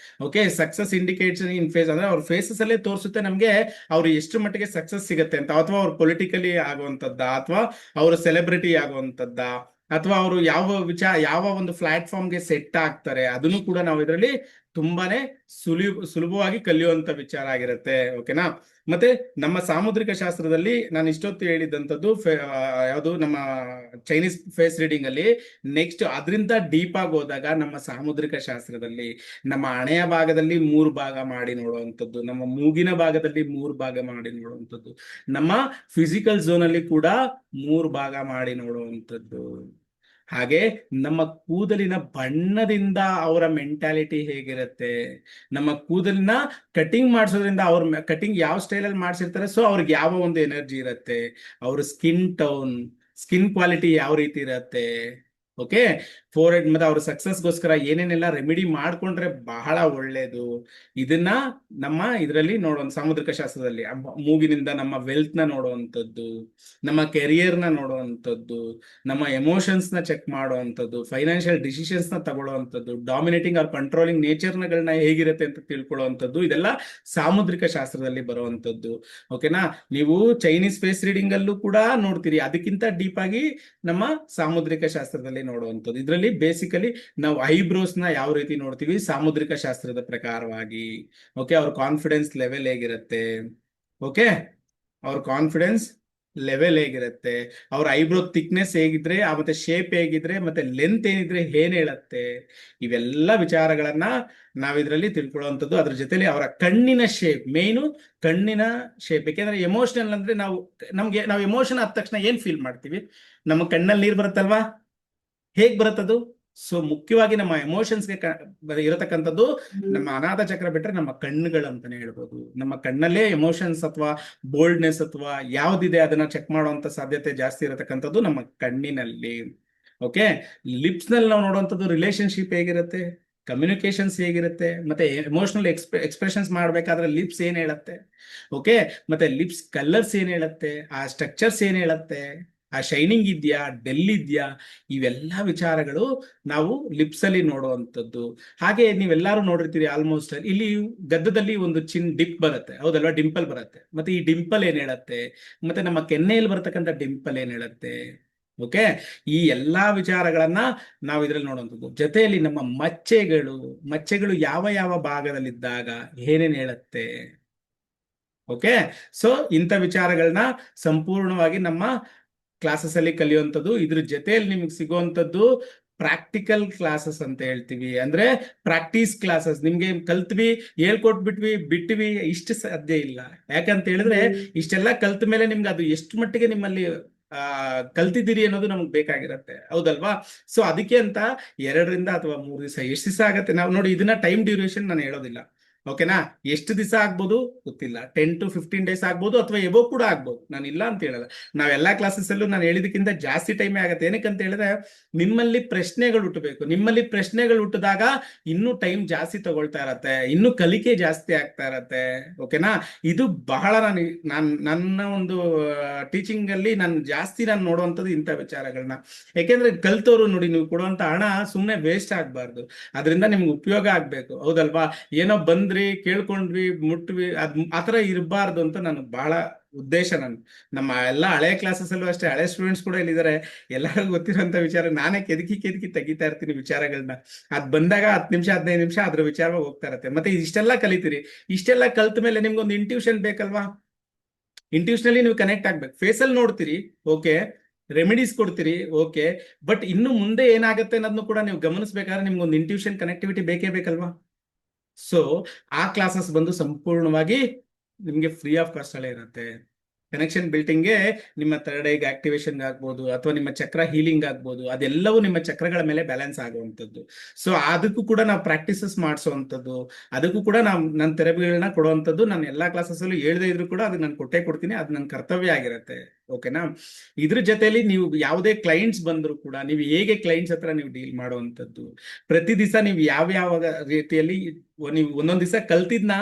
ಓಕೆ, ಸಕ್ಸಸ್ ಇಂಡಿಕೇಟ್ಸ್ ಇನ್ ಫೇಸ್, ಅಂದ್ರೆ ಅವ್ರ ಫೇಸಸ್ ಅಲ್ಲೇ ತೋರಿಸುತ್ತೆ ನಮ್ಗೆ ಅವ್ರು ಎಷ್ಟು ಮಟ್ಟಿಗೆ ಸಕ್ಸಸ್ ಸಿಗುತ್ತೆ ಅಂತ, ಅಥವಾ ಅವ್ರು ಪೊಲಿಟಿಕಲಿ ಆಗುವಂಥದ್ದ, ಅಥವಾ ಅವರು ಸೆಲೆಬ್ರಿಟಿ ಆಗುವಂಥದ್ದ, ಅಥವಾ ಅವರು ಯಾವ ಒಂದು ಪ್ಲಾಟ್ಫಾರ್ಮ್ಗೆ ಸೆಟ್ ಆಗ್ತಾರೆ, ಅದನ್ನು ಕೂಡ ನಾವು ಇದರಲ್ಲಿ ತುಂಬಾನೇ ಸುಲಭವಾಗಿ ಕಲಿಯುವಂತ ವಿಚಾರ ಆಗಿರುತ್ತೆ. ಓಕೆನಾ. ಮತ್ತೆ ನಮ್ಮ ಸಾಮುದ್ರಿಕ ಶಾಸ್ತ್ರದಲ್ಲಿ ನಾನು ಇಷ್ಟೊತ್ತು ಹೇಳಿದಂಥದ್ದು ಯಾವುದು ನಮ್ಮ ಚೈನೀಸ್ ಫೇಸ್ ರೀಡಿಂಗ್ ಅಲ್ಲಿ, ನೆಕ್ಸ್ಟ್ ಅದರಿಂದ ಡೀಪ್ ಆಗಿ ಹೋದಾಗ ನಮ್ಮ ಸಾಮುದ್ರಿಕ ಶಾಸ್ತ್ರದಲ್ಲಿ ನಮ್ಮ ಹಣೆಯ ಭಾಗದಲ್ಲಿ 3 ಭಾಗ ಮಾಡಿ ನೋಡುವಂಥದ್ದು, ನಮ್ಮ ಮೂಗಿನ ಭಾಗದಲ್ಲಿ 3 ಭಾಗ ಮಾಡಿ ನೋಡುವಂಥದ್ದು, ನಮ್ಮ ಫಿಸಿಕಲ್ ಝೋನ್ ಅಲ್ಲಿ ಕೂಡ 3 ಭಾಗ ಮಾಡಿ ನೋಡುವಂಥದ್ದು. ಹಾಗೆ ನಮ್ಮ ಕೂದಲಿನ ಬಣ್ಣದಿಂದ ಅವರ ಮೆಂಟಾಲಿಟಿ ಹೇಗಿರುತ್ತೆ, ನಮ್ಮ ಕೂದಲಿನ ಕಟಿಂಗ್ ಮಾಡಿಸೋದ್ರಿಂದ ಅವ್ರ ಕಟಿಂಗ್ ಯಾವ ಸ್ಟೈಲಲ್ಲಿ ಮಾಡಿಸಿರ್ತಾರೆ, ಸೊ ಅವ್ರಿಗೆ ಯಾವ ಒಂದು ಎನರ್ಜಿ ಇರುತ್ತೆ, ಅವ್ರ ಸ್ಕಿನ್ ಕ್ವಾಲಿಟಿ ಯಾವ ರೀತಿ ಇರುತ್ತೆ. ಓಕೆ. ಫೋರ್ ಹೆಡ್ ಮತ್ತೆ ಅವ್ರ ಸಕ್ಸಸ್ಗೋಸ್ಕರ ಏನೇನೆಲ್ಲ ರೆಮಿಡಿ ಮಾಡ್ಕೊಂಡ್ರೆ ಬಹಳ ಒಳ್ಳೇದು. ಇದನ್ನ ನಮ್ಮ ಇದರಲ್ಲಿ ನೋಡೋಣ, ಸಾಮುದ್ರಿಕ ಶಾಸ್ತ್ರದಲ್ಲಿ ಮೂವಿನಿಂದ ನಮ್ಮ ವೆಲ್ತ್ ನ ನೋಡುವಂಥದ್ದು, ನಮ್ಮ ಕೆರಿಯರ್ ನ ನೋಡುವಂಥದ್ದು, ನಮ್ಮ ಎಮೋಷನ್ಸ್ ನ ಚೆಕ್ ಮಾಡುವಂಥದ್ದು, ಫೈನಾನ್ಷಿಯಲ್ ಡಿಸಿಷನ್ಸ್ ನ ತಗೊಳ್ಳುವಂಥದ್ದು, ಡಾಮಿನೇಟಿಂಗ್ ಆರ್ ಕಂಟ್ರೋಲಿಂಗ್ ನೇಚರ್ಗಳನ್ನ ಹೇಗಿರುತ್ತೆ ಅಂತ ತಿಳ್ಕೊಳ್ಳುವಂಥದ್ದು, ಇದೆಲ್ಲ ಸಾಮುದ್ರಿಕ ಶಾಸ್ತ್ರದಲ್ಲಿ ಬರುವಂಥದ್ದು. ಓಕೆನಾ. ನೀವು ಚೈನೀಸ್ ಫೇಸ್ ರೀಡಿಂಗ್ ಅಲ್ಲೂ ಕೂಡ ನೋಡ್ತೀರಿ, ಅದಕ್ಕಿಂತ ಡೀಪ್ ಆಗಿ ನಮ್ಮ ಸಾಮುದ್ರಿಕ ಶಾಸ್ತ್ರದಲ್ಲಿ ನೋಡುವಂಥದ್ದು. ಇದರಲ್ಲಿ ಬೇಸಿಕಲಿ ನಾವು ಐಬ್ರೋಸ್ ನ ಯಾವ ರೀತಿ ನೋಡ್ತೀವಿ ಸಾಮುದ್ರಿಕ ಶಾಸ್ತ್ರದ ಪ್ರಕಾರವಾಗಿ. ಓಕೆ. ಅವ್ರ ಕಾನ್ಫಿಡೆನ್ಸ್ ಲೆವೆಲ್ ಹೇಗಿರುತ್ತೆ, ಓಕೆ, ಅವ್ರ ಕಾನ್ಫಿಡೆನ್ಸ್ ಲೆವೆಲ್ ಹೇಗಿರುತ್ತೆ, ಅವ್ರ ಐಬ್ರೋ ಥಿಕ್ನೆಸ್ ಹೇಗಿದ್ರೆ, ಮತ್ತೆ ಶೇಪ್ ಹೇಗಿದ್ರೆ, ಮತ್ತೆ ಲೆಂತ್ ಏನಿದ್ರೆ ಏನ್ ಹೇಳತ್ತೆ, ಇವೆಲ್ಲ ವಿಚಾರಗಳನ್ನ ನಾವಿದ್ರಲ್ಲಿ ತಿಳ್ಕೊಳ್ಳುವಂಥದ್ದು. ಅದ್ರ ಜೊತೆಲಿ ಅವರ ಕಣ್ಣಿನ ಶೇಪ್, ಮೇಯ್ನು ಕಣ್ಣಿನ ಶೇಪ್. ಯಾಕೆಂದ್ರೆ ಎಮೋಷನಲ್ ಅಂದ್ರೆ ನಾವು ಎಮೋಷನ್ ಆದ ತಕ್ಷಣ ಏನ್ ಫೀಲ್ ಮಾಡ್ತೀವಿ, ನಮ್ಮ ಕಣ್ಣಲ್ಲಿ ನೀರ್ ಬರುತ್ತಲ್ವಾ, ಹೇಗ್ ಬರುತ್ತದು? ಸೊ ಮುಖ್ಯವಾಗಿ ನಮ್ಮ ಎಮೋಷನ್ಸ್ಗೆ ಇರತಕ್ಕಂಥದ್ದು ನಮ್ಮ ಅನಾಥ ಚಕ್ರ ಬಿಟ್ರೆ ನಮ್ಮ ಕಣ್ಣುಗಳು ಅಂತಾನೆ ಹೇಳ್ಬೋದು. ನಮ್ಮ ಕಣ್ಣಲ್ಲೇ ಎಮೋಷನ್ಸ್ ಅಥವಾ ಬೋಲ್ಡ್ನೆಸ್ ಅಥವಾ ಯಾವ್ದಿದೆ ಅದನ್ನ ಚೆಕ್ ಮಾಡುವಂತ ಸಾಧ್ಯತೆ ಜಾಸ್ತಿ ಇರತಕ್ಕಂಥದ್ದು ನಮ್ಮ ಕಣ್ಣಿನಲ್ಲಿ. ಓಕೆ. ಲಿಪ್ಸ್ ನಲ್ಲಿ ನಾವು ನೋಡುವಂಥದ್ದು ರಿಲೇಶನ್ಶಿಪ್ ಹೇಗಿರುತ್ತೆ, ಕಮ್ಯುನಿಕೇಶನ್ಸ್ ಹೇಗಿರುತ್ತೆ, ಮತ್ತೆ ಎಮೋಷನಲ್ ಎಕ್ಸ್ಪ್ರೆಷನ್ಸ್ ಮಾಡ್ಬೇಕಾದ್ರೆ ಲಿಪ್ಸ್ ಏನ್ ಹೇಳುತ್ತೆ, ಓಕೆ, ಮತ್ತೆ ಲಿಪ್ಸ್ ಕಲರ್ಸ್ ಏನ್ ಹೇಳುತ್ತೆ, ಆ ಸ್ಟ್ರಕ್ಚರ್ಸ್ ಏನ್ ಹೇಳುತ್ತೆ, ಆ ಶೈನಿಂಗ್ ಇದೆಯಾ, ಡೆಲ್ ಇದೆಯಾ, ಇವೆಲ್ಲ ವಿಚಾರಗಳು ನಾವು ಲಿಪ್ಸ್ ಅಲ್ಲಿ ನೋಡುವಂಥದ್ದು. ಹಾಗೆ ನೀವೆಲ್ಲರೂ ನೋಡಿರ್ತೀರಿ ಆಲ್ಮೋಸ್ಟ್, ಇಲ್ಲಿ ಗದ್ದದಲ್ಲಿ ಒಂದು ಡಿಪ್ ಬರುತ್ತೆ, ಹೌದಲ್ವಾ, ಡಿಂಪಲ್ ಬರುತ್ತೆ. ಮತ್ತೆ ಈ ಡಿಂಪಲ್ ಏನ್ ಹೇಳತ್ತೆ, ಮತ್ತೆ ನಮ್ಮ ಕೆನ್ನೆಯಲ್ಲಿ ಬರ್ತಕ್ಕಂಥ ಡಿಂಪಲ್ ಏನ್ ಹೇಳತ್ತೆ. ಓಕೆ. ಈ ಎಲ್ಲಾ ವಿಚಾರಗಳನ್ನ ನಾವು ಇದ್ರಲ್ಲಿ ನೋಡುವಂಥದ್ದು. ಜೊತೆಯಲ್ಲಿ ನಮ್ಮ ಮಚ್ಚೆಗಳು ಯಾವ ಯಾವ ಭಾಗದಲ್ಲಿದ್ದಾಗ ಏನೇನ್ ಹೇಳತ್ತೆ. ಓಕೆ. ಸೊ ಇಂಥ ವಿಚಾರಗಳನ್ನ ಸಂಪೂರ್ಣವಾಗಿ ನಮ್ಮ ಕ್ಲಾಸಸ್ ಅಲ್ಲಿ ಕಲಿಯುವಂಥದ್ದು. ಇದ್ರ ಜೊತೆಯಲ್ಲಿ ನಿಮ್ಗೆ ಸಿಗುವಂಥದ್ದು ಪ್ರಾಕ್ಟಿಕಲ್ ಕ್ಲಾಸಸ್ ಅಂತ ಹೇಳ್ತೀವಿ. ಅಂದ್ರೆ ಪ್ರಾಕ್ಟೀಸ್ ಕ್ಲಾಸಸ್. ನಿಮ್ಗೆ ಕಲ್ತ್ವಿ, ಹೇಳ್ಕೊಟ್ಬಿಟ್ವಿ, ಬಿಟ್ವಿ, ಇಷ್ಟು ಸಾಧ್ಯ ಇಲ್ಲ. ಯಾಕಂತ ಹೇಳಿದ್ರೆ ಇಷ್ಟೆಲ್ಲ ಕಲ್ತ ಮೇಲೆ ನಿಮ್ಗೆ ಅದು ಎಷ್ಟು ಮಟ್ಟಿಗೆ ನಿಮ್ಮಲ್ಲಿ ಕಲ್ತಿದ್ದೀರಿ ಅನ್ನೋದು ನಮ್ಗೆ ಬೇಕಾಗಿರತ್ತೆ, ಹೌದಲ್ವಾ. ಸೊ ಅದಕ್ಕೆ ಅಂತ 2 ರಿಂದ ಅಥವಾ 3 ದಿವಸ, ಎಷ್ಟು ದಿವಸ ಆಗತ್ತೆ ನಾವು ನೋಡಿ, ಇದನ್ನ ಟೈಮ್ ಡ್ಯೂರೇಷನ್ ನಾನು ಹೇಳೋದಿಲ್ಲ. ಓಕೆನಾ. ಎಷ್ಟು ದಿವಸ ಆಗ್ಬೋದು ಗೊತ್ತಿಲ್ಲ, 10 to 15 ಡೇಸ್ ಆಗ್ಬೋದು, ಅಥವಾ ಎಬೋ ಕೂಡ ಆಗ್ಬೋದು, ನಾನು ಇಲ್ಲ ಅಂತ ಹೇಳಲ್ಲ. ನಾವೆಲ್ಲಾ ಕ್ಲಾಸಸ್ ಅಲ್ಲೂ ನಾನು ಹೇಳಿದಕ್ಕಿಂತ ಜಾಸ್ತಿ ಟೈಮೇ ಆಗುತ್ತೆ. ಏನಕ್ಕಂತ ಹೇಳಿದ್ರೆ ನಿಮ್ಮಲ್ಲಿ ಪ್ರಶ್ನೆಗಳು ಹುಟ್ಟಬೇಕು. ನಿಮ್ಮಲ್ಲಿ ಪ್ರಶ್ನೆಗಳು ಹುಟ್ಟಿದಾಗ ಇನ್ನೂ ಟೈಮ್ ಜಾಸ್ತಿ ತಗೊಳ್ತಾ ಇರತ್ತೆ, ಇನ್ನೂ ಕಲಿಕೆ ಜಾಸ್ತಿ ಆಗ್ತಾ ಇರತ್ತೆ. ಓಕೆನಾ. ಇದು ಬಹಳ ನನ್ನ ಒಂದು ಟೀಚಿಂಗ್ ಅಲ್ಲಿ ನಾನು ನೋಡುವಂಥದ್ದು ಇಂಥ ವಿಚಾರಗಳನ್ನ. ಯಾಕೆಂದ್ರೆ ಕಲ್ತವ್ರು ನೋಡಿ, ನೀವು ಕೊಡುವಂತ ಹಣ ಸುಮ್ಮನೆ ವೇಸ್ಟ್ ಆಗ್ಬಾರ್ದು, ಅದರಿಂದ ನಿಮ್ಗೆ ಉಪಯೋಗ ಆಗ್ಬೇಕು, ಹೌದಲ್ವಾ. ಏನೋ ಬಂದ್ರಿ, ಕೇಳ್ಕೊಂಡ್ವಿ, ಮುಟ್ವಿ, ಆತರ ಇರಬಾರ್ದು ಅಂತ ನಾನು ಬಹಳ ಉದ್ದೇಶ. ನಮ್ಮ ಎಲ್ಲ ಹಳೆ ಕ್ಲಾಸಸ್ ಅಲ್ಲೂ ಅಷ್ಟೇ, ಹಳೆ ಸ್ಟೂಡೆಂಟ್ಸ್ ಕೂಡ ಇಲ್ಲಿದ್ದಾರೆ, ಎಲ್ಲರಿಗೂ ಗೊತ್ತಿರೋಂಥ ವಿಚಾರ. ನಾನೇ ಕೆದಕಿ ತೆಗಿತಾ ಇರ್ತೀನಿ ವಿಚಾರಗಳನ್ನ. ಅದ್ ಬಂದಾಗ 10 ನಿಮಿಷ 15 ನಿಮಿಷ ಅದ್ರ ವಿಚಾರವಾಗಿ ಹೋಗ್ತಾ ಇರತ್ತೆ. ಮತ್ತೆ ಇಷ್ಟೆಲ್ಲ ಕಲಿತೀರಿ, ಇಷ್ಟೆಲ್ಲ ಕಲ್ತ ಮೇಲೆ ನಿಮ್ಗೊಂದು ಇಂಟ್ಯೂಷನ್ ಬೇಕಲ್ವಾ. ಇಂಟ್ಯೂಷನಲ್ಲಿ ನೀವು ಕನೆಕ್ಟ್ ಆಗ್ಬೇಕು. ಫೇಸಲ್ಲಿ ನೋಡ್ತೀರಿ, ಓಕೆ, ರೆಮಿಡೀಸ್ ಕೊಡ್ತೀರಿ, ಓಕೆ, ಬಟ್ ಇನ್ನು ಮುಂದೆ ಏನಾಗುತ್ತೆ ಅನ್ನೋದನ್ನು ಕೂಡ ನೀವು ಗಮನಿಸ್ಬೇಕಾದ್ರೆ ನಿಮ್ಗೊಂದು ಇಂಟ್ಯೂಷನ್ ಕನೆಕ್ಟಿವಿಟಿ ಬೇಕೇ ಬೇಕಲ್ವಾ. ಸೊ ಆ ಕ್ಲಾಸಸ್ ಬಂದು ಸಂಪೂರ್ಣವಾಗಿ ನಿಮ್ಗೆ ಫ್ರೀ ಆಫ್ ಕಾಸ್ಟ್ ಅಲ್ಲೇ ಇರುತ್ತೆ. ಕನೆಕ್ಷನ್ ಬಿಲ್ಡಿಂಗ್ಗೆ, ನಿಮ್ಮ ಥರ್ಡ್ ಐಗ್ ಆಕ್ಟಿವೇಶನ್ ಆಗ್ಬೋದು, ಅಥವಾ ನಿಮ್ಮ ಚಕ್ರ ಹೀಲಿಂಗ್ ಆಗ್ಬೋದು, ಅದೆಲ್ಲವೂ ನಿಮ್ಮ ಚಕ್ರಗಳ ಮೇಲೆ ಬ್ಯಾಲೆನ್ಸ್ ಆಗುವಂಥದ್ದು. ಸೊ ಅದಕ್ಕೂ ಕೂಡ ನಾವು ಪ್ರಾಕ್ಟೀಸಸ್ ಮಾಡಿಸುವಂಥದ್ದು, ಅದಕ್ಕೂ ಕೂಡ ನನ್ನ ತೆರವುಗಳನ್ನ ಕೊಡುವಂಥದ್ದು. ನಾನು ಎಲ್ಲಾ ಕ್ಲಾಸಸ್ ಅಲ್ಲೂ ಹೇಳ್ದೇ ಇದ್ರು ಕೂಡ ಅದು ನಾನು ಕೊಟ್ಟೇ ಕೊಡ್ತೀನಿ, ಅದು ನನ್ನ ಕರ್ತವ್ಯ ಆಗಿರುತ್ತೆ. ಓಕೆನಾ. ಇದ್ರ ಜೊತೆಲಿ ನೀವು ಯಾವುದೇ ಕ್ಲೈಂಟ್ಸ್ ಬಂದ್ರು ಕೂಡ ನೀವು ಹೇಗೆ ಕ್ಲೈಂಟ್ಸ್ ಹತ್ರ ನೀವು ಡೀಲ್ ಮಾಡುವಂಥದ್ದು, ಪ್ರತಿ ದಿವಸ ನೀವು ಯಾವ ರೀತಿಯಲ್ಲಿ ನೀವು ಒಂದೊಂದ್ ದಿವಸ ಕಲ್ತಿದ್ನ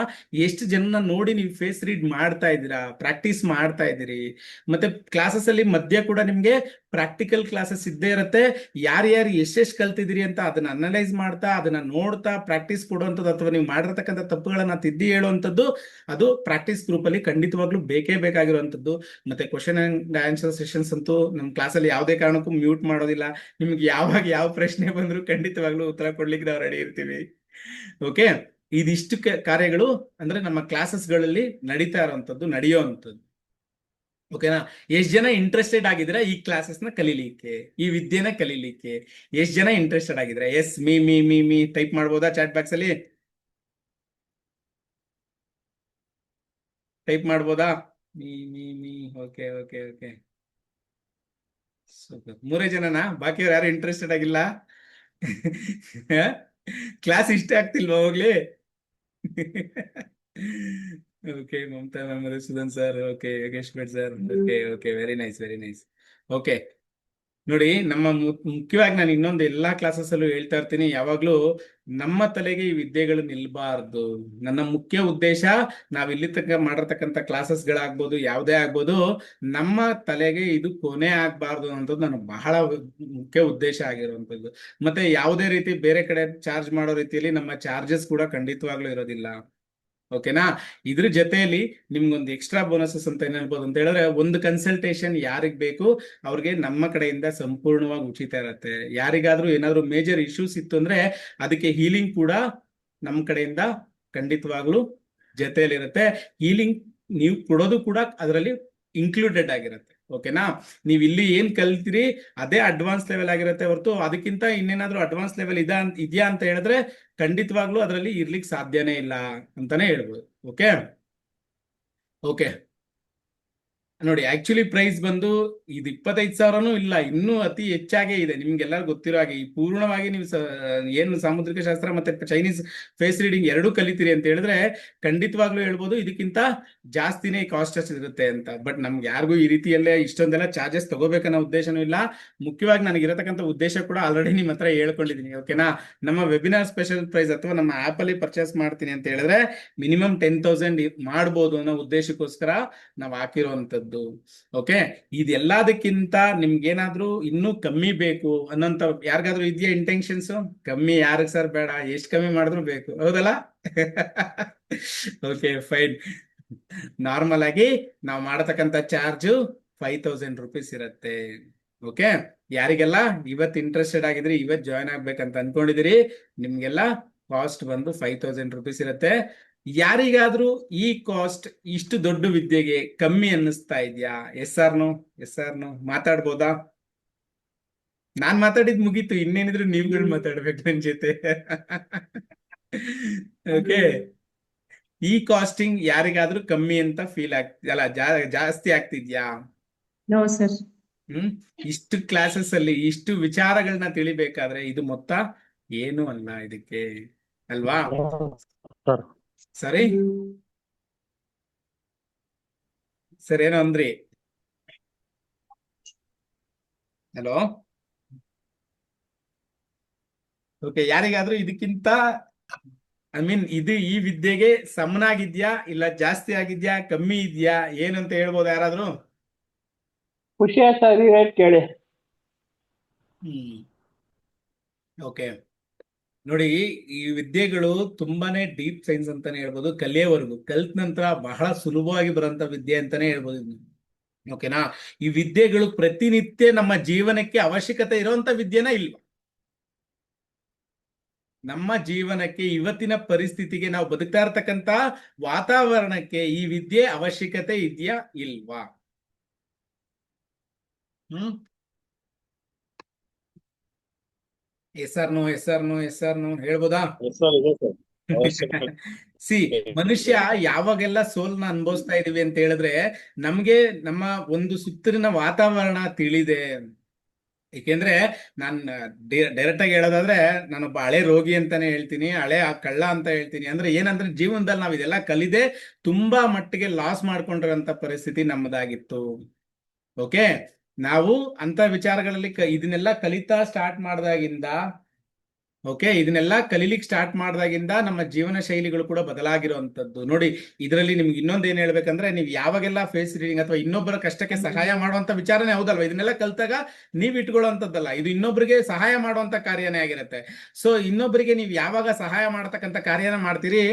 ಎಷ್ಟು ಜನ ನೋಡಿ ನೀವು ಫೇಸ್ ರೀಡ್ ಮಾಡ್ತಾ ಇದ್ದೀರಾ, ಪ್ರಾಕ್ಟೀಸ್ ಮಾಡ್ತಾ ಇದ್ದೀರಿ. ಮತ್ತೆ ಕ್ಲಾಸಸ್ ಅಲ್ಲಿ ಮಧ್ಯ ಕೂಡ ನಿಮ್ಗೆ ಪ್ರಾಕ್ಟಿಕಲ್ ಕ್ಲಾಸಸ್ ಇದ್ದೇ ಇರುತ್ತೆ. ಯಾರ್ಯಾರು ಎಷ್ಟೆಷ್ಟು ಕಲ್ತಿದ್ದೀರಿ ಅಂತ ಅದನ್ನ ಅನಲೈಸ್ ಮಾಡ್ತಾ, ಅದನ್ನ ನೋಡ್ತಾ ಪ್ರಾಕ್ಟೀಸ್ ಕೊಡುವಂಥದ್ದು, ಅಥವಾ ನೀವು ಮಾಡಿರ್ತಕ್ಕಂಥ ತಪ್ಪುಗಳನ್ನ ತಿದ್ದಿ ಹೇಳುವಂಥದ್ದು, ಅದು ಪ್ರಾಕ್ಟೀಸ್ ಗ್ರೂಪ್ ಅಲ್ಲಿ ಖಂಡಿತವಾಗ್ಲೂ ಬೇಕೇ ಬೇಕಾಗಿರುವಂಥದ್ದು. ಮತ್ತೆ ಕ್ವಶನ್ ಅಂಡ್ ಆನ್ಸರ್ ಸೆಷನ್ಸ್ ಅಂತೂ ನಮ್ಮ ಕ್ಲಾಸಲ್ಲಿ ಯಾವುದೇ ಕಾರಣಕ್ಕೂ ಮ್ಯೂಟ್ ಮಾಡೋದಿಲ್ಲ. ನಿಮ್ಗೆ ಯಾವಾಗ ಯಾವ ಪ್ರಶ್ನೆ ಬಂದ್ರು ಖಂಡಿತವಾಗ್ಲೂ ಉತ್ತರ ಕೊಡ್ಲಿಕ್ಕೆ ನಾವು ರೆಡಿ ಇರ್ತೀವಿ. ಓಕೆ. ಇದಿಷ್ಟು ಕಾರ್ಯಗಳು ಅಂದ್ರೆ ನಮ್ಮ ಕ್ಲಾಸಸ್ಗಳಲ್ಲಿ ನಡೀತಾ ಇರುವಂತದ್ದು, ನಡೆಯುವಂಥದ್ದು. ಓಕೆನಾ. ಎಷ್ಟು ಜನ ಇಂಟ್ರೆಸ್ಟೆಡ್ ಆಗಿದ್ರೆ ಈ ಕ್ಲಾಸಸ್ ನ ಕಲೀಲಿಕ್ಕೆ, ಈ ವಿದ್ಯೆನ ಕಲೀಲಿಕ್ಕೆ ಎಷ್ಟು ಜನ ಇಂಟ್ರೆಸ್ಟೆಡ್ ಆಗಿದ್ರೆ? ಎಸ್, ಮೀ ಟೈಪ್ ಮಾಡ್ಬೋದಾ ಚಾಟ್ ಬಾಕ್ಸ್ ಅಲ್ಲಿ? ಟೈಪ್ ಮಾಡ್ಬೋದಾ? Me okay okay okay, super. 3 ಜನನಾ? ಬಾಕಿಯವ್ರು ಯಾರು ಇಂಟ್ರೆಸ್ಟೆಡ್ ಆಗಿಲ್ಲ? ಕ್ಲಾಸ್ ಇಷ್ಟ ಆಗ್ತಿಲ್ವಾ ಹೋಗ್ಲಿ? Okay, Mamata ma'am, Sudhan sir, okay, Yogesh Bhat sir, okay okay, very nice very nice. Okay, ನೋಡಿ, ನಮ್ಮ ಮುಖ್ಯವಾಗಿ ನಾನು ಇನ್ನೊಂದು ಎಲ್ಲಾ ಕ್ಲಾಸಸ್ ಅಲ್ಲೂ ಹೇಳ್ತಾ ಇರ್ತೀನಿ, ಯಾವಾಗ್ಲೂ ನಮ್ಮ ತಲೆಗೆ ಈ ವಿದ್ಯೆಗಳು ನಿಲ್ಬಾರ್ದು. ನನ್ನ ಮುಖ್ಯ ಉದ್ದೇಶ ನಾವ್ ಇಲ್ಲಿ ತನಕ ಮಾಡಿರ್ತಕ್ಕಂಥ ಕ್ಲಾಸಸ್ಗಳಾಗ್ಬೋದು, ಯಾವುದೇ ಆಗ್ಬೋದು, ನಮ್ಮ ತಲೆಗೆ ಇದು ಕೊನೆ ಆಗ್ಬಾರ್ದು ಅನ್ನೋದು ನನ್ನ ಬಹಳ ಮುಖ್ಯ ಉದ್ದೇಶ ಆಗಿರುವಂತದ್ದು. ಮತ್ತೆ ಯಾವುದೇ ರೀತಿ ಬೇರೆ ಕಡೆ ಚಾರ್ಜ್ ಮಾಡೋ ರೀತಿಯಲ್ಲಿ ನಮ್ಮ ಚಾರ್ಜಸ್ ಕೂಡ ಖಂಡಿತವಾಗ್ಲೂ ಇರೋದಿಲ್ಲ. ಓಕೆನಾ? ಇದ್ರ ಜೊತೆಯಲ್ಲಿ ನಿಮ್ಗೊಂದು ಎಕ್ಸ್ಟ್ರಾ ಬೋನಸಸ್ ಅಂತ ಏನ್ ಹೇಳ್ಬೋದು ಅಂತ ಹೇಳಿದ್ರೆ, ಒಂದು ಕನ್ಸಲ್ಟೇಷನ್ ಯಾರಿಗ್ ಬೇಕು ಅವ್ರಿಗೆ ನಮ್ಮ ಕಡೆಯಿಂದ ಸಂಪೂರ್ಣವಾಗಿ ಉಚಿತ ಇರತ್ತೆ. ಯಾರಿಗಾದ್ರೂ ಏನಾದ್ರು ಮೇಜರ್ ಇಶ್ಯೂಸ್ ಇತ್ತು ಅಂದ್ರೆ ಅದಕ್ಕೆ ಹೀಲಿಂಗ್ ಕೂಡ ನಮ್ಮ ಕಡೆಯಿಂದ ಖಂಡಿತವಾಗ್ಲೂ ಜೊತೆಯಲ್ಲಿರುತ್ತೆ. ಹೀಲಿಂಗ್ ನೀವು ಕೊಡೋದು ಕೂಡ ಅದರಲ್ಲಿ ಇನ್ಕ್ಲೂಡೆಡ್ ಆಗಿರುತ್ತೆ. ಓಕೆನಾ? ನೀವು ಇಲ್ಲಿ ಏನ್ ಕಲ್ತೀರಿ ಅದೇ ಅಡ್ವಾನ್ಸ್ ಲೆವೆಲ್ ಆಗಿರುತ್ತೆ ಹೊರತು ಅದಕ್ಕಿಂತ ಇನ್ನೇನಾದ್ರೂ ಅಡ್ವಾನ್ಸ್ ಲೆವೆಲ್ ಇದೆಯಾ ಅಂತ ಹೇಳಿದ್ರೆ ಖಂಡಿತವಾಗ್ಲೂ ಅದರಲ್ಲಿ ಇರ್ಲಿಕ್ಕೆ ಸಾಧ್ಯನೇ ಇಲ್ಲ ಅಂತಾನೆ ಹೇಳ್ಬೋದು. ಓಕೆ ಓಕೆ ನೋಡಿ, ಆಕ್ಚುಲಿ ಪ್ರೈಸ್ ಬಂದು ಇದು 25,000ನೂ ಇಲ್ಲ, ಇನ್ನೂ ಅತಿ ಹೆಚ್ಚಾಗೇ ಇದೆ. ನಿಮ್ಗೆಲ್ಲರೂ ಗೊತ್ತಿರೋ ಹಾಗೆ ಈ ಪೂರ್ಣವಾಗಿ ನೀವು ಏನು ಸಾಮುದ್ರಿಕ ಶಾಸ್ತ್ರ ಮತ್ತೆ ಚೈನೀಸ್ ಫೇಸ್ ರೀಡಿಂಗ್ ಎರಡೂ ಕಲಿತೀರಿ ಅಂತ ಹೇಳಿದ್ರೆ ಖಂಡಿತವಾಗ್ಲೂ ಹೇಳ್ಬೋದು ಇದಕ್ಕಿಂತ ಜಾಸ್ತಿನೇ ಕಾಸ್ಟ್ ಇರುತ್ತೆ ಅಂತ. ಬಟ್ ನಮ್ಗೆ ಯಾರಿಗೂ ಈ ರೀತಿಯಲ್ಲೇ ಇಷ್ಟೊಂದೆಲ್ಲ ಚಾರ್ಜಸ್ ತಗೋಬೇಕನ್ನೋ ಉದ್ದೇಶನೂ ಇಲ್ಲ. ಮುಖ್ಯವಾಗಿ ನನಗಿರತಕ್ಕಂಥ ಉದ್ದೇಶ ಕೂಡ ಆಲ್ರೆಡಿ ನಿಮ್ಮ ಹತ್ರ ಹೇಳ್ಕೊಂಡಿದ್ದೀನಿ. ಓಕೆನಾ? ನಮ್ಮ ವೆಬಿನಾರ್ ಸ್ಪೆಷಲ್ ಪ್ರೈಸ್ ಅಥವಾ ನಮ್ಮ ಆಪ್ ಅಲ್ಲಿ ಪರ್ಚೇಸ್ ಮಾಡ್ತೀನಿ ಅಂತ ಹೇಳಿದ್ರೆ ಮಿನಿಮಮ್ 10,000 ಮಾಡ್ಬೋದು ಅನ್ನೋ ಉದ್ದೇಶಕ್ಕೋಸ್ಕರ ನಾವು ಹಾಕಿರುವಂತದ್ದು. ಓಕೆ, ಇದೆಲ್ಲದಕ್ಕಿಂತ ನಿಮ್ಗೇನಾದ್ರೂ ಇನ್ನೂ ಕಮ್ಮಿ ಬೇಕು ಅನ್ನೋಂತ ಯಾರಿಗಾದ್ರೂ ಇದೆಯಾ ಇಂಟೆನ್ಷನ್ಸ್? ಕಮ್ಮಿ ಯಾರಿಗ್ ಸರ್ ಬೇಡ, ಎಷ್ಟು ಕಮ್ಮಿ ಮಾಡಿದ್ರು ಬೇಕು, ಹೌದಲ್ಲ? Okay fine. ನಾರ್ಮಲ್ ಆಗಿ ನಾವು ಮಾಡತಕ್ಕಂತ ಚಾರ್ಜ್ 5,000 rupees ಇರತ್ತೆ. ಓಕೆ, ಯಾರಿಗೆಲ್ಲ ಇವತ್ತು ಇಂಟ್ರೆಸ್ಟೆಡ್ ಆಗಿದ್ರಿ, ಇವತ್ತು ಜಾಯ್ನ್ ಆಗ್ಬೇಕಂತ ಅನ್ಕೊಂಡಿದಿರಿ, ನಿಮ್ಗೆಲ್ಲ ಕಾಸ್ಟ್ ಬಂದು 5,000 rupees ಇರತ್ತೆ. ಯಾರಿಗಾದ್ರೂ ಈ ಕಾಸ್ಟ್ ಇಷ್ಟು ದೊಡ್ಡ ವಿದ್ಯೆಗೆ ಕಮ್ಮಿ ಅನ್ನಿಸ್ತಾ ಇದೆಯಾ? ಎಸ್ ಆರ್ ನೋ ಮಾತಾಡ್ಬೋದಾ? ನಾನ್ ಮಾತಾಡಿದ್ ಮುಗೀತು, ಇನ್ನೇನಿದ್ರು ನೀವುಗಳು ಮಾತಾಡ್ಬೇಕು ನನ್ ಜೊತೆ. ಓಕೆ, ಈ ಕಾಸ್ಟಿಂಗ್ ಯಾರಿಗಾದ್ರೂ ಕಮ್ಮಿ ಅಂತ ಫೀಲ್ ಅಲ್ಲ ಜಾಸ್ತಿ ಆಗ್ತಿದ್ಯಾ? No, sir. ಇಷ್ಟು ಕ್ಲಾಸಸ್ ಅಲ್ಲಿ ಇಷ್ಟು ವಿಚಾರಗಳನ್ನ ತಿಳಿಬೇಕಾದ್ರೆ ಇದು ಮೊತ್ತ ಏನು ಅಲ್ಲ ಇದಕ್ಕೆ, ಅಲ್ವಾ? ಸರ್ ಸರಿ ಸರ್, ಏನೋ ಅಂದ್ರಿ? ಹಲೋ, ಓಕೆ, ಯಾರಿಗಾದ್ರೂ ಇದಕ್ಕಿಂತ ಇದು ಈ ವಿದ್ಯೆಗೆ ಸಮನಾಗಿದ್ಯಾ, ಇಲ್ಲ ಜಾಸ್ತಿ ಆಗಿದ್ಯಾ, ಕಮ್ಮಿ ಇದ್ಯಾ, ಏನಂತ ಹೇಳ್ಬೋದು ಯಾರಾದ್ರೂ? ಖುಷಿ ಆಯ್ತು ರೇಟ್ ಕೇಳಿ. ಓಕೆ ನೋಡಿ, ಈ ವಿದ್ಯೆಗಳು ತುಂಬಾನೇ ಡೀಪ್ ಸೈನ್ಸ್ ಅಂತಾನೆ ಹೇಳ್ಬೋದು. ಕಲಿಯೋವರೆಗೂ ಕಲ್ತ ನಂತರ ಬಹಳ ಸುಲಭವಾಗಿ ಬರುವಂತ ವಿದ್ಯೆ ಅಂತಾನೆ ಹೇಳ್ಬೋದು. ಓಕೆನಾ? ಈ ವಿದ್ಯೆಗಳು ಪ್ರತಿನಿತ್ಯ ನಮ್ಮ ಜೀವನಕ್ಕೆ ಅವಶ್ಯಕತೆ ಇರುವಂತ ವಿದ್ಯೆನ ಇಲ್ವಾ? ನಮ್ಮ ಜೀವನಕ್ಕೆ ಇವತ್ತಿನ ಪರಿಸ್ಥಿತಿಗೆ ನಾವು ಬದುಕ್ತಾ ಇರ್ತಕ್ಕಂತ ವಾತಾವರಣಕ್ಕೆ ಈ ವಿದ್ಯೆ ಅವಶ್ಯಕತೆ ಇದೆಯಾ ಇಲ್ವಾ? ಎಸ್ ಆರ್ ನೋ ಹೇಳ್ಬೋದಾ? ಸಿ, ಮನುಷ್ಯ ಯಾವಾಗೆಲ್ಲ ಸೋಲ್ನ ಅನುಭವಿಸ್ತಾ ಇದೀವಿ ಅಂತ ಹೇಳಿದ್ರೆ ನಮ್ಗೆ ನಮ್ಮ ಒಂದು ಸುತ್ತಲಿನ ವಾತಾವರಣ ತಿಳಿದೆ. ಏಕೆಂದ್ರೆ ನಾನ್ ಡೈರೆಕ್ಟ್ ಆಗಿ ಹೇಳೋದಾದ್ರೆ ನಾನೊಬ್ಬ ಹಳೆ ರೋಗಿ ಅಂತಾನೆ ಹೇಳ್ತೀನಿ, ಹಳೆ ಕಳ್ಳ ಅಂತ ಹೇಳ್ತೀನಿ. ಅಂದ್ರೆ ಏನಂದ್ರೆ ಜೀವನದಲ್ಲಿ ನಾವ್ ಇದೆಲ್ಲ ಕಲಿದೆ ತುಂಬಾ ಮಟ್ಟಿಗೆ ಲಾಸ್ ಮಾಡ್ಕೊಂಡಿರೋಂತ ಪರಿಸ್ಥಿತಿ ನಮ್ಮದಾಗಿತ್ತು. ಓಕೆ, ನಾವು ಅಂತ ವಿಚಾರಗಳಲ್ಲಿ ಇದನ್ನೆಲ್ಲ ಕಲಿತಾ ಸ್ಟಾರ್ಟ್ ಮಾಡ್ದಾಗಿಂದ, ಓಕೆ, ಇದನ್ನೆಲ್ಲ ಕಲೀಲಿಕ್ಕೆ ಸ್ಟಾರ್ಟ್ ಮಾಡ್ದಾಗಿಂದ ನಮ್ಮ ಜೀವನ ಶೈಲಿಗಳು ಕೂಡ ಬದಲಾಗಿರುವಂತದ್ದು. ನೋಡಿ, ಇದರಲ್ಲಿ ನಿಮ್ಗೆ ಇನ್ನೊಂದು ಏನ್ ಹೇಳ್ಬೇಕಂದ್ರೆ, ನೀವು ಯಾವಾಗೆಲ್ಲ ಫೇಸ್ ರೀಡಿಂಗ್ ಅಥವಾ ಇನ್ನೊಬ್ಬರ ಕಷ್ಟಕ್ಕೆ ಸಹಾಯ ಮಾಡುವಂತ ವಿಚಾರನೇ ಹೌದಲ್ವಾ? ಇದನ್ನೆಲ್ಲ ಕಲ್ತಾಗ ನೀವ್ ಇಟ್ಕೊಳ್ಳುವಂತದ್ದಲ್ಲ, ಇದು ಇನ್ನೊಬ್ಬರಿಗೆ ಸಹಾಯ ಮಾಡುವಂತ ಕಾರ್ಯನೇ ಆಗಿರುತ್ತೆ. ಸೊ ಇನ್ನೊಬ್ಬರಿಗೆ ನೀವು ಯಾವಾಗ ಸಹಾಯ ಮಾಡತಕ್ಕಂತ ಕಾರ್ಯನ ಮಾಡ್ತೀರಿ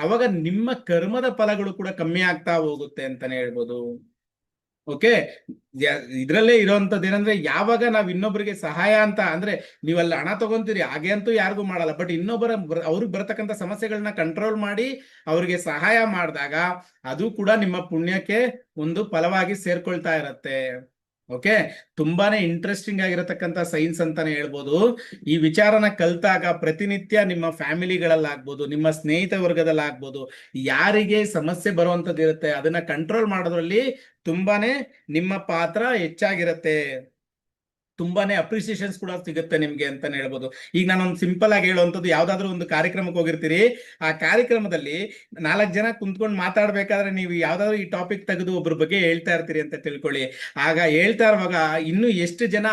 ಅವಾಗ ನಿಮ್ಮ ಕರ್ಮದ ಫಲಗಳು ಕೂಡ ಕಮ್ಮಿ ಆಗ್ತಾ ಹೋಗುತ್ತೆ ಅಂತಾನೆ ಹೇಳ್ಬೋದು. ಓಕೆ, ಇದ್ರಲ್ಲೇ ಇರೋಂಥದ್ದು ಏನಂದ್ರೆ, ಯಾವಾಗ ನಾವ್ ಇನ್ನೊಬ್ಬರಿಗೆ ಸಹಾಯ ಅಂತ ಅಂದ್ರೆ ನೀವಲ್ಲಿ ಹಣ ತಗೊಂತೀರಿ, ಹಾಗೆ ಅಂತೂ ಯಾರಿಗೂ ಮಾಡಲ್ಲ, ಬಟ್ ಇನ್ನೊಬ್ಬರ ಅವ್ರಿಗೆ ಬರತಕ್ಕಂತ ಸಮಸ್ಯೆಗಳನ್ನ ಕಂಟ್ರೋಲ್ ಮಾಡಿ ಅವ್ರಿಗೆ ಸಹಾಯ ಮಾಡಿದಾಗ ಅದು ಕೂಡ ನಿಮ್ಮ ಪುಣ್ಯಕ್ಕೆ ಒಂದು ಫಲವಾಗಿ ಸೇರ್ಕೊಳ್ತಾ ಇರತ್ತೆ. ಓಕೆ, ತುಂಬಾನೇ ಇಂಟ್ರೆಸ್ಟಿಂಗ್ ಆಗಿರತಕ್ಕಂತ ಸೈನ್ಸ್ ಅಂತಾನೆ ಹೇಳ್ಬೋದು. ಈ ವಿಚಾರನ ಕಲ್ತಾಗ ಪ್ರತಿನಿತ್ಯ ನಿಮ್ಮ ಫ್ಯಾಮಿಲಿಗಳಲ್ಲಾಗ್ಬೋದು, ನಿಮ್ಮ ಸ್ನೇಹಿತ ವರ್ಗದಲ್ಲಾಗ್ಬೋದು, ಯಾರಿಗೆ ಸಮಸ್ಯೆ ಬರುವಂತದ್ದು ಇರುತ್ತೆ ಅದನ್ನ ಕಂಟ್ರೋಲ್ ಮಾಡೋದ್ರಲ್ಲಿ ತುಂಬಾನೇ ನಿಮ್ಮ ಪಾತ್ರ ಹೆಚ್ಚಾಗಿರತ್ತೆ. ತುಂಬಾನೇ ಅಪ್ರಿಸಿಯೇಷನ್ಸ್ ಕೂಡ ಸಿಗುತ್ತೆ ನಿಮ್ಗೆ ಅಂತಾನೆ ಹೇಳ್ಬೋದು. ಈಗ ನಾನೊಂದು ಸಿಂಪಲ್ ಆಗಿ ಹೇಳುವಂಥದ್ದು, ಯಾವ್ದಾದ್ರು ಒಂದು ಕಾರ್ಯಕ್ರಮಕ್ಕೆ ಹೋಗಿರ್ತೀರಿ, ಆ ಕಾರ್ಯಕ್ರಮದಲ್ಲಿ 4 ಜನ ಕುಂತ್ಕೊಂಡು ಮಾತಾಡ್ಬೇಕಾದ್ರೆ ನೀವು ಯಾವ್ದಾದ್ರು ಈ ಟಾಪಿಕ್ ತೆಗೆದು ಒಬ್ರ ಬಗ್ಗೆ ಹೇಳ್ತಾ ಇರ್ತೀರಿ ಅಂತ ತಿಳ್ಕೊಳ್ಳಿ. ಆಗ ಹೇಳ್ತಾ ಇರುವಾಗ ಇನ್ನು ಎಷ್ಟು ಜನ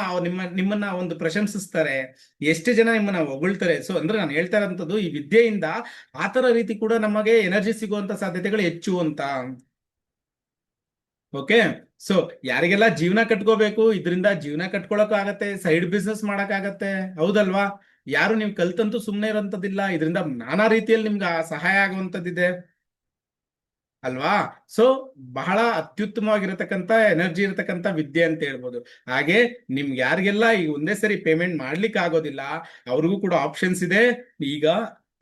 ನಿಮ್ಮನ್ನ ಒಂದು ಪ್ರಶಂಸಿಸ್ತಾರೆ, ಎಷ್ಟು ಜನ ನಿಮ್ಮನ್ನ ಹೊಗಳ್ತಾರೆ. ಸೊ ಅಂದ್ರೆ ನಾನು ಹೇಳ್ತಾ ಇರೋಂಥದ್ದು, ಈ ವಿದ್ಯೆಯಿಂದ ಆತರ ರೀತಿ ಕೂಡ ನಮಗೆ ಎನರ್ಜಿ ಸಿಗುವಂತ ಸಾಧ್ಯತೆಗಳು ಹೆಚ್ಚು ಅಂತ. ಓಕೆ, ಸೊ ಯಾರಿಗೆಲ್ಲ ಜೀವನ ಕಟ್ಕೋಬೇಕು, ಇದರಿಂದ ಜೀವನ ಕಟ್ಕೊಳಕ್ ಆಗತ್ತೆ, ಸೈಡ್ ಬಿಸ್ನೆಸ್ ಮಾಡಕ್ ಆಗತ್ತೆ, ಹೌದಲ್ವಾ? ಯಾರು ನೀವು ಕಲ್ತಂತೂ ಸುಮ್ಮನೆ ಇರೋಂಥದ್ದಿಲ್ಲ, ಇದರಿಂದ ನಾನಾ ರೀತಿಯಲ್ಲಿ ನಿಮ್ಗೆ ಸಹಾಯ ಆಗುವಂತದ್ದಿದೆ ಅಲ್ವಾ? ಸೊ ಬಹಳ ಅತ್ಯುತ್ತಮವಾಗಿರತಕ್ಕಂತ ಎನರ್ಜಿ ಇರತಕ್ಕಂತ ವಿದ್ಯೆ ಅಂತ ಹೇಳ್ಬೋದು. ಹಾಗೆ ನಿಮ್ಗೆ ಯಾರಿಗೆಲ್ಲ ಈಗ ಒಂದೇ ಸರಿ ಪೇಮೆಂಟ್ ಮಾಡ್ಲಿಕ್ಕೆ ಆಗೋದಿಲ್ಲ, ಅವ್ರಿಗೂ ಕೂಡ ಆಪ್ಷನ್ಸ್ ಇದೆ. ಈಗ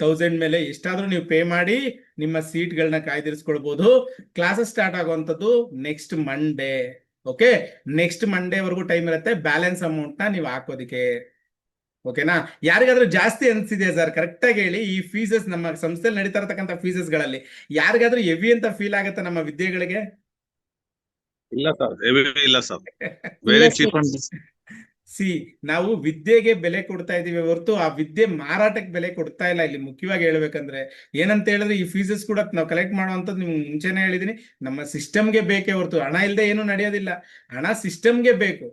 1000 ಮೇಲೆ ಎಷ್ಟಾದ್ರೂ ನೀವು ಪೇ ಮಾಡಿ ನಿಮ್ಮ ಸೀಟ್ಗಳನ್ನ ಕಾಯ್ದಿರಿಸ್ಕೊಳ್ಬಹುದು. ಕ್ಲಾಸಸ್ ಸ್ಟಾರ್ಟ್ ಆಗುವಂತದ್ದು next Monday. Okay, next Monday ವರೆಗೂ ಟೈಮ್ ಇರುತ್ತೆ ಬ್ಯಾಲೆನ್ಸ್ ಅಮೌಂಟ್ ನ ನೀವು ಹಾಕೋದಿಕ್ಕೆ. ಓಕೆನಾ? ಯಾರಿಗಾದ್ರೂ ಜಾಸ್ತಿ ಅನ್ಸಿದೆ ಸರ್ ಕರೆಕ್ಟ್ ಆಗಿ ಹೇಳಿ. ಈ ಫೀಸಸ್ ನಮ್ಮ ಸಂಸ್ಥೆಯಲ್ಲಿ ನಡೀತಾ ಇರತಕ್ಕಂತ ಫೀಸಸ್ ಗಳಲ್ಲಿ ಯಾರಿಗಾದ್ರೂ ಹೆವಿ ಅಂತ ಫೀಲ್ ಆಗುತ್ತೆ ನಮ್ಮ ವಿದ್ಯೆಗಳಿಗೆ? ಇಲ್ಲ ಸರ್, ಇಲ್ಲ sir, very cheap and C, ನಾವು ವಿದ್ಯೆಗೆ ಬೆಲೆ ಕೊಡ್ತಾ ಇದೀವಿ ಹೊರತು ಆ ವಿದ್ಯೆ ಮಾರಾಟಕ್ಕೆ ಬೆಲೆ ಕೊಡ್ತಾ ಇಲ್ಲ. ಇಲ್ಲಿ ಮುಖ್ಯವಾಗಿ ಹೇಳ್ಬೇಕಂದ್ರೆ ಏನಂತ ಹೇಳಿದ್ರೆ, ಈ ಫೀಸಸ್ ಕೂಡ ನಾವು ಕಲೆಕ್ಟ್ ಮಾಡುವಂತದ್ದು ನಿಮ್ಗೆ ಮುಂಚೆನೆ ಹೇಳಿದೀನಿ, ನಮ್ಮ ಸಿಸ್ಟಮ್ಗೆ ಬೇಕೇ ಹೊರತು ಹಣ ಇಲ್ಲದೆ ಏನು ನಡೆಯೋದಿಲ್ಲ. ಹಣ ಸಿಸ್ಟಮ್ಗೆ ಬೇಕು,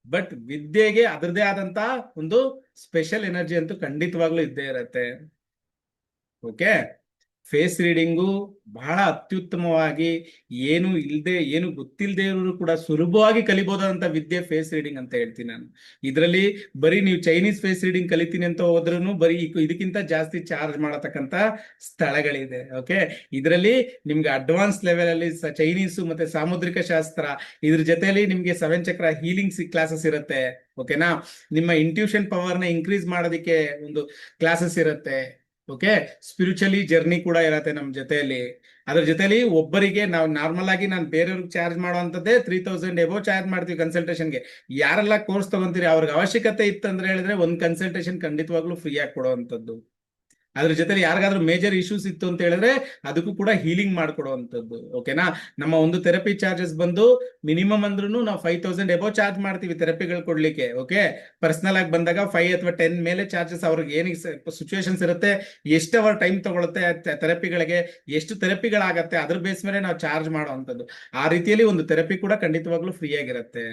ಬಟ್ ವಿದ್ಯೆಗೆ ಅದರದೇ ಆದಂತ ಒಂದು ಸ್ಪೆಷಲ್ ಎನರ್ಜಿ ಅಂತೂ ಖಂಡಿತವಾಗ್ಲೂ ಇದ್ದೇ ಇರತ್ತೆ. ಓಕೆ, ಫೇಸ್ ರೀಡಿಂಗು ಬಹಳ ಅತ್ಯುತ್ತಮವಾಗಿ, ಏನು ಇಲ್ಲದೆ ಏನು ಗೊತ್ತಿಲ್ಲದೆ ಇರೋರು ಕೂಡ ಸುಲಭವಾಗಿ ಕಲಿಬಹುದಾದಂತ ವಿದ್ಯೆ ಫೇಸ್ ರೀಡಿಂಗ್ ಅಂತ ಹೇಳ್ತೀನಿ ನಾನು. ಇದರಲ್ಲಿ ಬರೀ ನೀವು ಚೈನೀಸ್ ಫೇಸ್ ರೀಡಿಂಗ್ ಕಲಿತೀನಿ ಅಂತ ಹೋದ್ರೂ ಬರೀ ಇದಕ್ಕಿಂತ ಜಾಸ್ತಿ ಚಾರ್ಜ್ ಮಾಡತಕ್ಕಂತ ಸ್ಥಳಗಳಿದೆ. ಓಕೆ, ಇದರಲ್ಲಿ ನಿಮ್ಗೆ ಅಡ್ವಾನ್ಸ್ ಲೆವೆಲ್ ಅಲ್ಲಿ ಚೈನೀಸು ಮತ್ತೆ ಸಾಮುದ್ರಿಕ ಶಾಸ್ತ್ರ, ಇದ್ರ ಜೊತೆಯಲ್ಲಿ ನಿಮ್ಗೆ 7 ಚಕ್ರ ಹೀಲಿಂಗ್ ಕ್ಲಾಸಸ್ ಇರುತ್ತೆ. ಓಕೆನಾ? ನಿಮ್ಮ ಇಂಟ್ಯೂಷನ್ ಪವರ್ ನ ಇನ್ಕ್ರೀಸ್ ಮಾಡೋದಕ್ಕೆ ಒಂದು ಕ್ಲಾಸಸ್ ಇರುತ್ತೆ. ಓಕೆ, ಸ್ಪಿರಿಚುವಲಿ ಜರ್ನಿ ಕೂಡ ಇರತ್ತೆ ನಮ್ ಜೊತೆಯಲ್ಲಿ. ಅದ್ರ ಜೊತೆಲಿ ಒಬ್ಬರಿಗೆ ನಾವು ನಾರ್ಮಲ್ ಆಗಿ ನಾನು ಬೇರೆಯವ್ರಿಗೆ ಚಾರ್ಜ್ ಮಾಡುವಂತದ್ದೇ 3000 ಎಬೋ ಚಾರ್ಜ್ ಮಾಡ್ತೀವಿ ಕನ್ಸಲ್ಟೇಷನ್ಗೆ. ಯಾರೆಲ್ಲ ಕೋರ್ಸ್ ತಗೊಂತೀರಿ ಅವ್ರಿಗೆ ಅವಶ್ಯಕತೆ ಇತ್ತಂದ್ರೆ ಹೇಳಿದ್ರೆ ಒಂದು ಕನ್ಸಲ್ಟೇಷನ್ ಖಂಡಿತವಾಗ್ಲೂ ಫ್ರೀ ಆಗಿ ಕೊಡುವಂತದ್ದು. ಅದ್ರ ಜೊತೆ ಯಾರಿಗಾದ್ರೂ ಮೇಜರ್ ಇಶ್ಯೂಸ್ ಇತ್ತು ಅಂತ ಹೇಳಿದ್ರೆ ಅದಕ್ಕೂ ಕೂಡ ಹೀಲಿಂಗ್ ಮಾಡ್ಕೊಡುವಂಥದ್ದು. ಓಕೆನಾ? ನಮ್ಮ ಒಂದು ಥೆರಪಿ ಚಾರ್ಜಸ್ ಬಂದು ಮಿನಿಮಮ್ ಅಂದ್ರೂ ನಾವು 5000 ಎಬೋ ಚಾರ್ಜ್ ಮಾಡ್ತೀವಿ ಥೆರಪಿಗಳು ಕೊಡ್ಲಿಕ್ಕೆ. ಓಕೆ, ಪರ್ಸನಲ್ ಆಗಿ ಬಂದಾಗ 5 ಅಥವಾ 10 ಮೇಲೆ ಚಾರ್ಜಸ್. ಅವ್ರಿಗೆ ಏನಿಗೆ ಸಿಚುವೇಶನ್ಸ್ ಇರುತ್ತೆ, ಎಷ್ಟು ಅವರ್ ಟೈಮ್ ತಗೊಳುತ್ತೆ ಥೆರಪಿಗಳಿಗೆ, ಎಷ್ಟು ಥೆರಪಿಗಳಾಗತ್ತೆ, ಅದ್ರ ಬೇಸ್ ಮೇಲೆ ನಾವು ಚಾರ್ಜ್ ಮಾಡುವಂಥದ್ದು. ಆ ರೀತಿಯಲ್ಲಿ ಒಂದು ಥೆರಪಿ ಕೂಡ ಖಂಡಿತವಾಗ್ಲೂ ಫ್ರೀ ಆಗಿರುತ್ತೆ.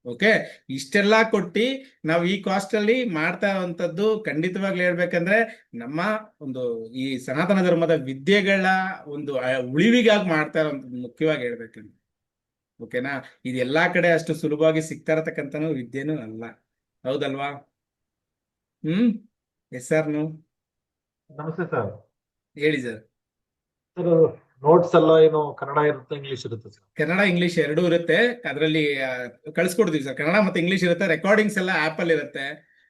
ಓಕೆ, ಇಷ್ಟೆಲ್ಲ ಕೊಟ್ಟು ನಾವು ಈ ಕಾಸ್ಟ್ ಅಲ್ಲಿ ಮಾಡ್ತಾ ಇರುವಂತದ್ದು ಖಂಡಿತವಾಗ್ಲೂ ಹೇಳ್ಬೇಕಂದ್ರೆ ನಮ್ಮ ಒಂದು ಈ ಸನಾತನ ಧರ್ಮದ ವಿದ್ಯೆಗಳ ಒಂದು ಉಳಿವಿಗಾಗಿ ಮಾಡ್ತಾ ಇರುವಂತದ್ದು ಮುಖ್ಯವಾಗಿ ಹೇಳ್ಬೇಕಂದ್ರೆ. ಓಕೆನಾ? ಇದು ಎಲ್ಲಾ ಕಡೆ ಅಷ್ಟು ಸುಲಭವಾಗಿ ಸಿಗ್ತಾ ಇರತಕ್ಕಂತನೂ ವಿದ್ಯೆನೂ ಅಲ್ಲ, ಹೌದಲ್ವಾ? Yes sir. ನಮಸ್ತೆ ಸರ್. ಹೇಳಿ ಸರ್. ಸರ್, ನೋಟ್ಸ್ ಎಲ್ಲ ಏನು ಕನ್ನಡ ಇರುತ್ತೆ, ಇಂಗ್ಲಿಷ್ ಇರುತ್ತೆ ಸರ್? ಕನ್ನಡ ಇಂಗ್ಲಿಷ್ ಎರಡೂ ಇರುತ್ತೆ. ಅದರಲ್ಲಿ ಕಳಿಸ್ಕೊಡ್ತೀವಿ ಸರ್. ಕನ್ನಡ ಮತ್ತೆ ಇಂಗ್ಲಿಷ್ ಇರುತ್ತೆ. ರೆಕಾರ್ಡಿಂಗ್ಸ್ ಎಲ್ಲ ಆಪ್ ಅಲ್ಲಿ ಇರುತ್ತೆ.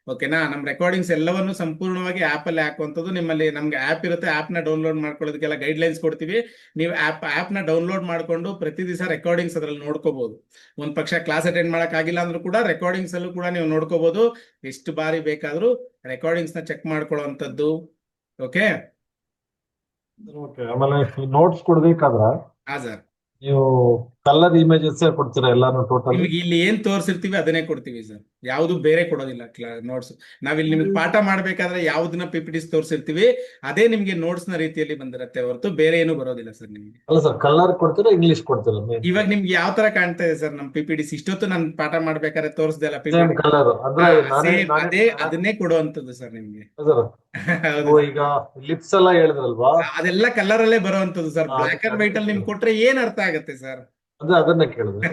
ಓಕೆನಾ? ನಮ್ ರೆಕಾರ್ಡಿಂಗ್ಸ್ ಎಲ್ಲವನ್ನು ಸಂಪೂರ್ಣವಾಗಿ ಆಪ್ ಅಲ್ಲಿ ಹಾಕುವಂಥದ್ದು. ನಿಮ್ಮಲ್ಲಿ ನಮ್ಗೆ ಆಪ್ ಇರುತ್ತೆ, ಆಪ್ ನ ಡೌನ್ಲೋಡ್ ಮಾಡ್ಕೊಳ್ಳೋದಕ್ಕೆಲ್ಲ ಗೈಡ್ ಲೈನ್ಸ್ ಕೊಡ್ತೀವಿ. ನೀವು ಆಪ್ ನ ಡೌನ್ಲೋಡ್ ಮಾಡ್ಕೊಂಡು ಪ್ರತಿ ದಿವಸ ರೆಕಾರ್ಡಿಂಗ್ಸ್ ಅದ್ರಲ್ಲಿ ನೋಡ್ಕೋಬಹುದು. ಒಂದ್ ಪಕ್ಷ ಕ್ಲಾಸ್ ಅಟೆಂಡ್ ಮಾಡಕ್ ಆಗಿಲ್ಲ ಅಂದ್ರೂ ಕೂಡ ರೆಕಾರ್ಡಿಂಗ್ಸ್ ಅಲ್ಲೂ ಕೂಡ ನೀವು ನೋಡ್ಕೋಬಹುದು. ಎಷ್ಟು ಬಾರಿ ಬೇಕಾದ್ರೂ ರೆಕಾರ್ಡಿಂಗ್ಸ್ ನ ಚೆಕ್ ಮಾಡ್ಕೊಳ್ಳುವಂಥದ್ದು. ಓಕೆ, ಆಮೇಲೆ ನೋಟ್ಸ್ ಕೊಡ್ಬೇಕಾದ್ರ ಹಾ ಸರ್, ನೀವು ಕಲರ್ ಇಮೇಜಸ್ ಕೊಡ್ತೀರಾ ಎಲ್ಲಾನು ಟೋಟಲ್? ನಿಮ್ಗೆ ಇಲ್ಲಿ ಏನ್ ತೋರಿಸಿರ್ತೀವಿ ಅದನ್ನೇ ಕೊಡ್ತೀವಿ ಸರ್. ಯಾವ್ದು ಬೇರೆ ಕೊಡೋದಿಲ್ಲ ನೋಟ್ಸ್. ನಾವಿಲ್ಲಿ ನಿಮ್ಗೆ ಪಾಠ ಮಾಡ್ಬೇಕಾದ್ರೆ ಯಾವ್ದನ್ನ PPTs ತೋರಿಸಿರ್ತೀವಿ ಅದೇ ನಿಮ್ಗೆ ನೋಟ್ಸ್ ನ ರೀತಿಯಲ್ಲಿ ಬಂದಿರತ್ತೆ ಹೊರತು ಬೇರೆ ಏನು ಬರೋದಿಲ್ಲ ಸರ್ ನಿಮ್ಗೆ. ಅಲ್ಲ ಸರ್, ಕಲರ್ ಕೊಡ್ತೀರಾ ಇಂಗ್ಲಿಷ್ ಕೊಡ್ತೀರಾ? ಇವಾಗ ನಿಮ್ಗೆ ಯಾವ ತರ ಕಾಣ್ತಾ ಇದೆ ಸರ್ ನಮ್ PPTs? ಇಷ್ಟೊತ್ತು ನಾನು ಪಾಠ ಮಾಡ್ಬೇಕಾದ್ರೆ ತೋರಿಸ್ದೆ ಅಲ್ಲ ಸೇಮ್ PPT, ಕಲರ್ ಅದೇ ಅದನ್ನೇ ಕೊಡುವಂತದ್ದು ಸರ್ ನಿಮ್ಗೆ. ಈಗ ಲಿಪ್ಸ್ ಎಲ್ಲ ಹೇಳಿದ್ರಲ್ವಾ, ಅದೆಲ್ಲ ಕಲರ್ ಅಲ್ಲೇ ಬರುವಂತದ್ದು ಸರ್. ಬ್ಲಾಕ್ ಅಂಡ್ ವೈಟ್ ಅಲ್ಲಿ ನಿಮ್ಗೆ ಕೊಟ್ರೆ ಏನ್ ಅರ್ಥ ಆಗತ್ತೆ ಸರ್? ಅದನ್ನ ಕೇಳಿದ್ರೆ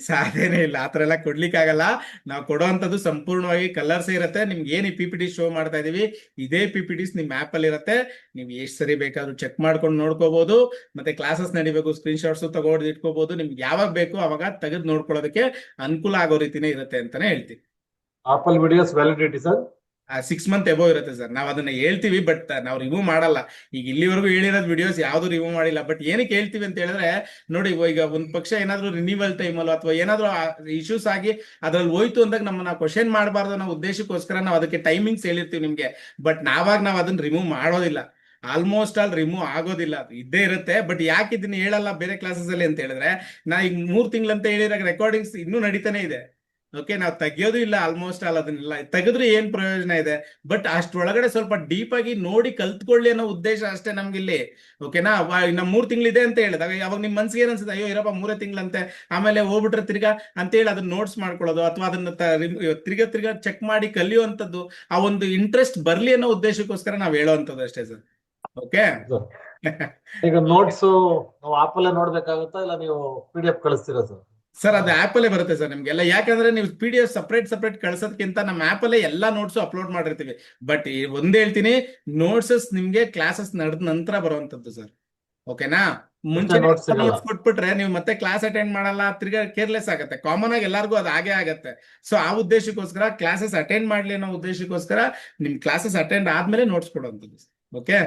ಸಾಧ್ಯನೇ ಇಲ್ಲ, ಆತರ ಎಲ್ಲ ಕೊಡ್ಲಿಕ್ಕೆ ಆಗಲ್ಲ. ನಾವು ಕೊಡುವಂತದ್ದು ಸಂಪೂರ್ಣವಾಗಿ ಕಲರ್ಸ್ ಇರುತ್ತೆ. ನಿಮ್ಗೆ ಏನ್ ಈ PPT ಶೋ ಮಾಡ್ತಾ ಇದೀವಿ ಇದೇ PPTs ನಿಮ್ ಆಪ್ ಅಲ್ಲಿ ಇರುತ್ತೆ. ನೀವು ಎಷ್ಟು ಸರಿ ಬೇಕಾದ್ರೂ ಚೆಕ್ ಮಾಡ್ಕೊಂಡು ನೋಡ್ಕೋಬಹುದು. ಮತ್ತೆ ಕ್ಲಾಸಸ್ ನಡಿಬೇಕು, ಸ್ಕ್ರೀನ್ ಶಾಟ್ಸ್ ತಗೊಂಡು ಇಟ್ಕೋಬಹುದು. ನಿಮ್ಗೆ ಯಾವಾಗ ಬೇಕು ಅವಾಗ ತೆಗೆದು ನೋಡ್ಕೊಳ್ಳೋದಕ್ಕೆ ಅನುಕೂಲ ಆಗೋ ರೀತಿನೇ ಇರುತ್ತೆ ಅಂತಾನೆ ಹೇಳ್ತೀವಿ. Apple videos validity sir 6 month above ಇರುತ್ತೆ ಸರ್. ನಾವ್ ಅದನ್ನ ಹೇಳ್ತೀವಿ, ಬಟ್ ನಾವು ರಿಮೂವ್ ಮಾಡಲ್ಲ. ಈಗ ಇಲ್ಲಿವರೆಗೂ ಹೇಳಿರೋದು ವಿಡಿಯೋಸ್ ಯಾವ್ದು ರಿಮೂವ್ ಮಾಡಿಲ್ಲ. ಬಟ್ ಏನಕ್ಕೆ ಹೇಳ್ತೀವಿ ಅಂತ ಹೇಳಿದ್ರೆ, ನೋಡಿ ಈಗ ಒಂದ್ ಪಕ್ಷ ಏನಾದ್ರು ರಿನ್ಯೂವಲ್ ಟೈಮಲ್ಲೋ ಅಥವಾ ಏನಾದ್ರು ಇಶ್ಯೂಸ್ ಆಗಿ ಅದ್ರಲ್ಲಿ ಹೋಯ್ತು ಅಂದಾಗ ನಮ್ಮನ್ನ ಕ್ವಶನ್ ಮಾಡಬಾರ್ದು ಅನ್ನೋ ಉದ್ದೇಶಕ್ಕೋಸ್ಕರ ನಾವು ಅದಕ್ಕೆ ಟೈಮಿಂಗ್ಸ್ ಹೇಳಿರ್ತೀವಿ ನಿಮ್ಗೆ. ಬಟ್ ನಾವ್ ಅದನ್ನ ರಿಮೂವ್ ಮಾಡೋದಿಲ್ಲ. ಆಲ್ಮೋಸ್ಟ್ ಆಲ್ ರಿಮೂವ್ ಆಗೋದಿಲ್ಲ, ಇದ್ದೇ ಇರುತ್ತೆ. ಬಟ್ ಯಾಕೆ ಇದನ್ನ ಹೇಳಲ್ಲ ಬೇರೆ ಕ್ಲಾಸಸ್ ಅಲ್ಲಿ ಅಂತ ಹೇಳಿದ್ರೆ, ನಾ ಈಗ 3 ತಿಂಗಳಂತ ಹೇಳಿದಾಗ ರೆಕಾರ್ಡಿಂಗ್ಸ್ ಇನ್ನೂ ನಡೀತಾನೆ ಇದೆ. ಓಕೆ, ನಾವು ತೆಗಿಯೋದು ಇಲ್ಲ ಆಲ್ಮೋಸ್ಟ್ ಆಲ್, ಅದನ್ನೆಲ್ಲ ತೆಗೆದ್ರೆ ಏನ್ ಪ್ರಯೋಜನ ಇದೆ? ಬಟ್ ಅಷ್ಟ್ರೊಳಗಡೆ ಸ್ವಲ್ಪ ಡೀಪ್ ಆಗಿ ನೋಡಿ ಕಲ್ತ್ಕೊಳ್ಳಿ ಅನ್ನೋ ಉದ್ದೇಶ ಅಷ್ಟೇ ನಮ್ಗಿಲ್ಲಿ. ಓಕೆನಾ? ಇನ್ನ 3 ತಿಂಗಳಿದೆ ಅಂತ ಹೇಳಿದಾಗ ಅವಾಗ ನಿಮ್ ಮನ್ಸಿಗೆ ಏನ್ ಅನ್ಸುತ್ತೆ? ಅಯ್ಯೋ ಇರಪ್ಪ 3 ತಿಂಗಳಂತೆ, ಆಮೇಲೆ ಹೋಗ್ಬಿಟ್ರೆ ತಿರ್ಗಾ ಅಂತ ಹೇಳಿ ಅದನ್ನ ನೋಟ್ಸ್ ಮಾಡ್ಕೊಳ್ಳೋದು, ಅಥವಾ ಅದನ್ನ ತಿರ್ಗಾ ಚೆಕ್ ಮಾಡಿ ಕಲಿಯುವಂಥದ್ದು, ಆ ಒಂದು ಇಂಟ್ರೆಸ್ಟ್ ಬರ್ಲಿ ಅನ್ನೋ ಉದ್ದೇಶಕ್ಕೋಸ್ಕರ ನಾವ್ ಹೇಳೋವಂಥದ್ದು ಅಷ್ಟೇ ಸರ್. ಓಕೆ. ಈಗ ನೋಟ್ಸ್ ನಾವು ಆಪ್ ಅಲ್ಲೇ ನೋಡ್ಬೇಕಾಗುತ್ತಾ ಇಲ್ಲ ನೀವು PDF ಕಳಿಸ್ತೀರಾ ಸರ್? ಸರ್ ಅದು ಆಪ್ ಅಲ್ಲೇ ಬರುತ್ತೆ ಸರ್ ನಿಮ್ಗೆಲ್ಲ. ಯಾಕಂದ್ರೆ ನೀವು PDF ಸಪ್ರೇಟ್ ಕಳ್ಸೋದಕ್ಕಿಂತ ನಮ್ಮ ಆಪ್ ಅಲ್ಲೇ ಎಲ್ಲಾ ನೋಟ್ಸ್ ಅಪ್ಲೋಡ್ ಮಾಡಿರ್ತೀವಿ. ಬಟ್ ಒಂದ್ ಹೇಳ್ತೀನಿ, ನೋಟ್ಸಸ್ ನಿಮ್ಗೆ ಕ್ಲಾಸಸ್ ನಡೆದ ನಂತರ ಬರುವಂತದ್ದು ಸರ್. ಓಕೆನಾ? ಮುಂಚೆ notes ಸಿಗಲ್ಲ. ನೋಟ್ಸ್ ಕೊಟ್ಬಿಟ್ರೆ ನೀವು ಮತ್ತೆ ಕ್ಲಾಸ್ ಅಟೆಂಡ್ ಮಾಡಲ್ಲ, ತಿರ್ಗಾ ಕೇರ್ಲೆಸ್ ಆಗತ್ತೆ. ಕಾಮನ್ ಆಗಿ ಎಲ್ಲರಿಗೂ ಅದು ಹಾಗೆ ಆಗತ್ತೆ. ಸೊ ಆ ಉದ್ದೇಶಕ್ಕೋಸ್ಕರ ಕ್ಲಾಸಸ್ ಅಟೆಂಡ್ ಮಾಡ್ಲಿ ಅನ್ನೋ ಉದ್ದೇಶಕ್ಕೋಸ್ಕರ ನಿಮ್ ಕ್ಲಾಸಸ್ ಅಟೆಂಡ್ ಆದ್ಮೇಲೆ ನೋಟ್ಸ್ ಕೊಡುವಂತದ್ದು. ಓಕೆ.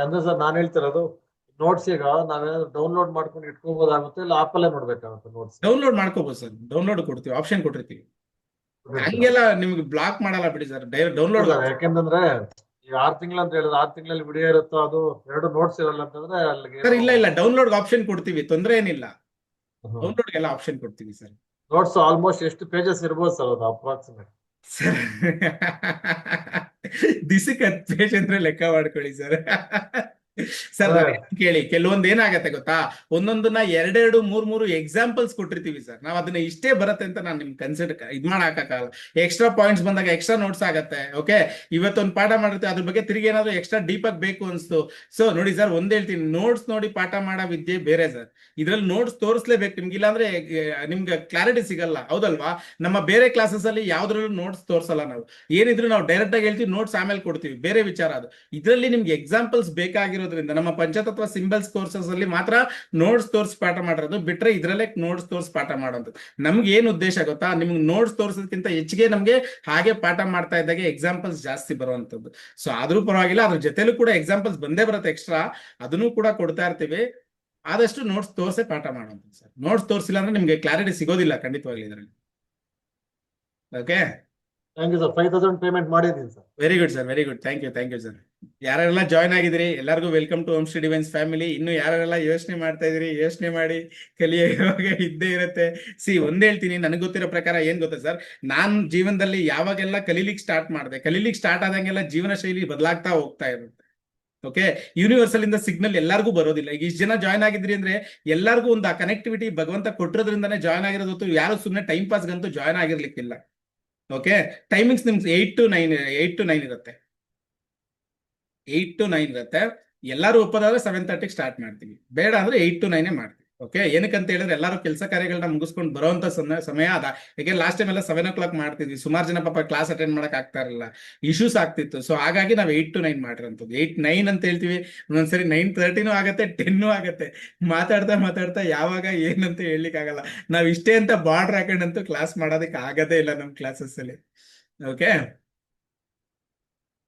ಅಂದ್ರೆ ಸರ್ ನಾನ್ ಹೇಳ್ತಿರೋದು, ನೋಟ್ಸ್ ಈಗ ನಾವೇನಾದ್ರು ಡೌನ್ಲೋಡ್ ಮಾಡ್ಕೊಂಡು ಇಟ್ಕೋಬಹುದಾಗುತ್ತೆ ಇಲ್ಲ ಆಪ್ ಅಲ್ಲೇ ನೋಡ್ಬೇಕಾಗುತ್ತೆ ನೋಟ್ಸ್? ಡೌನ್ಲೋಡ್ ಮಾಡ್ಕೋಬಹುದು ಸರ್, ಡೌನ್ಲೋಡ್ ಕೊಡ್ತೀವಿ, ಆಪ್ಷನ್ ಕೊಟ್ಟಿರ್ತೀವಿ. ಹಂಗೆಲ್ಲ ನಿಮ್ಗೆ ಬ್ಲಾಕ್ ಮಾಡಲ್ಲ ಬಿಡಿ ಸರ್, ಡೈರೆಕ್ಟ್ ಡೌನ್ಲೋಡ್. ಯಾಕೆಂದ್ರೆ ಈಗ 6 ತಿಂಗಳು ಅಂತ ಹೇಳಿದ್ರೆ 6 ತಿಂಗಳಲ್ಲಿ ವಿಡಿಯೋ ಇರುತ್ತೋ, ಅದು 2 ನೋಟ್ಸ್ ಇರಲ್ಲ ಅಂತಂದ್ರೆ ಅಲ್ಲಿಗೆ ಸರ್ ಇಲ್ಲ ಡೌನ್ಲೋಡ್ ಆಪ್ಷನ್ ಕೊಡ್ತೀವಿ, ತೊಂದ್ರೆ ಏನಿಲ್ಲ. ಡೌನ್ಲೋಡ್ಗೆಲ್ಲ ಆಪ್ಷನ್ ಕೊಡ್ತೀವಿ ಸರ್. ನೋಟ್ಸ್ ಆಲ್ಮೋಸ್ಟ್ ಎಷ್ಟು ಪೇಜಸ್ ಇರ್ಬೋದು ಸರ್ ಅದು ಅಪ್ರಾಕ್ಸಿಮೇಟ್? ಸರ್ ದಿಸಕ್ಕೆ 10 ಪೇಜ್ ಅಂದ್ರೆ ಲೆಕ್ಕ ಮಾಡ್ಕೊಳ್ಳಿ ಸರ್. ಸರ್ ಕೇಳಿ, ಕೆಲವೊಂದು ಏನಾಗತ್ತೆ ಗೊತ್ತಾ, ಒಂದೊಂದನ್ನ 2 3 ಎಕ್ಸಾಂಪಲ್ಸ್ ಕೊಟ್ಟಿರ್ತೀವಿ ಸರ್. ನಾವ್ ಅದನ್ನ ಇಷ್ಟೇ ಬರುತ್ತೆ ಅಂತ ನಾನು ನಿಮ್ ಕನ್ಸಿಡರ್ ಇದ್ ಮಾಡಕ್ಕಾಗಲ್ಲ. ಎಕ್ಸ್ಟ್ರಾ ಪಾಯಿಂಟ್ಸ್ ಬಂದಾಗ ಎಕ್ಸ್ಟ್ರಾ ನೋಟ್ಸ್ ಆಗತ್ತೆ. ಓಕೆ, ಇವತ್ತೊಂದು ಪಾಠ ಮಾಡಿರ್ತೀವಿ, ಅದ್ರ ಬಗ್ಗೆ ತಿರುಗಿ ಏನಾದ್ರು ಎಕ್ಸ್ಟ್ರಾ ಡೀಪ್ ಆಗಿ ಬೇಕು ಅನ್ಸ್ತು. ಸೊ ನೋಡಿ ಸರ್, ಒಂದ್ ಹೇಳ್ತೀನಿ, ನೋಟ್ಸ್ ನೋಡಿ ಪಾಠ ಮಾಡೋ ವಿದ್ಯೆ ಬೇರೆ ಸರ್. ಇದ್ರಲ್ಲಿ ನೋಟ್ಸ್ ತೋರಿಸ್ಲೇಬೇಕು ನಿಮ್ಗೆ, ಇಲ್ಲಾಂದ್ರೆ ನಿಮ್ಗೆ ಕ್ಲಾರಿಟಿ ಸಿಗಲ್ಲ. ಹೌದಲ್ವಾ? ನಮ್ಮ ಬೇರೆ ಕ್ಲಾಸಸ್ ಅಲ್ಲಿ ಯಾವ್ದ್ರಲ್ಲೂ ನೋಟ್ಸ್ ತೋರ್ಸಲ್ಲ. ನಾವು ಏನಿದ್ರು ನಾವು ಡೈರೆಕ್ಟ್ ಆಗಿ ಹೇಳ್ತೀವಿ, ನೋಟ್ಸ್ ಆಮೇಲೆ ಕೊಡ್ತೀವಿ, ಬೇರೆ ವಿಚಾರ ಅದು. ಇದರಲ್ಲಿ ನಿಮ್ಗೆ ಎಕ್ಸಾಂಪಲ್ಸ್ ಬೇಕಾಗಿರೋದ್ರಿಂದ ನಮ್ಮ ಪಂಚತತ್ವ ಸಿಂಬಲ್ಸ್ ಕೋರ್ಸಸ್ ಅಲ್ಲಿ ಮಾತ್ರ ನೋಟ್ಸ್ ತೋರಿಸಿ ಪಾಠ ಮಾಡಿರೋದು, ಬಿಟ್ರೆ ಇದ್ರಲ್ಲೇ ನೋಟ್ಸ್ ತೋರಿಸಿ ಪಾಠ ಮಾಡೋದು. ನಮ್ಗೆ ಏನ್ ಉದ್ದೇಶ ಗೊತ್ತಾ, ನಿಮ್ಗೆ ನೋಟ್ಸ್ ತೋರಿಸೋದಕ್ಕಿಂತ ಹೆಚ್ಚಿಗೆ ನಮ್ಗೆ ಹಾಗೆ ಪಾಠ ಮಾಡ್ತಾ ಇದ್ದಾಗ ಎಕ್ಸಾಂಪಲ್ಸ್ ಜಾಸ್ತಿ ಬರುವಂತದ್ದು. ಸೊ ಆದ್ರೂ ಪರವಾಗಿಲ್ಲ, ಅದ್ರ ಜೊತೆಲೂ ಕೂಡ ಎಕ್ಸಾಂಪಲ್ಸ್ ಬಂದೇ ಬರುತ್ತೆ ಎಕ್ಸ್ಟ್ರಾ, ಅದನ್ನು ಕೂಡ ಕೊಡ್ತಾ ಇರ್ತೀವಿ. ಆದಷ್ಟು ನೋಟ್ಸ್ ತೋರಿಸೇ ಪಾಠ ಮಾಡುವಂಥದ್ದು ಸರ್. ನೋಟ್ಸ್ ತೋರಿಸಿಲ್ಲ ಅಂದ್ರೆ ನಿಮ್ಗೆ ಕ್ಲಾರಿಟಿ ಸಿಗೋದಿಲ್ಲ ಖಂಡಿತವಾಗ್ಲಿ ಇದರಲ್ಲಿ. Okay, thank you sir. 5000 payment ಮಾಡಿದ್ದೀನಿ sir. Very good sir, very good. Thank you sir. ಯಾರೆಲ್ಲ ಜಾಯ್ನ್ ಆಗಿದ್ರಿ ಎಲ್ಲರಿಗೂ welcome to home study divines family. ಇನ್ನು ಯಾರೆಲ್ಲ ಯೋಚನೆ ಮಾಡ್ತಾ ಇದ್ರಿ, ಯೋಚನೆ ಮಾಡಿ ಕಲಿಯುವಾಗ ಇದ್ದೇ ಇರುತ್ತೆ. ಒಂದ್ ಹೇಳ್ತೀನಿ, ನನಗೆ ಗೊತ್ತಿರೋ ಪ್ರಕಾರ ಏನ್ ಗೊತ್ತಾ ಸರ್, ನಾನ್ ಜೀವನದಲ್ಲಿ ಯಾವಾಗೆಲ್ಲ ಕಲೀಲಿಕ್ಕೆ ಸ್ಟಾರ್ಟ್ ಆದಂಗೆಲ್ಲ ಜೀವನ ಶೈಲಿ ಬದಲಾಗ್ತಾ ಹೋಗ್ತಾ ಇರುತ್ತೆ. ಓಕೆ, ಯೂನಿವರ್ಸಲ್ ಇಂದ ಸಿಗ್ನಲ್ ಎಲ್ಲರಿಗೂ ಬರೋದಿಲ್ಲ. ಈಗ ಇಷ್ಟು ಜನ ಜಾಯ್ನ್ ಆಗಿದ್ರಿ ಅಂದ್ರೆ ಎಲ್ಲರಿಗೂ ಒಂದು ಆ ಕನೆಕ್ಟಿವಿಟಿ ಭಗವಂತ ಕೊಟ್ಟಿರೋದ್ರಿಂದಾನೇ ಜಾಯ್ನ್ ಆಗಿರೋದು. ಯಾರು ಸುಮ್ಮನೆ ಟೈಮ್ ಪಾಸ್ಗಂತೂ ಜಾಯ್ನ್ ಆಗಿರ್ಲಿಕ್ಕಿಲ್ಲ. ಓಕೆ, ಟೈಮಿಂಗ್ಸ್ ನಿಮ್ಗೆ 8 to 9 ಇರುತ್ತೆ. 8 to 9 ಇರುತ್ತೆ. ಎಲ್ಲರೂ ಒಪ್ಪೋದಾದ್ರೆ 7:30 ಸ್ಟಾರ್ಟ್ ಮಾಡ್ತೀವಿ, ಬೇಡ ಅಂದ್ರೆ 8 to 9 ಮಾಡ್ತೀವಿ. ಓಕೆ, ಏನಕ್ಕಂತ ಹೇಳಿದ್ರೆ ಎಲ್ಲರೂ ಕೆಲಸ ಕಾರ್ಯಗಳನ್ನ ಮುಗಿಸ್ಕೊಂಡು ಬರುವಂತ ಸಮಯ ಅದ. ಯಾಕೆ ಲಾಸ್ಟ್ ಟೈಮ್ ಎಲ್ಲ 7 o'clock ಮಾಡ್ತಿದ್ವಿ, ಸುಮಾರು ಜನ ಪಾಪ ಕ್ಲಾಸ್ ಅಟೆಂಡ್ ಮಾಡಕ್ ಆಗ್ತಾ ಇರಲಿಲ್ಲ, ಇಶ್ಯೂಸ್ ಆಗ್ತಿತ್ತು. ಸೊ ಹಾಗಾಗಿ ನಾವು 8 to 9 ಮಾಡಿರೋಂಥದ್ದು. 8 9 ಅಂತ ಹೇಳ್ತೀವಿ, ಒಂದೊಂದ್ಸರಿ 9:30 ಆಗತ್ತೆ, 10 ಆಗತ್ತೆ. ಮಾತಾಡ್ತಾ ಯಾವಾಗ ಏನಂತ ಹೇಳಲಿಕ್ಕೆ ಆಗಲ್ಲ. ನಾವ್ ಇಷ್ಟೇ ಅಂತ ಬಾರ್ಡರ್ ಹಾಕೊಂಡಂತೂ ಕ್ಲಾಸ್ ಮಾಡೋದಕ್ಕೆ ಆಗದೇ ಇಲ್ಲ ನಮ್ ಕ್ಲಾಸಸ್ ಅಲ್ಲಿ.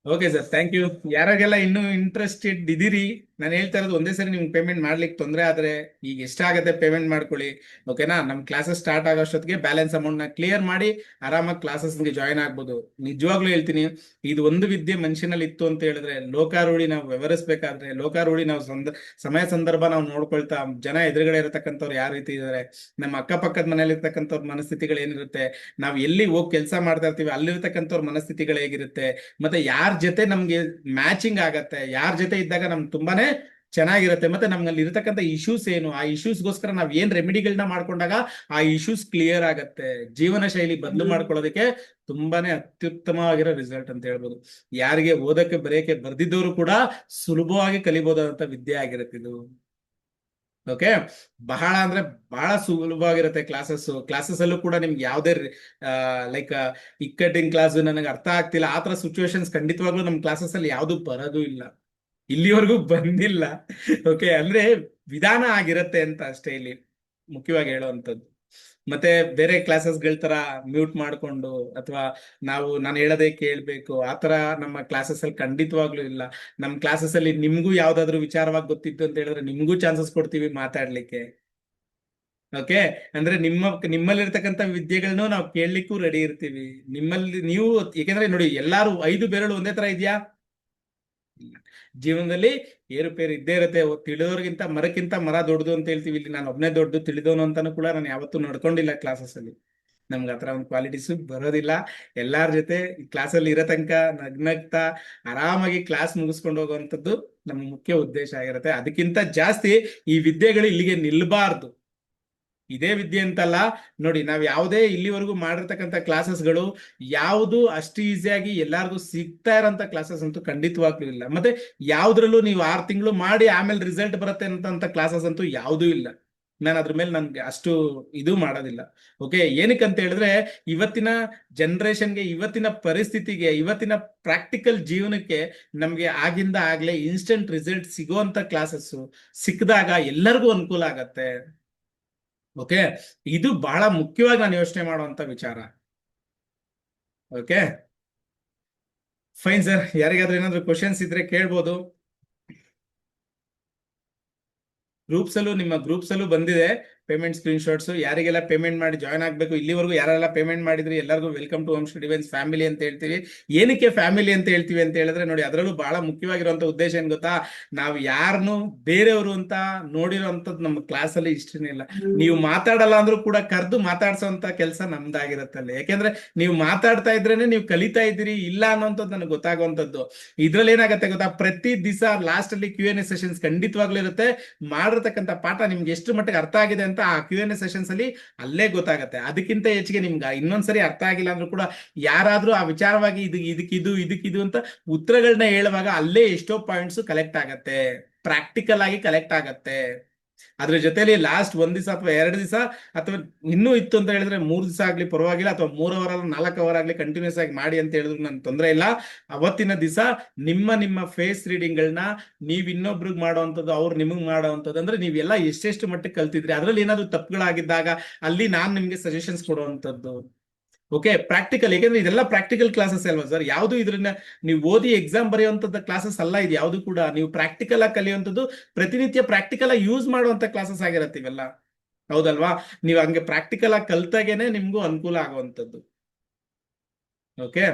Okay sir, thank you. ಯಾರಿಗೆಲ್ಲ ಇನ್ನೂ ಇಂಟ್ರೆಸ್ಟೆಡ್ ಇದೀರಿ, ನಾನು ಹೇಳ್ತಾ ಇರೋದು ಒಂದೇ ಸರಿ ನಿಮ್ಗೆ ಪೇಮೆಂಟ್ ಮಾಡ್ಲಿಕ್ಕೆ ತೊಂದರೆ ಆದ್ರೆ ಈಗ ಎಷ್ಟಾಗತ್ತೆ ಪೇಮೆಂಟ್ ಮಾಡ್ಕೊಳ್ಳಿ. ಓಕೆನಾ? ನಮ್ ಕ್ಲಾಸಸ್ ಸ್ಟಾರ್ಟ್ ಆಗೋಷ್ಟೊತ್ತಿಗೆ ಬ್ಯಾಲೆನ್ಸ್ ಅಮೌಂಟ್ ನ ಕ್ಲಿಯರ್ ಮಾಡಿ ಆರಾಮಾಗಿ ಕ್ಲಾಸಸ್ಗೆ ಜಾಯ್ನ್ ಆಗ್ಬೋದು. ನಿಜವಾಗ್ಲೂ ಹೇಳ್ತೀನಿ, ಇದು ಒಂದು ವಿದ್ಯೆ ಮನುಷ್ಯನಲ್ಲಿ ಇತ್ತು ಅಂತ ಹೇಳಿದ್ರೆ ಲೋಕಾರೂಢಿ ನಾವು ವ್ಯವಹರಿಸಬೇಕಾದ್ರೆ, ಲೋಕಾರೂಢಿ ನಾವು ಸಮಯ ಸಂದರ್ಭ ನಾವು ನೋಡ್ಕೊಳ್ತಾ, ಜನ ಎದುರುಗಡೆ ಇರತಕ್ಕಂಥವ್ರು ಯಾವ ರೀತಿ ಇದಾರೆ, ನಮ್ಮ ಅಕ್ಕಪಕ್ಕದ ಮನೇಲಿ ಇರ್ತಕ್ಕಂಥವ್ರ ಮನಸ್ಥಿತಿಗಳು ಏನಿರುತ್ತೆ, ನಾವು ಎಲ್ಲಿ ಹೋಗಿ ಕೆಲಸ ಮಾಡ್ತಾ ಇರ್ತೀವಿ ಅಲ್ಲಿರ್ತಕ್ಕಂಥವ್ರ ಮನಸ್ಥಿತಿಗಳು ಹೇಗಿರುತ್ತೆ, ಮತ್ತೆ ಯಾರ ಜೊತೆ ನಮ್ಗೆ ಮ್ಯಾಚಿಂಗ್ ಆಗತ್ತೆ, ಯಾರ ಜೊತೆ ಇದ್ದಾಗ ನಮ್ಗೆ ತುಂಬಾನೇ ಚೆನ್ನಾಗಿರುತ್ತೆ, ಮತ್ತೆ ನಮ್ನಲ್ಲಿ ಇರತಕ್ಕಂಥ ಇಶ್ಯೂಸ್ ಏನು, ಆ ಇಶ್ಯೂಸ್ಗೋಸ್ಕರ ನಾವ್ ಏನ್ ರೆಮಿಡಿಗಳನ್ನ ಮಾಡ್ಕೊಂಡಾಗ ಆ ಇಶ್ಯೂಸ್ ಕ್ಲಿಯರ್ ಆಗತ್ತೆ. ಜೀವನ ಶೈಲಿ ಬದಲು ಮಾಡ್ಕೊಳ್ಳೋದಕ್ಕೆ ತುಂಬಾನೇ ಅತ್ಯುತ್ತಮವಾಗಿರೋ ರಿಸಲ್ಟ್ ಅಂತ ಹೇಳ್ಬೋದು. ಯಾರಿಗೆ ಓದಕ್ಕೆ ಬರೆಯಕ್ಕೆ ಬರ್ದಿದ್ದವರು ಕೂಡ ಸುಲಭವಾಗಿ ಕಲಿಬಹುದಾದಂತ ವಿದ್ಯೆ ಆಗಿರುತ್ತೆ ಇದು. ಓಕೆ, ಬಹಳ ಅಂದ್ರೆ ಬಹಳ ಸುಲಭವಾಗಿರುತ್ತೆ ಕ್ಲಾಸಸ್ ಅಲ್ಲೂ ಕೂಡ ನಿಮ್ಗೆ ಯಾವ್ದೇ ಲೈಕ್ ಇಕ್ಕಟ್ಟಿಂಗ್ ಕ್ಲಾಸ್ ನನಗೆ ಅರ್ಥ ಆಗ್ತಿಲ್ಲ ಆ ತರ ಸಿಚುವೇಶನ್ಸ್ ಖಂಡಿತವಾಗ್ಲೂ ನಮ್ ಕ್ಲಾಸಸ್ ಅಲ್ಲಿ ಯಾವ್ದು ಬರೋದು ಇಲ್ಲ, ಇಲ್ಲಿವರೆಗೂ ಬಂದಿಲ್ಲ. ಓಕೆ, ಅಂದ್ರೆ ವಿಧಾನ ಆಗಿರತ್ತೆ ಅಂತ ಅಷ್ಟೇ ಇಲ್ಲಿ ಮುಖ್ಯವಾಗಿ ಹೇಳುವಂಥದ್ದು. ಮತ್ತೆ ಬೇರೆ ಕ್ಲಾಸಸ್ಗಳ ತರ ಮ್ಯೂಟ್ ಮಾಡ್ಕೊಂಡು ಅಥವಾ ನಾನು ಹೇಳೋದೇ ಕೇಳ್ಬೇಕು ಆ ತರ ನಮ್ಮ ಕ್ಲಾಸಸ್ ಅಲ್ಲಿ ಖಂಡಿತವಾಗ್ಲೂ ಇಲ್ಲ. ನಮ್ ಕ್ಲಾಸಸ್ ಅಲ್ಲಿ ನಿಮ್ಗೂ ಯಾವ್ದಾದ್ರು ವಿಚಾರವಾಗಿ ಗೊತ್ತಿತ್ತು ಅಂತ ಹೇಳಿದ್ರೆ ನಿಮ್ಗೂ ಚಾನ್ಸಸ್ ಕೊಡ್ತೀವಿ ಮಾತಾಡ್ಲಿಕ್ಕೆ. ಓಕೆ, ಅಂದ್ರೆ ನಿಮ್ಮಲ್ಲಿರ್ತಕ್ಕಂಥ ವಿದ್ಯೆಗಳನ್ನು ನಾವು ಕೇಳಲಿಕ್ಕೂ ರೆಡಿ ಇರ್ತೀವಿ. ನಿಮ್ಮಲ್ಲಿ ನೀವು, ಏಕೆಂದ್ರೆ ನೋಡಿ, ಎಲ್ಲಾರು 5 ಬೆರಳು ಒಂದೇ ತರ ಇದೆಯಾ? ಜೀವನದಲ್ಲಿ ಏರುಪೇರು ಇದ್ದೇ ಇರುತ್ತೆ. ತಿಳಿದೋರ್ಗಿಂತ ಮರಕ್ಕಿಂತ ಮರ ದೊಡ್ಡದು ಅಂತ ಹೇಳ್ತೀವಿ. ಇಲ್ಲಿ ನಾನು ಒಬ್ನೇ ದೊಡ್ಡದು ತಿಳಿದವನು ಅಂತಾನು ಕೂಡ ನಾನು ಯಾವತ್ತೂ ನಡ್ಕೊಂಡಿಲ್ಲ ಕ್ಲಾಸಸ್ ಅಲ್ಲಿ. ನಮ್ಗೆ ಆತರ ಒಂದು ಕ್ವಾಲಿಟೀಸ್ ಬರೋದಿಲ್ಲ. ಎಲ್ಲಾರ ಜೊತೆ ಕ್ಲಾಸಲ್ಲಿ ಇರೋ ತನಕ ನಗ್ನಗ್ತಾ ಆರಾಮಾಗಿ ಕ್ಲಾಸ್ ಮುಗಿಸ್ಕೊಂಡು ಹೋಗುವಂಥದ್ದು ನಮ್ಮ ಮುಖ್ಯ ಉದ್ದೇಶ ಆಗಿರುತ್ತೆ. ಅದಕ್ಕಿಂತ ಜಾಸ್ತಿ ಈ ವಿದ್ಯೆಗಳು ಇಲ್ಲಿಗೆ ನಿಲ್ಬಾರ್ದು. ಇದೇ ವಿದ್ಯೆ ಅಂತಲ್ಲ ನೋಡಿ, ನಾವ್ ಯಾವುದೇ ಇಲ್ಲಿವರೆಗೂ ಮಾಡಿರ್ತಕ್ಕಂಥ ಕ್ಲಾಸಸ್ಗಳು ಯಾವುದು ಅಷ್ಟು ಈಸಿಯಾಗಿ ಎಲ್ಲಾರ್ಗೂ ಸಿಗ್ತಾ ಇರೋಂಥ ಕ್ಲಾಸಸ್ ಅಂತೂ ಖಂಡಿತವಾಗ್ಲೂ ಇಲ್ಲ. ಮತ್ತೆ ಯಾವ್ದ್ರಲ್ಲೂ ನೀವು 6 ತಿಂಗಳು ಮಾಡಿ ಆಮೇಲೆ ರಿಸಲ್ಟ್ ಬರುತ್ತೆ ಅಂತ ಕ್ಲಾಸಸ್ ಅಂತೂ ಯಾವುದೂ ಇಲ್ಲ. ನಾನು ಅದ್ರ ಮೇಲೆ ನನ್ಗೆ ಅಷ್ಟು ಇದು ಮಾಡೋದಿಲ್ಲ. ಓಕೆ, ಏನಕ್ಕಂತ ಹೇಳಿದ್ರೆ ಇವತ್ತಿನ ಜನರೇಷನ್ಗೆ, ಇವತ್ತಿನ ಪರಿಸ್ಥಿತಿಗೆ, ಇವತ್ತಿನ ಪ್ರಾಕ್ಟಿಕಲ್ ಜೀವನಕ್ಕೆ ನಮ್ಗೆ ಆಗಿಂದ ಆಗ್ಲೇ ಇನ್ಸ್ಟೆಂಟ್ ರಿಸಲ್ಟ್ ಸಿಗುವಂತ ಕ್ಲಾಸಸ್ ಸಿಕ್ಕಿದಾಗ ಎಲ್ಲರಿಗೂ ಅನುಕೂಲ ಆಗತ್ತೆ. ಓಕೆ, ಇದು ಬಹಳ ಮುಖ್ಯವಾಗಿ ನಾನು ಯೋಚನೆ ಮಾಡುವಂತ ವಿಚಾರ. ಓಕೆ ಫೈನ್ ಸರ್, ಯಾರಿಗಾದ್ರೂ ಏನಾದ್ರು ಕ್ವಶನ್ಸ್ ಇದ್ರೆ ಕೇಳ್ಬೋದು. ನಿಮ್ಮ ಗ್ರೂಪ್ಸ್ ಅಲ್ಲೂ ಬಂದಿದೆ ಪೇಮೆಂಟ್ ಸ್ಕ್ರೀನ್ ಶಾಟ್ಸ್. ಯಾರಿಗೆಲ್ಲ ಪೇಮೆಂಟ್ ಮಾಡಿ ಜಾಯ್ನ್ ಆಗ್ಬೇಕು, ಇಲ್ಲಿವರೆಗೂ ಯಾರೆಲ್ಲ ಪೇಮೆಂಟ್ ಮಾಡಿದ್ರಿ ಎಲ್ಲರಿಗೂ welcome to home study divines family ಅಂತ ಹೇಳ್ತೀವಿ. ಏನಕ್ಕೆ ಫ್ಯಾಮಿಲಿ ಅಂತ ಹೇಳ್ತೀವಿ ಅಂತ ಹೇಳಿದ್ರೆ ನೋಡಿ, ಅದರಲ್ಲೂ ಬಹಳ ಮುಖ್ಯವಾಗಿರುವಂತ ಉದ್ದೇಶ ಏನ್ ಗೊತ್ತಾ, ನಾವು ಯಾರನ್ನು ಬೇರೆಯವರು ಅಂತ ನೋಡಿರೋಂಥದ್ದು ನಮ್ಮ ಕ್ಲಾಸ್ ಅಲ್ಲಿ ಇಷ್ಟನೇ ಇಲ್ಲ. ನೀವು ಮಾತಾಡಲ್ಲ ಅಂದ್ರೂ ಕೂಡ ಕರೆದು ಮಾತಾಡ್ಸೋಂತ ಕೆಲಸ ನಮ್ದಾಗಿರತ್ತಲ್ಲ. ಯಾಕೆಂದ್ರೆ ನೀವು ಮಾತಾಡ್ತಾ ಇದ್ರೇನೆ ನೀವು ಕಲಿತಾ ಇದ್ದೀರಿ ಇಲ್ಲ ಅನ್ನೋಂಥದ್ದು ನನಗೆ ಗೊತ್ತಾಗುವಂಥದ್ದು. ಇದ್ರಲ್ಲಿ ಏನಾಗತ್ತೆ ಗೊತ್ತಾ, ಪ್ರತಿ ದಿವಸ ಲಾಸ್ಟ್ ಅಲ್ಲಿ Q&A ಸೆಷನ್ಸ್ ಖಂಡಿತವಾಗ್ಲೂ ಇರುತ್ತೆ. ಮಾಡಿರ್ತಕ್ಕಂಥ ಪಾಠ ನಿಮ್ಗೆ ಎಷ್ಟು ಮಟ್ಟಿಗೆ ಅರ್ಥ ಆಗಿದೆ ಅಂತ ಆ Q&A ಸೆಷನ್ಸ್ ಅಲ್ಲಿ ಅಲ್ಲೇ ಗೊತ್ತಾಗತ್ತೆ. ಅದಕ್ಕಿಂತ ಹೆಚ್ಚಿಗೆ ನಿಮ್ಗೆ ಇನ್ನೊಂದ್ಸರಿ ಅರ್ಥ ಆಗಿಲ್ಲ ಅಂದ್ರೂ ಕೂಡ ಯಾರಾದ್ರೂ ಆ ವಿಚಾರವಾಗಿ ಇದಕ್ಕಿದು ಅಂತ ಉತ್ತರಗಳನ್ನ ಹೇಳುವಾಗ ಅಲ್ಲೇ ಎಷ್ಟೋ ಪಾಯಿಂಟ್ಸ್ ಕಲೆಕ್ಟ್ ಆಗತ್ತೆ, ಪ್ರಾಕ್ಟಿಕಲ್ ಆಗಿ ಕಲೆಕ್ಟ್ ಆಗತ್ತೆ. ಅದ್ರ ಜೊತೆಲಿ ಲಾಸ್ಟ್ 1 ದಿವಸ ಅಥವಾ 2 ದಿವಸ ಅಥವಾ ಇನ್ನೂ ಇತ್ತು ಅಂತ ಹೇಳಿದ್ರೆ 3 ದಿವಸ ಆಗ್ಲಿ ಪರವಾಗಿಲ್ಲ, ಅಥವಾ 3 ಅವರ್ ಅಲ್ಲ 4 ಅವರ್ ಆಗ್ಲಿ ಕಂಟಿನ್ಯೂಸ್ ಆಗಿ ಮಾಡಿ ಅಂತ ಹೇಳಿದ್ರು ನನ್ ತೊಂದರೆ ಇಲ್ಲ. ಅವತ್ತಿನ ದಿವಸ ನಿಮ್ಮ ಫೇಸ್ ರೀಡಿಂಗ್ ಗಳನ್ನ ನೀವ್ ಇನ್ನೊಬ್ರಿಗೆ ಮಾಡುವಂಥದ್ದು, ಅವ್ರು ನಿಮಗ್ ಮಾಡುವಂಥದ್ದು, ಅಂದ್ರೆ ನೀವೆಲ್ಲ ಎಷ್ಟೆಷ್ಟು ಮಟ್ಟಿಗೆ ಕಲ್ತಿದ್ರಿ, ಅದ್ರಲ್ಲಿ ಏನಾದ್ರು ತಪ್ಪುಗಳಾಗಿದ್ದಾಗ ಅಲ್ಲಿ ನಾನ್ ನಿಮ್ಗೆ ಸಜೆಷನ್ಸ್ ಕೊಡುವಂಥದ್ದು. ಓಕೆ, ಪ್ರಾಕ್ಟಿಕಲ್, ಯಾಕೆಂದ್ರೆ ಇದೆಲ್ಲ ಪ್ರಾಕ್ಟಿಕಲ್ ಕ್ಲಾಸಸ್ ಅಲ್ವಾ ಸರ್. ಯಾವುದು ಇದ್ರನ್ನ ನೀವು ಓದಿ ಎಕ್ಸಾಮ್ ಬರೆಯುವಂತದ್ದು ಕ್ಲಾಸಸ್ ಅಲ್ಲ. ಇದು ಯಾವುದು ಕೂಡ ನೀವು ಪ್ರಾಕ್ಟಿಕಲ್ ಆಗಿ ಕಲಿಯುವಂಥದ್ದು, ಪ್ರತಿನಿತ್ಯ ಪ್ರಾಕ್ಟಿಕಲ್ ಆಗಿ ಯೂಸ್ ಮಾಡುವಂತ ಕ್ಲಾಸಸ್ ಆಗಿರತ್ತೆ ಇವೆಲ್ಲ. ಹೌದಲ್ವಾ? ನೀವು ಹಂಗೆ ಪ್ರಾಕ್ಟಿಕಲ್ ಆಗಿ ಕಲ್ತಾಗೇನೆ ನಿಮ್ಗೂ ಅನುಕೂಲ ಆಗುವಂಥದ್ದು. ಓಕೆ,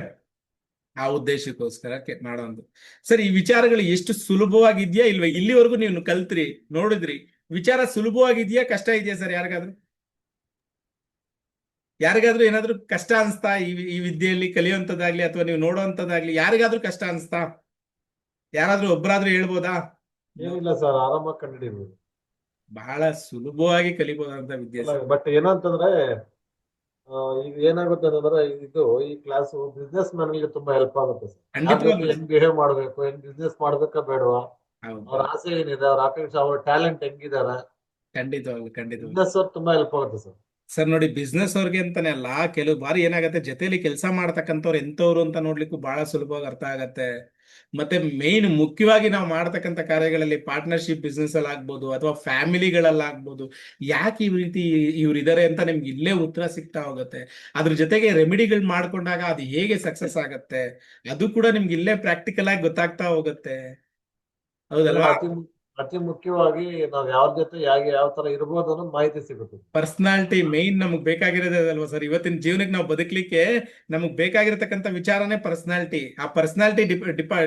ಆ ಉದ್ದೇಶಕ್ಕೋಸ್ಕರ ಮಾಡುವಂಥದ್ದು. ಸರ್, ಈ ವಿಚಾರಗಳು ಎಷ್ಟು ಸುಲಭವಾಗಿದ್ಯಾ ಇಲ್ವಾ? ಇಲ್ಲಿವರೆಗೂ ನೀವು ಕಲ್ತ್ರಿ, ನೋಡಿದ್ರಿ, ವಿಚಾರ ಸುಲಭವಾಗಿದ್ಯಾ ಕಷ್ಟ ಇದೆಯಾ ಸರ್? ಯಾರಿಗಾದ್ರೂ ಏನಾದ್ರೂ ಕಷ್ಟ ಅನ್ಸ್ತಾ ಈ ವಿದ್ಯೆಯಲ್ಲಿ ಕಲಿಯುವಂತದ್ದಾಗ್ಲಿ ಅಥವಾ ನೀವು ನೋಡುವಂತದ್ದಾಗ್ಲಿ ಯಾರಿಗಾದ್ರೂ ಕಷ್ಟ ಅನ್ಸ್ತಾ? ಯಾರಾದ್ರೂ ಒಬ್ಬರಾದ್ರೂ ಹೇಳ್ಬೋದಾ? ಏನಿಲ್ಲ ಸರ್, ಆರಾಮಾಗಿ ಕಂಡಿಡಿಬಹುದು. ಬಹಳ ಸುಲಭವಾಗಿ ಕಲಿಬಹುದಂತ ವಿದ್ಯೆ. ಬಟ್ ಏನಂತಂದ್ರೆ ಈಗ ಏನಾಗುತ್ತೆ ಅಂತಂದ್ರೆ ಈ ಕ್ಲಾಸ್ ಬಿಸ್ನೆಸ್ ಮ್ಯಾನ್ ಗೆ ತುಂಬಾ ಹೆಲ್ಪ್ ಆಗುತ್ತೆ ಸರ್. ಹೆಂಗ್ ಬಿಹೇವ್ ಮಾಡ್ಬೇಕು, ಹೆಂಗ್ ಬಿಸ್ನೆಸ್ ಮಾಡ್ಬೇಕಾ ಬೇಡವಾ, ಅವ್ರ ಆಸೆ ಏನಿದೆ, ಅವ್ರ ಆಕಾಂಕ್ಷೆ, ಅವ್ರ ಟ್ಯಾಲೆಂಟ್ ಹೆಂಗಿದಾರೆ, ಖಂಡಿತವಾಗ್ಲು ಬಿಸ್ನೆಸ್ ತುಂಬಾ ಹೆಲ್ಪ್ ಆಗುತ್ತೆ ಸರ್. ಸರ್ ನೋಡಿ, ಬಿಸ್ನೆಸ್ ಅವ್ರಿಗೆ ಅಂತಾನೆ ಅಲ್ಲ, ಕೆಲವು ಬಾರಿ ಏನಾಗತ್ತೆ, ಜೊತೆಲಿ ಕೆಲಸ ಮಾಡ್ತಕ್ಕಂಥವ್ರು ಎಂತವ್ರು ಅಂತ ನೋಡ್ಲಿಕ್ಕೂ ಬಹಳ ಸುಲಭವಾಗಿ ಅರ್ಥ ಆಗತ್ತೆ. ಮತ್ತೆ ಮೇನ್ ಮುಖ್ಯವಾಗಿ ನಾವು ಮಾಡ್ತಕ್ಕಂಥ ಕಾರ್ಯಗಳಲ್ಲಿ ಪಾರ್ಟ್ನರ್ಶಿಪ್ ಬಿಸ್ನೆಸ್ ಅಲ್ಲಿ ಆಗ್ಬೋದು ಅಥವಾ ಫ್ಯಾಮಿಲಿಗಳಲ್ಲಾಗ್ಬೋದು, ಯಾಕೆ ಈ ರೀತಿ ಇವ್ರಿದ್ದಾರೆ ಅಂತ ನಿಮ್ಗೆ ಇಲ್ಲೇ ಉತ್ತರ ಸಿಗ್ತಾ ಹೋಗುತ್ತೆ. ಅದ್ರ ಜೊತೆಗೆ ರೆಮಿಡಿಗಳು ಮಾಡ್ಕೊಂಡಾಗ ಅದು ಹೇಗೆ ಸಕ್ಸಸ್ ಆಗತ್ತೆ ಅದು ಕೂಡ ನಿಮ್ಗೆ ಇಲ್ಲೇ ಪ್ರಾಕ್ಟಿಕಲ್ ಆಗಿ ಗೊತ್ತಾಗ್ತಾ ಹೋಗುತ್ತೆ. ಹೌದಲ್ವಾ? ಅತಿ ಮುಖ್ಯವಾಗಿ ನಾವ್ ಯಾರ ಜೊತೆ ಯಾವ ತರ ಇರ್ಬೋದು ಅನ್ನೋ ಮಾಹಿತಿ ಸಿಗುತ್ತೆ. ಪರ್ಸನಾಲಿಟಿ ಮೇನ್ ನಮಗ್ ಬೇಕಾಗಿರೋದೇ ಅದಲ್ವಾ ಸರ್. ಇವತ್ತಿನ ಜೀವನಕ್ಕೆ ನಾವು ಬದುಕಲಿಕ್ಕೆ ನಮಗ್ ಬೇಕಾಗಿರತಕ್ಕಂಥ ವಿಚಾರನೇ ಪರ್ಸನಾಲಿಟಿ. ಆ ಪರ್ಸನಾಲಿಟಿ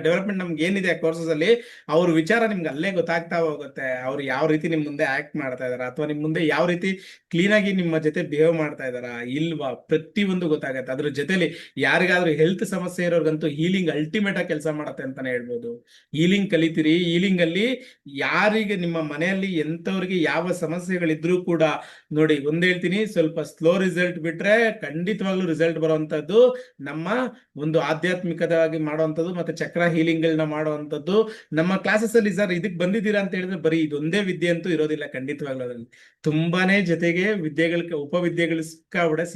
ಡೆವಲಪ್ಮೆಂಟ್ ನಮ್ಗೆ ಏನಿದೆ ಆ ಕೋರ್ಸಸ್ ಅಲ್ಲಿ, ಅವ್ರ ವಿಚಾರ ನಿಮ್ಗೆ ಅಲ್ಲೇ ಗೊತ್ತಾಗ್ತಾ ಹೋಗುತ್ತೆ. ಅವ್ರು ಯಾವ ರೀತಿ ನಿಮ್ ಮುಂದೆ ಆಕ್ಟ್ ಮಾಡ್ತಾ ಇದಾರ, ಅಥವಾ ನಿಮ್ ಮುಂದೆ ಯಾವ ರೀತಿ ಕ್ಲೀನ್ ಆಗಿ ನಿಮ್ಮ ಜೊತೆ ಬಿಹೇವ್ ಮಾಡ್ತಾ ಇದಾರ ಇಲ್ವಾ, ಪ್ರತಿಯೊಂದು ಗೊತ್ತಾಗತ್ತೆ. ಅದ್ರ ಜೊತೆಲಿ ಯಾರಿಗಾದ್ರೂ ಹೆಲ್ತ್ ಸಮಸ್ಯೆ ಇರೋರ್ಗಂತೂ ಹೀಲಿಂಗ್ ಅಲ್ಟಿಮೇಟ್ ಆಗಿ ಕೆಲಸ ಮಾಡತ್ತೆ ಅಂತಾನೆ ಹೇಳ್ಬೋದು. ಹೀಲಿಂಗ್ ಕಲಿತೀರಿ, ಹೀಲಿಂಗ್ ಅಲ್ಲಿ ಯಾರಿಗೆ ನಿಮ್ಮ ಮನೆಯಲ್ಲಿ ಎಂತವ್ರಿಗೆ ಯಾವ ಸಮಸ್ಯೆಗಳಿದ್ರು ಕೂಡ ನೋಡಿ, ಒಂದ್ ಹೇಳ್ತೀನಿ, ಸ್ವಲ್ಪ ಸ್ಲೋ ರಿಸಲ್ಟ್ ಬಿಟ್ರೆ ಖಂಡಿತವಾಗ್ಲೂ ರಿಸಲ್ಟ್ ಬರುವಂತದ್ದು ನಮ್ಮ ಒಂದು ಆಧ್ಯಾತ್ಮಿಕವಾಗಿ ಮಾಡುವಂಥದ್ದು ಮತ್ತೆ ಚಕ್ರ ಹೀಲಿಂಗ್ ಗಳನ್ನ ಮಾಡುವಂಥದ್ದು ನಮ್ಮ ಕ್ಲಾಸಸ್ ಅಲ್ಲಿ. ಸರ್, ಇದಕ್ ಬಂದಿದ್ದೀರಾ ಅಂತ ಹೇಳಿದ್ರೆ ಬರೀ ಇದೊಂದೇ ವಿದ್ಯೆ ಅಂತೂ ಇರೋದಿಲ್ಲ. ಖಂಡಿತವಾಗ್ಲೂ ಅದರಲ್ಲಿ ತುಂಬಾನೇ ಜೊತೆಗೆ ವಿದ್ಯೆಗಳ ಉಪವಿದ್ಯೆಗಳು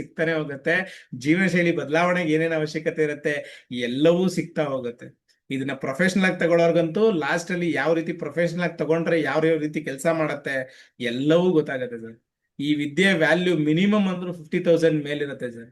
ಸಿಗ್ತಾನೆ ಹೋಗುತ್ತೆ. ಜೀವನ ಶೈಲಿ ಬದಲಾವಣೆಗೆ ಏನೇನು ಅವಶ್ಯಕತೆ ಇರುತ್ತೆ ಎಲ್ಲವೂ ಸಿಗ್ತಾ ಹೋಗುತ್ತೆ. ಇದನ್ನ ಪ್ರೊಫೆಷನಲ್ ಆಗಿ ತಗೊಳ್ಳೋರ್ಗಂತೂ ಲಾಸ್ಟ್ ಅಲ್ಲಿ ಯಾವ ರೀತಿ ಪ್ರೊಫೆಷನಲ್ ಆಗಿ ತಗೊಂಡ್ರೆ ಯಾವ ರೀತಿ ಕೆಲಸ ಮಾಡತ್ತೆ ಎಲ್ಲವೂ ಗೊತ್ತಾಗತ್ತೆ ಸರ್. ಈ ವಿದ್ಯೆ ವ್ಯಾಲ್ಯೂ ಮಿನಿಮಮ್ ಅಂದ್ರೂ 50,000 ಮೇಲಿರುತ್ತೆ ಸರ್.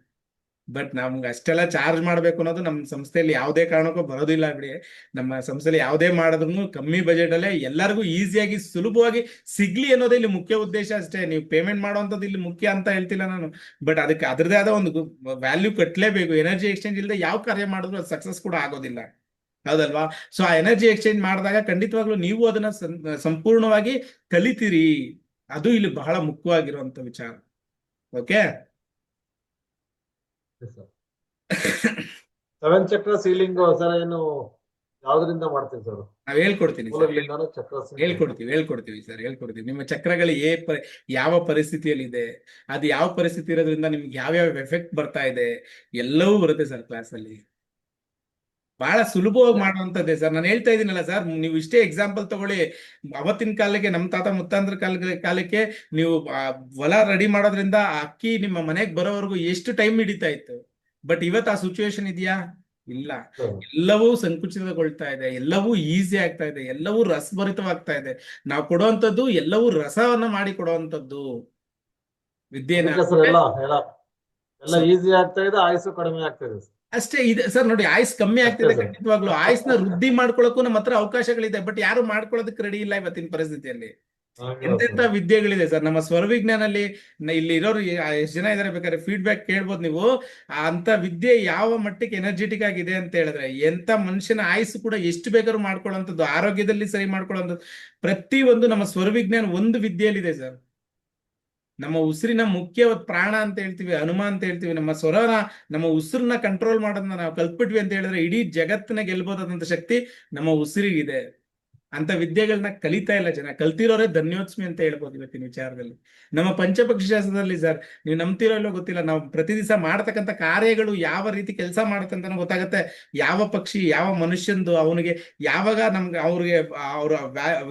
ಬಟ್ ನಮ್ಗೆ ಅಷ್ಟೆಲ್ಲ ಚಾರ್ಜ್ ಮಾಡ್ಬೇಕು ಅನ್ನೋದು ನಮ್ಮ ಸಂಸ್ಥೆಯಲ್ಲಿ ಯಾವುದೇ ಕಾರಣಕ್ಕೂ ಬರೋದಿಲ್ಲ ಬಿಡಿ. ನಮ್ಮ ಸಂಸ್ಥೆಯಲ್ಲಿ ಯಾವುದೇ ಮಾಡಿದ್ರು ಕಮ್ಮಿ ಬಜೆಟ್ ಅಲ್ಲೇ ಎಲ್ಲರಿಗೂ ಈಸಿಯಾಗಿ ಸುಲಭವಾಗಿ ಸಿಗ್ಲಿ ಅನ್ನೋದೇ ಇಲ್ಲಿ ಮುಖ್ಯ ಉದ್ದೇಶ ಅಷ್ಟೇ. ನೀವು ಪೇಮೆಂಟ್ ಮಾಡುವಂಥದ್ದು ಇಲ್ಲಿ ಮುಖ್ಯ ಅಂತ ಹೇಳ್ತಿಲ್ಲ ನಾನು, ಬಟ್ ಅದಕ್ಕೆ ಅದ್ರದೇ ಆದ ಒಂದು ವ್ಯಾಲ್ಯೂ ಕಟ್ಟಲೇಬೇಕು. ಎನರ್ಜಿ ಎಕ್ಸ್ಚೇಂಜ್ ಇಲ್ಲದೆ ಯಾವ ಕಾರ್ಯ ಮಾಡಿದ್ರು ಅದು ಸಕ್ಸಸ್ ಕೂಡ ಆಗೋದಿಲ್ಲ. ಹೌದಲ್ವಾ? ಸೊ ಆ ಎನರ್ಜಿ ಎಕ್ಸ್ಚೇಂಜ್ ಮಾಡಿದಾಗ ಖಂಡಿತವಾಗ್ಲೂ ನೀವು ಅದನ್ನ ಸಂಪೂರ್ಣವಾಗಿ ಕಲಿತೀರಿ. ಅದು ಇಲ್ಲಿ ಬಹಳ ಮುಖ್ಯವಾಗಿರುವಂತ ವಿಚಾರ. ಓಕೆ, ಸೆವೆನ್ ಚಕ್ರ ಸೀಲಿಂಗ್ ಸರ್ ಏನು ಯಾವ್ದ್ರಿಂದ ಮಾಡ್ತೀವಿ ಸರ್? ನಾವ್ ಹೇಳ್ಕೊಡ್ತೀನಿ ಸರ್, ಮೂಲಗಳಿಂದಾನು ಚಕ್ರ seal ಹೇಳ್ಕೊಡ್ತೀವಿ ಸರ್, ಹೇಳ್ಕೊಡ್ತೀವಿ. ನಿಮ್ಮ ಚಕ್ರಗಳು ಯಾವ ಪರಿಸ್ಥಿತಿಯಲ್ಲಿ ಇದೆ, ಅದು ಯಾವ ಪರಿಸ್ಥಿತಿ ಇರೋದ್ರಿಂದ ನಿಮ್ಗೆ ಯಾವ್ಯಾವ ಎಫೆಕ್ಟ್ ಬರ್ತಾ ಇದೆ, ಎಲ್ಲವೂ ಬರುತ್ತೆ ಸರ್ ಕ್ಲಾಸ್ ಅಲ್ಲಿ. ಬಹಳ ಸುಲಭವಾಗಿ ಮಾಡುವಂತದ್ದೇ ಸರ್. ನಾನು ಹೇಳ್ತಾ ಇದ್ದೀನಲ್ಲ ಸರ್, ನೀವು ಇಷ್ಟೇ ಎಕ್ಸಾಂಪಲ್ ತಗೊಳ್ಳಿ. ಅವತ್ತಿನ ಕಾಲಕ್ಕೆ ನಮ್ಮ ತಾತ ಮುತ್ತಾಂದ್ರ ಕಾಲಕ್ಕೆ ನೀವು ಹೊಲ ರೆಡಿ ಮಾಡೋದ್ರಿಂದ ಆ ಅಕ್ಕಿ ನಿಮ್ಮ ಮನೆಗೆ ಬರೋವರೆಗೂ ಎಷ್ಟು ಟೈಮ್ ಹಿಡಿತಾ ಇತ್ತು. ಬಟ್ ಇವತ್ತು ಆ ಸಿಚುವೇಶನ್ ಇದೆಯಾ? ಇಲ್ಲ. ಎಲ್ಲವೂ ಸಂಕುಚಿತಗೊಳ್ತಾ ಇದೆ, ಎಲ್ಲವೂ ಈಸಿ ಆಗ್ತಾ ಇದೆ, ಎಲ್ಲವೂ ರಸಭರಿತವಾಗ್ತಾ ಇದೆ. ನಾವು ಕೊಡುವಂತದ್ದು ಎಲ್ಲವೂ ರಸವನ್ನ ಮಾಡಿ ಕೊಡುವಂತದ್ದು ವಿದ್ಯೆನ. ಅದಕ್ಕೆ ಸರ್ ಎಲ್ಲ ಈಸಿ ಆಗ್ತಾ ಇದೆ, ಆಯುಸ್ಸು ಕಡಿಮೆ ಆಗ್ತಾ ಇದೆ ಸರ್. ಅಷ್ಟೇ ಇದೆ ಸರ್. ನೋಡಿ, ಆಯುಸ್ ಕಮ್ಮಿ ಆಗ್ತಿದೆ ಅಷ್ಟೇ ಸರ್. ಖಂಡಿತವಾಗ್ಲು. ಆಯುಸ್ನ ವೃದ್ಧಿ ಮಾಡ್ಕೊಳಕ್ಕೂ ನಮ್ಮ ಹತ್ರ ಅವಕಾಶಗಳಿದೆ, ಬಟ್ ಯಾರು ಮಾಡ್ಕೊಳ್ಳೋದಕ್ಕೆ ರೆಡಿ ಇಲ್ಲ ಇವತ್ತಿನ ಪರಿಸ್ಥಿತಿಯಲ್ಲಿ. ಎಂತೆಂತ ವಿದ್ಯೆಗಳಿದೆ ಸರ್ ನಮ್ಮ ಸ್ವರವಿಜ್ಞಾನಲ್ಲಿ. ಇಲ್ಲಿ ಇರೋರು ಎಷ್ಟು ಜನ ಇದಾರೆ ಬೇಕಾದ್ರೆ ಫೀಡ್ಬ್ಯಾಕ್ ಕೇಳ್ಬೋದು ನೀವು. ಅಂತ ವಿದ್ಯೆ ಯಾವ ಮಟ್ಟಿಗೆ ಎನರ್ಜೆಟಿಕ್ ಆಗಿದೆ ಅಂತ ಹೇಳಿದ್ರೆ, ಎಂತ ಮನುಷ್ಯನ ಆಯುಸ್ಸು ಕೂಡ ಎಷ್ಟು ಬೇಕಾದ್ರೂ ಮಾಡ್ಕೊಳ್ಳುವಂಥದ್ದು, ಆರೋಗ್ಯದಲ್ಲಿ ಸರಿ ಮಾಡ್ಕೊಳ್ಳುವಂಥದ್ದು ಪ್ರತಿ ಒಂದು ನಮ್ಮ ಸ್ವರವಿಜ್ಞಾನ ಒಂದು ವಿದ್ಯೆಯಲ್ಲಿದೆ ಸರ್. ನಮ್ಮ ಉಸಿರಿನ ಮುಖ್ಯವಾದ ಪ್ರಾಣ ಅಂತ ಹೇಳ್ತೀವಿ, ಹನುಮ ಅಂತ ಹೇಳ್ತೀವಿ. ನಮ್ಮ ಸ್ವರನ, ನಮ್ಮ ಉಸಿರನ್ನ ಕಂಟ್ರೋಲ್ ಮಾಡೋದನ್ನ ನಾವು ಕಲ್ತ್ಬಿಟ್ವಿ ಅಂತ ಹೇಳಿದ್ರೆ ಇಡೀ ಜಗತ್ತಿನ ಗೆಲ್ಬೋದಂತ ಶಕ್ತಿ ನಮ್ಮ ಉಸಿರಿಗಿದೆ. ಅಂತ ವಿದ್ಯೆಗಳನ್ನ ಕಲಿತಾ ಇಲ್ಲ ಜನ. ಕಲ್ತಿರೋರೇ ಧನ್ಯೋತ್ಸ್ಮಿ ಅಂತ ಹೇಳ್ಬೋದು ಇವತ್ತಿನ ವಿಚಾರದಲ್ಲಿ. ನಮ್ಮ ಪಂಚಪಕ್ಷಿ ಶಾಸ್ತ್ರದಲ್ಲಿ ಸರ್, ನೀವು ನಂಬ್ತಿರೋ ಇಲ್ಲೋ ಗೊತ್ತಿಲ್ಲ, ನಾವು ಪ್ರತಿ ದಿವಸ ಮಾಡತಕ್ಕಂಥ ಕಾರ್ಯಗಳು ಯಾವ ರೀತಿ ಕೆಲಸ ಮಾಡುತ್ತೆ ಅಂತ ಗೊತ್ತಾಗುತ್ತೆ. ಯಾವ ಪಕ್ಷಿ, ಯಾವ ಮನುಷ್ಯಂದು, ಅವನಿಗೆ ಯಾವಾಗ ನಮ್ಗೆ ಅವ್ರಿಗೆ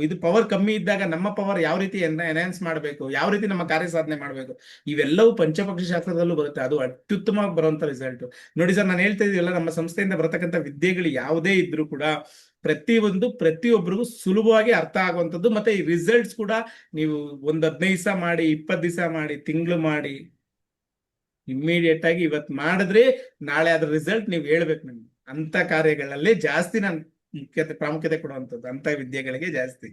ಇದು ಪವರ್ ಕಮ್ಮಿ ಇದ್ದಾಗ ನಮ್ಮ ಪವರ್ ಯಾವ ರೀತಿ ಎನ್ಹಾನ್ಸ್ ಮಾಡಬೇಕು, ಯಾವ ರೀತಿ ನಮ್ಮ ಕಾರ್ಯ ಸಾಧನೆ ಮಾಡಬೇಕು, ಇವೆಲ್ಲವೂ ಪಂಚಪಕ್ಷಿ ಶಾಸ್ತ್ರದಲ್ಲೂ ಬರುತ್ತೆ. ಅದು ಅತ್ಯುತ್ತಮವಾಗಿ ಬರುವಂತ ರಿಸಲ್ಟ್. ನೋಡಿ ಸರ್, ನಾನು ಹೇಳ್ತಾ ಇದೀವಲ್ಲ, ನಮ್ಮ ಸಂಸ್ಥೆಯಿಂದ ಬರತಕ್ಕಂಥ ವಿದ್ಯೆಗಳು ಯಾವುದೇ ಇದ್ರೂ ಕೂಡ ಪ್ರತಿಯೊಬ್ಬರಿಗೂ ಸುಲಭವಾಗಿ ಅರ್ಥ ಆಗುವಂಥದ್ದು. ಮತ್ತೆ ಈ ರಿಸಲ್ಟ್ಸ್ ಕೂಡ ನೀವು 15 ದಿವಸ ಮಾಡಿ, 20 ದಿವಸ ಮಾಡಿ, ತಿಂಗಳು ಮಾಡಿ, ಇಮ್ಮಿಡಿಯೇಟ್ ಆಗಿ ಇವತ್ತು ಮಾಡಿದ್ರೆ ನಾಳೆ ಅದ್ರ ರಿಸಲ್ಟ್ ನೀವು ಹೇಳ್ಬೇಕು. ನಮ್ಗೆ ಅಂತ ಕಾರ್ಯಗಳಲ್ಲಿ ಜಾಸ್ತಿ ನಾನು ಪ್ರಾಮುಖ್ಯತೆ ಕೊಡುವಂಥದ್ದು, ಅಂತ ವಿದ್ಯೆಗಳಿಗೆ ಜಾಸ್ತಿ.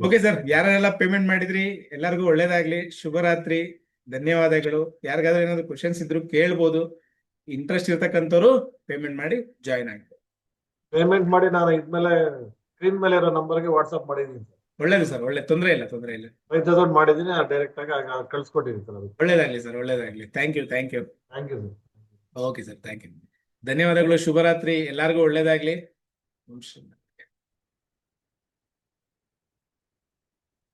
ಓಕೆ ಸರ್, ಯಾರೆಲ್ಲ ಪೇಮೆಂಟ್ ಮಾಡಿದ್ರಿ ಎಲ್ಲರಿಗೂ ಒಳ್ಳೇದಾಗ್ಲಿ. ಶುಭರಾತ್ರಿ, ಧನ್ಯವಾದಗಳು. ಯಾರಿಗಾದ್ರೂ ಏನಾದ್ರು ಕ್ವಶನ್ಸ್ ಇದ್ರು ಕೇಳ್ಬೋದು. ಇಂಟ್ರೆಸ್ಟ್ ಇರ್ತಕ್ಕಂಥವ್ರು ಪೇಮೆಂಟ್ ಮಾಡಿ ಜಾಯಿನ್ ಆಗಿ. ಪೇಮೆಂಟ್ ಮಾಡಿ ನಾನು ಇದ್ಮೇಲೆ ಸ್ಕ್ರೀನ್ ಮೇಲೆ ಇರೋ ನಂಬರ್ಗೆ ವಾಟ್ಸ್ಆಪ್ ಮಾಡಿದೀನಿ ಸರ್. ಒಳ್ಳೇದು ಸರ್, ತೊಂದರೆ ಇಲ್ಲ. 5,000 ಮಾಡಿದೀನಿ, ಡೈರೆಕ್ಟ್ ಆಗಿ ಕಳ್ಸಿಕೊಟ್ಟಿದ್ದೀನಿ ಸರ್. ಒಳ್ಳೇದಾಗ್ಲಿ ಸರ್, ಒಳ್ಳೇದಾಗ್ಲಿ. Thank you. Thank you sir. Okay sir, thank you. ಧನ್ಯವಾದಗಳು. ಶುಭರಾತ್ರಿ, ಎಲ್ಲರಿಗೂ ಒಳ್ಳೇದಾಗ್ಲಿ. ನಮಸ್ಕಾರ.